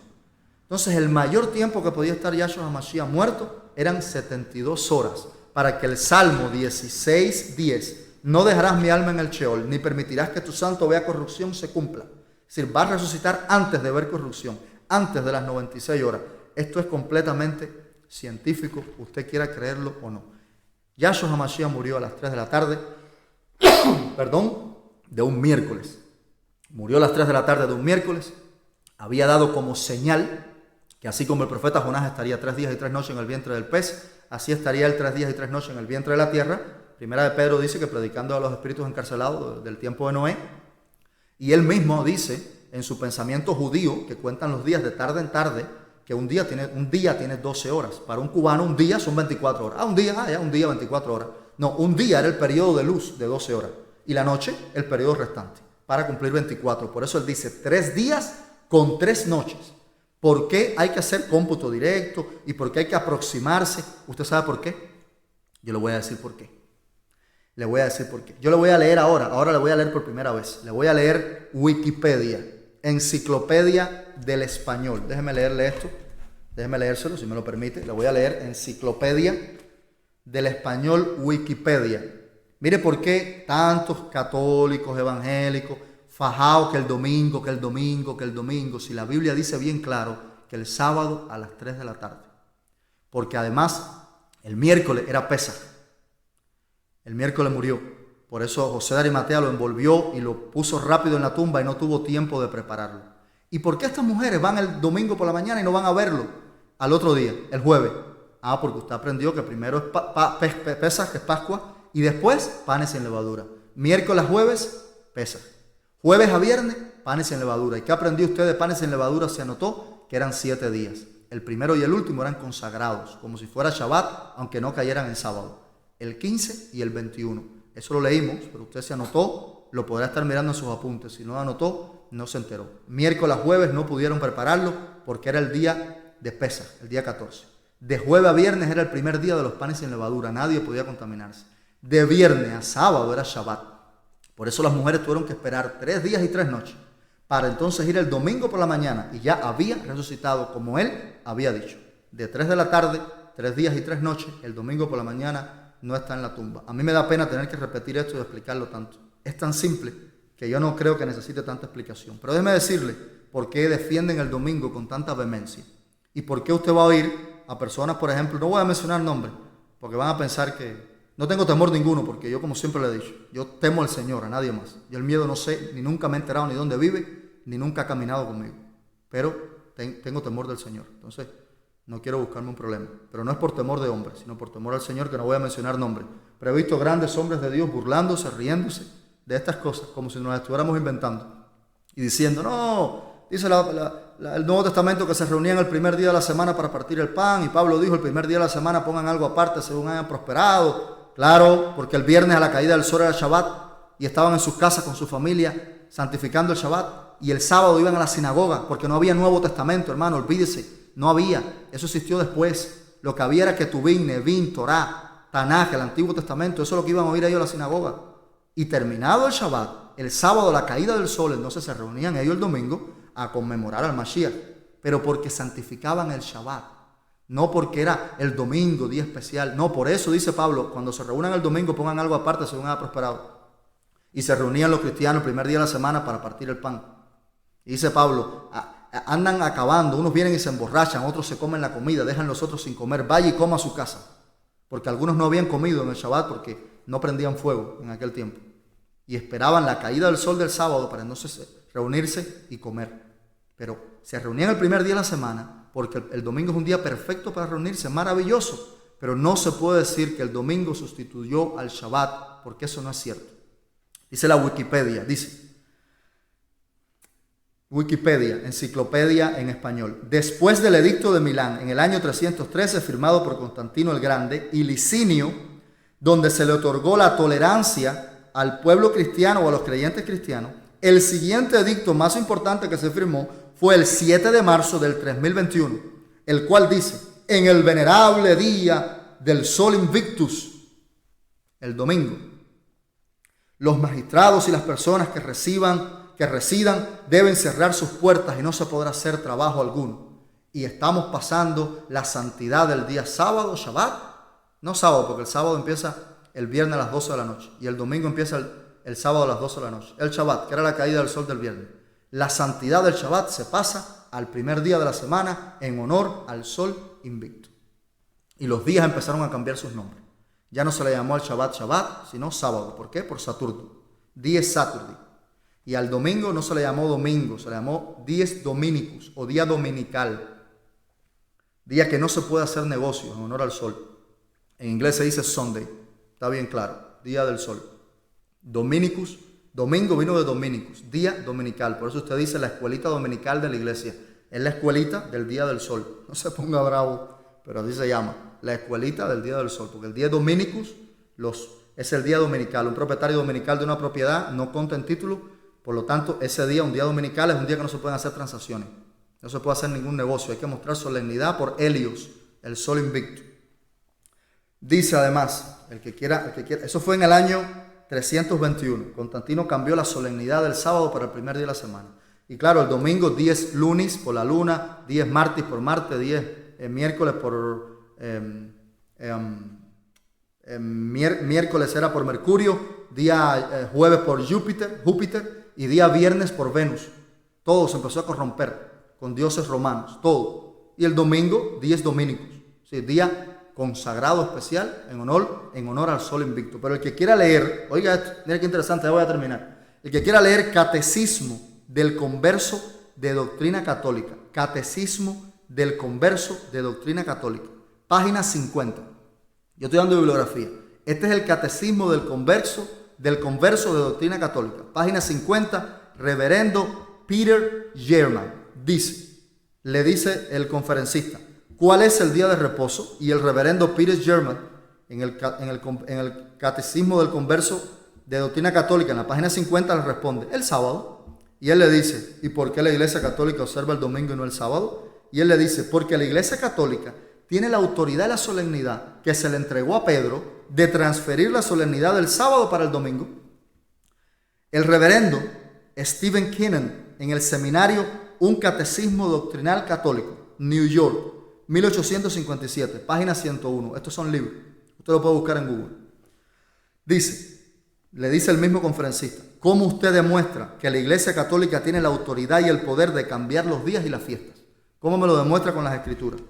Entonces el mayor tiempo que podía estar Yahshua HaMashiach muerto eran 72 horas, para que el Salmo 16:10, no dejarás mi alma en el Sheol, ni permitirás que tu santo vea corrupción, se cumpla. Es decir, va a resucitar antes de ver corrupción, antes de las 96 horas. Esto es completamente científico, usted quiera creerlo o no. Yahshua HaMashiach murió a las 3 de la tarde, de un miércoles. Murió a las 3 de la tarde de un miércoles. Había dado como señal que así como el profeta Jonás estaría 3 días y 3 noches en el vientre del pez, así estaría él 3 días y 3 noches en el vientre de la tierra. Primera de Pedro dice que predicando a los espíritus encarcelados del tiempo de Noé. Y él mismo dice en su pensamiento judío, que cuentan los días de tarde en tarde, que un día tiene 12 horas. Para un cubano un día son 24 horas. Un día 24 horas. No, un día era el periodo de luz de 12 horas. Y la noche el periodo restante, para cumplir 24. Por eso él dice 3 días con 3 noches. ¿Por qué hay que hacer cómputo directo? ¿Y por qué hay que aproximarse? ¿Usted sabe por qué? Yo le voy a decir por qué. Le voy a decir por qué. Yo le voy a leer ahora le voy a leer por primera vez. Le voy a leer Wikipedia, Enciclopedia del Español. Déjeme leerle esto, déjeme leérselo si me lo permite. Le voy a leer Enciclopedia del Español, Wikipedia. Mire por qué tantos católicos, evangélicos, fajados que el domingo, si la Biblia dice bien claro que el sábado a las 3 de la tarde. Porque además el miércoles era Pesaj. El miércoles murió. Por eso José de Arimatea lo envolvió y lo puso rápido en la tumba y no tuvo tiempo de prepararlo. ¿Y por qué estas mujeres van el domingo por la mañana y no van a verlo al otro día, el jueves? Porque usted aprendió que primero es Pesaj, que es Pascua, y después panes sin levadura. Miércoles a jueves, Pesaj. Jueves a viernes, panes sin levadura. ¿Y qué aprendió usted de panes sin levadura? Se anotó que eran 7 días. El primero y el último eran consagrados, como si fuera Shabbat, aunque no cayeran en sábado. El 15 y el 21. Eso lo leímos, pero usted se anotó, lo podrá estar mirando en sus apuntes. Si no lo anotó, no se enteró. Miércoles a jueves no pudieron prepararlo porque era el día de Pesaj, el día 14. De jueves a viernes era el primer día de los panes sin levadura, nadie podía contaminarse. De viernes a sábado era Shabbat. Por eso las mujeres tuvieron que esperar 3 días y 3 noches para entonces ir el domingo por la mañana y ya había resucitado como él había dicho. De 3 de la tarde, 3 días y 3 noches, el domingo por la mañana no está en la tumba. A mí me da pena tener que repetir esto y explicarlo tanto. Es tan simple que yo no creo que necesite tanta explicación. Pero déjeme decirle por qué defienden el domingo con tanta vehemencia y por qué usted va a oír a personas, por ejemplo, no voy a mencionar nombres, porque van a pensar que no tengo temor ninguno, porque yo, como siempre le he dicho, yo temo al Señor, a nadie más. Yo el miedo no sé, ni nunca me he enterado ni dónde vive, ni nunca ha caminado conmigo. Pero tengo temor del Señor. Entonces, no quiero buscarme un problema. Pero no es por temor de hombres, sino por temor al Señor, que no voy a mencionar nombres. Pero he visto grandes hombres de Dios burlándose, riéndose de estas cosas, como si nos las estuviéramos inventando. Y diciendo, no, dice el Nuevo Testamento que se reunían el primer día de la semana para partir el pan, y Pablo dijo el primer día de la semana pongan algo aparte según hayan prosperado. Claro, porque el viernes a la caída del sol era Shabbat y estaban en sus casas con su familia santificando el Shabbat, y el sábado iban a la sinagoga porque no había Nuevo Testamento, hermano, olvídese, no había, eso existió después. Lo que había era Ketuvim, Nevim, Torah, Tanaj, el Antiguo Testamento, eso es lo que iban a oír ellos a la sinagoga. Y terminado el Shabbat, el sábado, la caída del sol, entonces se reunían ellos el domingo a conmemorar al Mashiach, pero porque santificaban el Shabbat. No porque era el domingo, día especial. No, por eso dice Pablo, cuando se reúnan el domingo pongan algo aparte según haya prosperado. Y se reunían los cristianos el primer día de la semana para partir el pan. Y dice Pablo, andan acabando, unos vienen y se emborrachan, otros se comen la comida, dejan los otros sin comer, vaya y coma a su casa. Porque algunos no habían comido en el Shabbat porque no prendían fuego en aquel tiempo. Y esperaban la caída del sol del sábado para entonces reunirse y comer. Pero se reunían el primer día de la semana porque el domingo es un día perfecto para reunirse, maravilloso. Pero no se puede decir que el domingo sustituyó al Shabbat, porque eso no es cierto. Dice la Wikipedia, Wikipedia, enciclopedia en español. Después del edicto de Milán, en el año 313, firmado por Constantino el Grande y Licinio, donde se le otorgó la tolerancia al pueblo cristiano o a los creyentes cristianos, el siguiente edicto más importante que se firmó fue el 7 de marzo del 3021, el cual dice, en el venerable día del Sol Invictus, el domingo, los magistrados y las personas que residan deben cerrar sus puertas y no se podrá hacer trabajo alguno. Y estamos pasando la santidad del día sábado, Shabbat, no sábado, porque el sábado empieza el viernes a las 12 de la noche y el domingo empieza el sábado a las 12 de la noche. El Shabbat, que era la caída del sol del viernes. La santidad del Shabbat se pasa al primer día de la semana en honor al sol invicto. Y los días empezaron a cambiar sus nombres. Ya no se le llamó al Shabbat Shabbat, sino sábado. ¿Por qué? Por Saturno. Dies Saturday. Y al domingo no se le llamó domingo, se le llamó Dies Dominicus o día dominical. Día que no se puede hacer negocio en honor al sol. En inglés se dice Sunday. Está bien claro. Día del sol. Dominicus. Domingo vino de Dominicus, día dominical. Por eso usted dice la escuelita dominical de la iglesia. Es la escuelita del día del sol. No se ponga bravo, pero así se llama. La escuelita del día del sol. Porque el día Dominicus es el día dominical. Un propietario dominical de una propiedad no conta en título. Por lo tanto, ese día, un día dominical, es un día que no se pueden hacer transacciones. No se puede hacer ningún negocio. Hay que mostrar solemnidad por Helios, el sol invicto. Dice además, el que quiera, eso fue en el año 321. Constantino cambió la solemnidad del sábado para el primer día de la semana. Y claro, el domingo 10 lunis por la luna, 10 martes por Marte, 10 miércoles por miércoles era por Mercurio, día jueves por Júpiter y día viernes por Venus. Todo se empezó a corromper con dioses romanos, todo. Y el domingo 10 dominicos, ¿sí? Día consagrado especial en honor al sol invicto. Pero el que quiera leer, oiga esto, mira qué interesante, ya voy a terminar. El que quiera leer Catecismo del Converso de Doctrina Católica. Catecismo del Converso de Doctrina Católica. Página 50. Yo estoy dando bibliografía. Este es el Catecismo del Converso de Doctrina Católica. Página 50, reverendo Peter German. Le dice el conferencista, ¿cuál es el día de reposo? Y el reverendo Peter German, en el Catecismo del Converso de Doctrina Católica, en la página 50, le responde, el sábado. Y él le dice, ¿y por qué la Iglesia Católica observa el domingo y no el sábado? Y él le dice, porque la Iglesia Católica tiene la autoridad y la solemnidad que se le entregó a Pedro de transferir la solemnidad del sábado para el domingo. El reverendo Stephen Kennan, en el seminario Un Catecismo Doctrinal Católico, New York, 1857, página 101. Estos son libros. Usted lo puede buscar en Google. Le dice el mismo conferencista, ¿cómo usted demuestra que la Iglesia Católica tiene la autoridad y el poder de cambiar los días y las fiestas? ¿Cómo me lo demuestra con las Escrituras?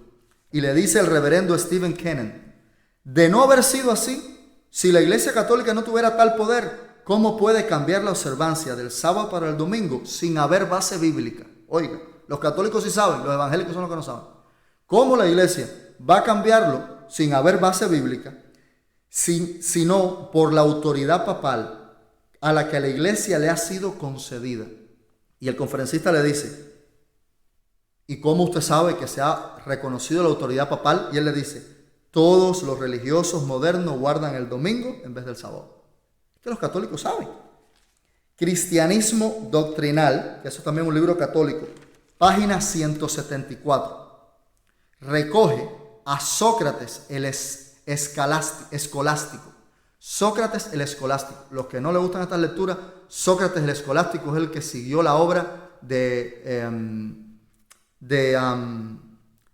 Y le dice el reverendo Stephen Kennan, de no haber sido así, si la Iglesia Católica no tuviera tal poder, ¿cómo puede cambiar la observancia del sábado para el domingo sin haber base bíblica? Oiga, los católicos sí saben, los evangélicos son los que no saben. ¿Cómo la Iglesia va a cambiarlo sin haber base bíblica? Sino por la autoridad papal a la que a la Iglesia le ha sido concedida. Y el conferencista le dice, ¿y cómo usted sabe que se ha reconocido la autoridad papal? Y él le dice, todos los religiosos modernos guardan el domingo en vez del sábado. Es que los católicos saben. Cristianismo Doctrinal, que eso también es un libro católico, página 174, recoge a Sócrates el escolástico. Sócrates el escolástico. Los que no le gustan estas lecturas, Sócrates el escolástico es el que siguió la obra de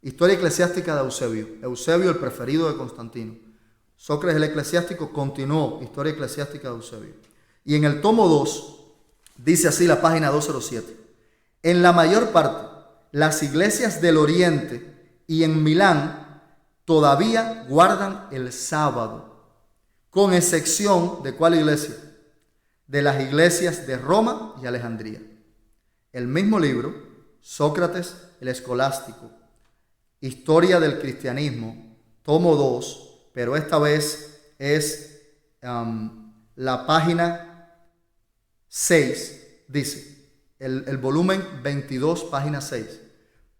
Historia Eclesiástica de Eusebio. Eusebio, el preferido de Constantino. Sócrates el eclesiástico continuó Historia Eclesiástica de Eusebio. Y en el tomo 2, dice así la página 207. En la mayor parte, las iglesias del Oriente y en Milán todavía guardan el sábado, con excepción de ¿cuál iglesia? De las iglesias de Roma y Alejandría. El mismo libro, Sócrates el escolástico, Historia del Cristianismo, tomo 2, pero esta vez es la página 6, dice, el volumen 22, página 6.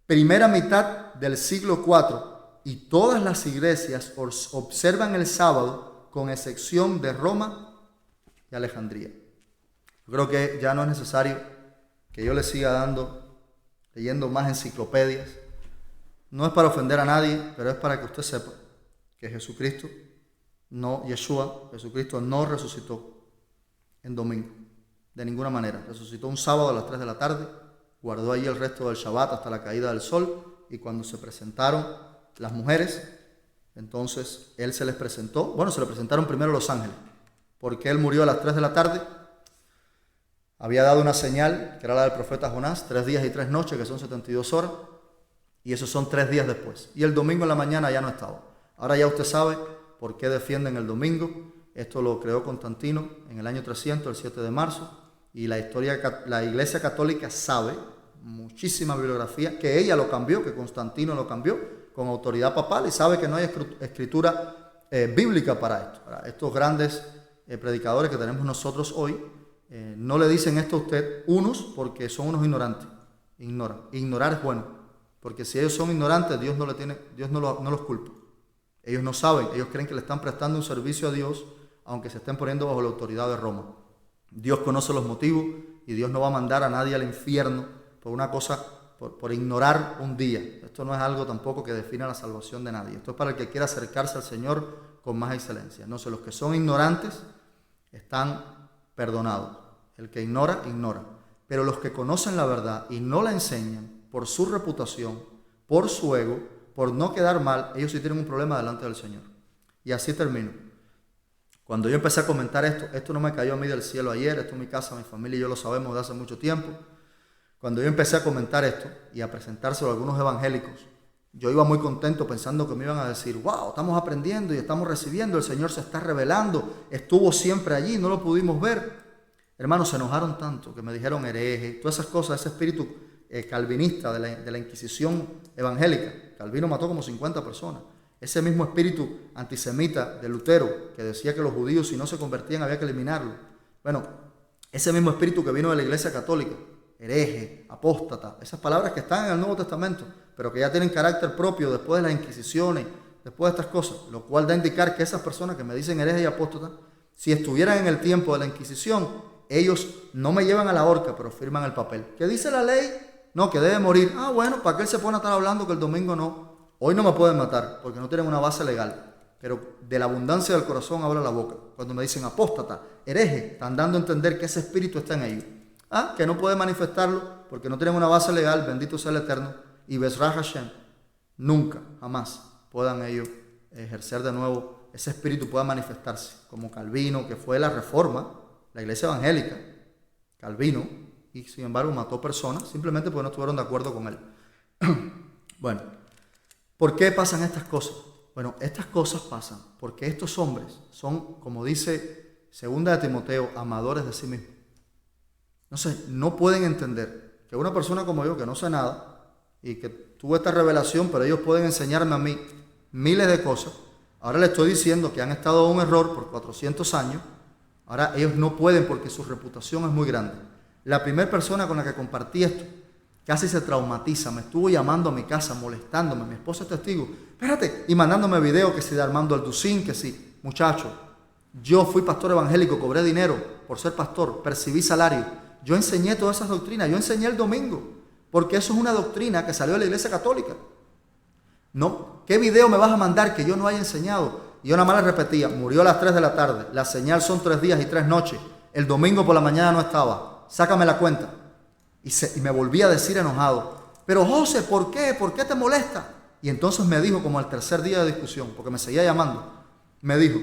Primera mitad del siglo IV, y todas las iglesias observan el sábado, con excepción de Roma y Alejandría. Yo creo que ya no es necesario que yo le siga leyendo más enciclopedias. No es para ofender a nadie, pero es para que usted sepa que Jesucristo no resucitó en domingo, de ninguna manera. Resucitó un sábado a las 3 de la tarde, guardó allí el resto del Shabbat hasta la caída del sol, y cuando se presentaron las mujeres, entonces él se les presentó. Bueno, se le presentaron primero los ángeles, porque él murió a las 3 de la tarde. Había dado una señal, que era la del profeta Jonás, 3 días y 3 noches, que son 72 horas, y esos son 3 días después. Y el domingo en la mañana ya no estaba. Ahora ya usted sabe por qué defienden el domingo. Esto lo creó Constantino en el año 300, el 7 de marzo, y la Iglesia Católica sabe, muchísima bibliografía, que ella lo cambió, que Constantino lo cambió con autoridad papal, y sabe que no hay escritura bíblica para esto. Estos grandes predicadores que tenemos nosotros hoy no le dicen esto a usted, unos, porque son unos ignorantes. Ignorar es bueno, porque si ellos son ignorantes, Dios no los culpa. Ellos no saben, ellos creen que le están prestando un servicio a Dios, aunque se estén poniendo bajo la autoridad de Roma. Dios conoce los motivos, y Dios no va a mandar a nadie al infierno por una cosa, por ignorar un día. Esto no es algo tampoco que defina la salvación de nadie. Esto es para el que quiera acercarse al Señor con más excelencia. No sé, los que son ignorantes están perdonados. El que ignora, ignora. Pero los que conocen la verdad y no la enseñan, por su reputación, por su ego, por no quedar mal, ellos sí tienen un problema delante del Señor. Y así termino. Cuando yo empecé a comentar esto no me cayó a mí del cielo ayer, esto en mi casa, mi familia y yo lo sabemos de hace mucho tiempo. Cuando yo empecé a comentar esto y a presentárselo a algunos evangélicos, yo iba muy contento pensando que me iban a decir, wow, estamos aprendiendo y estamos recibiendo, el Señor se está revelando, estuvo siempre allí, no lo pudimos ver. Hermanos, se enojaron tanto que me dijeron hereje, todas esas cosas, ese espíritu calvinista de la Inquisición evangélica. Calvino mató como 50 personas. Ese mismo espíritu antisemita de Lutero, que decía que los judíos si no se convertían había que eliminarlos. Bueno, ese mismo espíritu que vino de la Iglesia Católica, hereje, apóstata, esas palabras que están en el Nuevo Testamento, pero que ya tienen carácter propio después de las Inquisiciones, después de estas cosas, lo cual da a indicar que esas personas que me dicen hereje y apóstata, si estuvieran en el tiempo de la Inquisición, ellos no me llevan a la horca, pero firman el papel. ¿Qué dice la ley? No, que debe morir. Ah, bueno, ¿para qué él se pone a estar hablando que el domingo no? Hoy no me pueden matar porque no tienen una base legal. Pero de la abundancia del corazón habla la boca. Cuando me dicen apóstata, hereje, están dando a entender que ese espíritu está en ellos. Ah, que no puede manifestarlo porque no tienen una base legal, bendito sea el Eterno. Y Bezrat Hashem, nunca, jamás puedan ellos ejercer de nuevo, ese espíritu pueda manifestarse. Como Calvino, que fue la Reforma, la Iglesia Evangélica, Calvino, y sin embargo mató personas simplemente porque no estuvieron de acuerdo con él. Bueno, ¿por qué pasan estas cosas? Bueno, estas cosas pasan porque estos hombres son, como dice 2 de Timoteo, amadores de sí mismos. Entonces, no pueden entender que una persona como yo, que no sé nada, y que tuve esta revelación, pero ellos pueden enseñarme a mí miles de cosas. Ahora les estoy diciendo que han estado en un error por 400 años. Ahora ellos no pueden porque su reputación es muy grande. La primera persona con la que compartí esto casi se traumatiza. Me estuvo llamando a mi casa, molestándome. Mi esposa es testigo. Espérate. Y mandándome videos que si de Armando Alducín, que si. Muchacho, yo fui pastor evangélico, cobré dinero por ser pastor, percibí salario. Yo enseñé todas esas doctrinas. Yo enseñé el domingo. Porque eso es una doctrina que salió de la Iglesia Católica. No, ¿qué video me vas a mandar que yo no haya enseñado? Y yo nada más le repetía, murió a las 3 de la tarde, la señal son 3 días y 3 noches, el domingo por la mañana no estaba, sácame la cuenta. Y me volví a decir enojado, pero José, ¿por qué? ¿Por qué te molesta? Y entonces me dijo, como al tercer día de discusión, porque me seguía llamando, me dijo,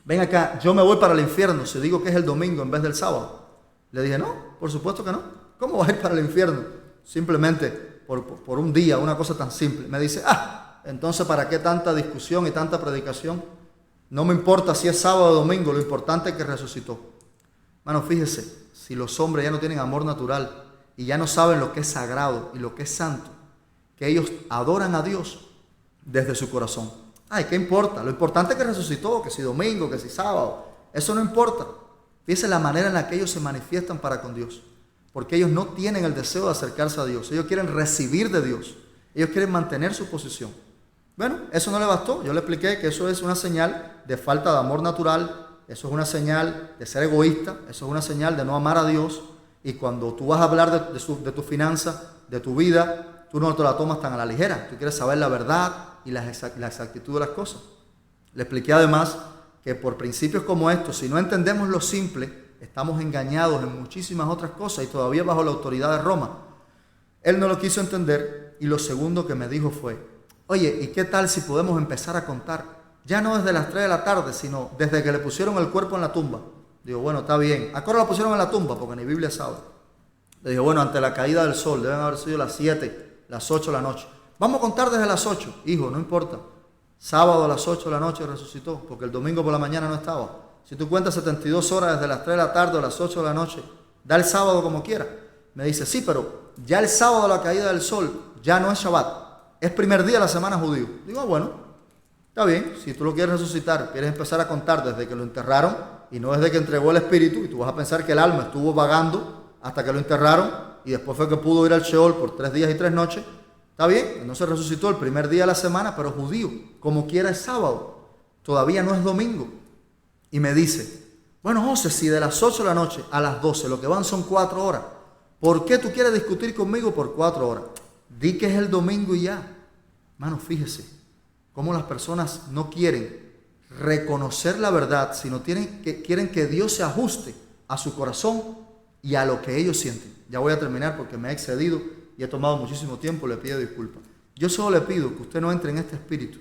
ven acá, yo me voy para el infierno si digo que es el domingo en vez del sábado. Le dije, no, por supuesto que no. ¿Cómo vas a ir para el infierno? Simplemente por un día, una cosa tan simple. Me dice, entonces ¿para qué tanta discusión y tanta predicación? No me importa si es sábado o domingo, lo importante es que resucitó. Mano, fíjese, si los hombres ya no tienen amor natural y ya no saben lo que es sagrado y lo que es santo, que ellos adoran a Dios desde su corazón. Ay, ¿qué importa? Lo importante es que resucitó, que si domingo, que si sábado, eso no importa. Fíjese la manera en la que ellos se manifiestan para con Dios. Porque ellos no tienen el deseo de acercarse a Dios. Ellos quieren recibir de Dios. Ellos quieren mantener su posición. Bueno, eso no le bastó. Yo le expliqué que eso es una señal de falta de amor natural. Eso es una señal de ser egoísta. Eso es una señal de no amar a Dios. Y cuando tú vas a hablar de tu finanza, de tu vida, tú no te la tomas tan a la ligera. Tú quieres saber la verdad y la exactitud de las cosas. Le expliqué además que por principios como estos, si no entendemos lo simple, estamos engañados en muchísimas otras cosas y todavía bajo la autoridad de Roma. Él no lo quiso entender y lo segundo que me dijo fue, oye, ¿y qué tal si podemos empezar a contar? Ya no desde las 3 de la tarde, sino desde que le pusieron el cuerpo en la tumba. Digo, bueno, está bien. ¿A qué hora lo pusieron en la tumba? Porque ni Biblia sabe. Le digo, bueno, ante la caída del sol, deben haber sido las 7, las 8 de la noche. Vamos a contar desde las 8. Hijo, no importa. Sábado a las 8 de la noche resucitó, porque el domingo por la mañana no estaba. Si tú cuentas 72 horas desde las 3 de la tarde a las 8 de la noche, da el sábado como quiera. Me dice, sí, pero ya el sábado a la caída del sol ya no es Shabbat. Es primer día de la semana judío. Digo, bueno, está bien. Si tú lo quieres resucitar, quieres empezar a contar desde que lo enterraron y no desde que entregó el espíritu, y tú vas a pensar que el alma estuvo vagando hasta que lo enterraron y después fue que pudo ir al Sheol por 3 días y 3 noches. Está bien, no se resucitó el primer día de la semana, pero judío, como quiera es sábado. Todavía no es domingo. Y me dice, bueno, José, si de las 8 de la noche a las 12 lo que van son 4 horas, ¿por qué tú quieres discutir conmigo por 4 horas? Di que es el domingo y ya. Mano, fíjese cómo las personas no quieren reconocer la verdad, sino quieren que Dios se ajuste a su corazón y a lo que ellos sienten. Ya voy a terminar porque me he excedido y he tomado muchísimo tiempo, le pido disculpas. Yo solo le pido que usted no entre en este espíritu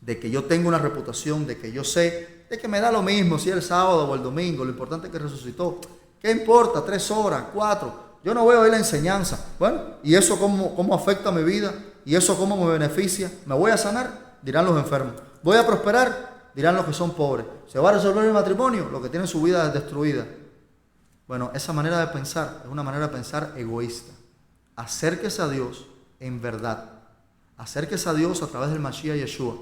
de que yo tengo una reputación, de que yo sé, de que me da lo mismo si es el sábado o el domingo, lo importante es que resucitó. ¿Qué importa? 3 horas, 4. Yo no voy a oír la enseñanza. Bueno, ¿y eso cómo afecta mi vida? ¿Y eso cómo me beneficia? ¿Me voy a sanar? Dirán los enfermos. ¿Voy a prosperar? Dirán los que son pobres. ¿Se va a resolver el matrimonio? Los que tienen su vida destruida. Bueno, esa manera de pensar es una manera de pensar egoísta. acérquese a Dios en verdad. Acérquese a Dios a través del Mashiach Yeshua.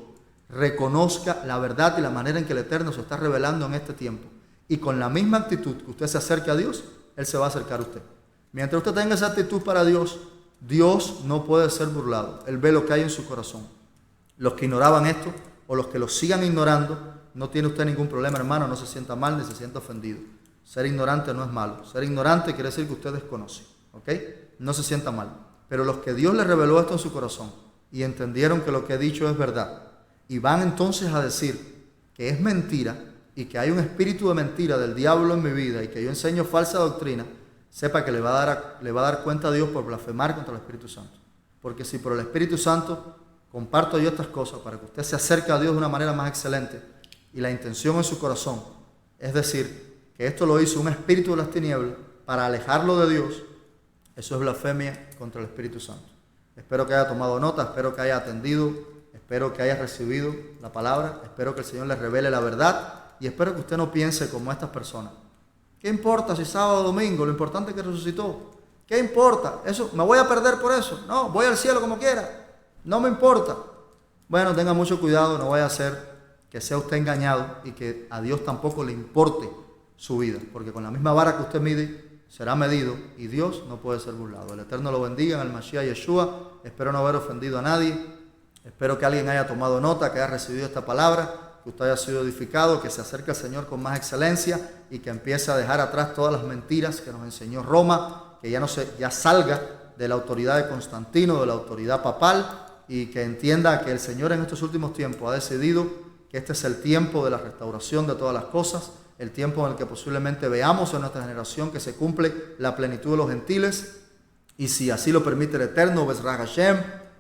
Reconozca la verdad y la manera en que el Eterno se está revelando en este tiempo. Y con la misma actitud que usted se acerque a Dios, Él se va a acercar a usted. Mientras usted tenga esa actitud para Dios, Dios no puede ser burlado. Él ve lo que hay en su corazón. Los que ignoraban esto o los que lo sigan ignorando, no tiene usted ningún problema, hermano. No se sienta mal ni se sienta ofendido. Ser ignorante no es malo. Ser ignorante quiere decir que usted desconoce. ¿Ok? No se sienta mal. Pero los que Dios le reveló esto en su corazón y entendieron que lo que he dicho es verdad, y van entonces a decir que es mentira y que hay un espíritu de mentira del diablo en mi vida y que yo enseño falsa doctrina, sepa que le va a dar cuenta a Dios por blasfemar contra el Espíritu Santo. Porque si por el Espíritu Santo comparto yo estas cosas para que usted se acerque a Dios de una manera más excelente, y la intención en su corazón es decir que esto lo hizo un espíritu de las tinieblas para alejarlo de Dios, eso es blasfemia contra el Espíritu Santo. Espero que haya tomado nota, espero que haya atendido, espero que haya recibido la palabra, espero que el Señor le revele la verdad y espero que usted no piense como estas personas. ¿Qué importa si sábado o domingo? Lo importante es que resucitó. ¿Qué importa? Eso, ¿me voy a perder por eso? No, voy al cielo como quiera. No me importa. Bueno, tenga mucho cuidado, no vaya a ser que sea usted engañado y que a Dios tampoco le importe su vida, porque con la misma vara que usted mide, será medido y Dios no puede ser burlado. El Eterno lo bendiga en el Mashiach Yeshua. Espero no haber ofendido a nadie. Espero que alguien haya tomado nota, que haya recibido esta palabra, que usted haya sido edificado, que se acerque al Señor con más excelencia y que empiece a dejar atrás todas las mentiras que nos enseñó Roma, que ya salga de la autoridad de Constantino, de la autoridad papal, y que entienda que el Señor en estos últimos tiempos ha decidido que este es el tiempo de la restauración de todas las cosas, el tiempo en el que posiblemente veamos en nuestra generación que se cumple la plenitud de los gentiles, y si así lo permite el Eterno, Bezrat Hashem,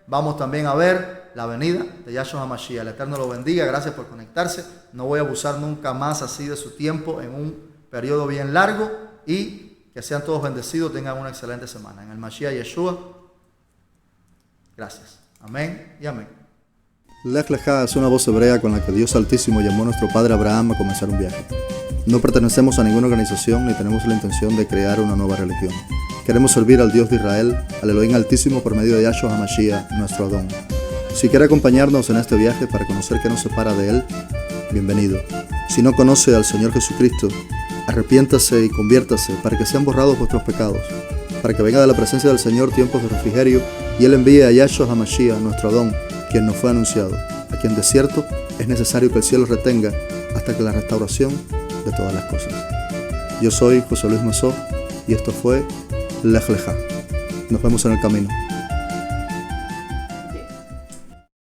vamos también a ver la venida de Yahshua HaMashiach. El Eterno lo bendiga, gracias por conectarse. No voy a abusar nunca más así de su tiempo en un periodo bien largo, y que sean todos bendecidos, tengan una excelente semana. En el Mashiach Yeshua, gracias. Amén y amén. Lech Lecha es una voz hebrea con la que Dios Altísimo llamó a nuestro padre Abraham a comenzar un viaje. No pertenecemos a ninguna organización ni tenemos la intención de crear una nueva religión. Queremos servir al Dios de Israel, al Elohim Altísimo por medio de Yahshua HaMashiach, nuestro Adón. Si quiere acompañarnos en este viaje para conocer qué nos separa de Él, bienvenido. Si no conoce al Señor Jesucristo, arrepiéntase y conviértase para que sean borrados vuestros pecados, para que venga de la presencia del Señor tiempos de refrigerio y Él envíe a Yahshua HaMashiach, nuestro Adón, quien nos fue anunciado, a quien de cierto es necesario que el cielo retenga hasta que la restauración de todas las cosas. Yo soy José Luis Mazó y esto fue Lech Lecha. Nos vemos en el camino.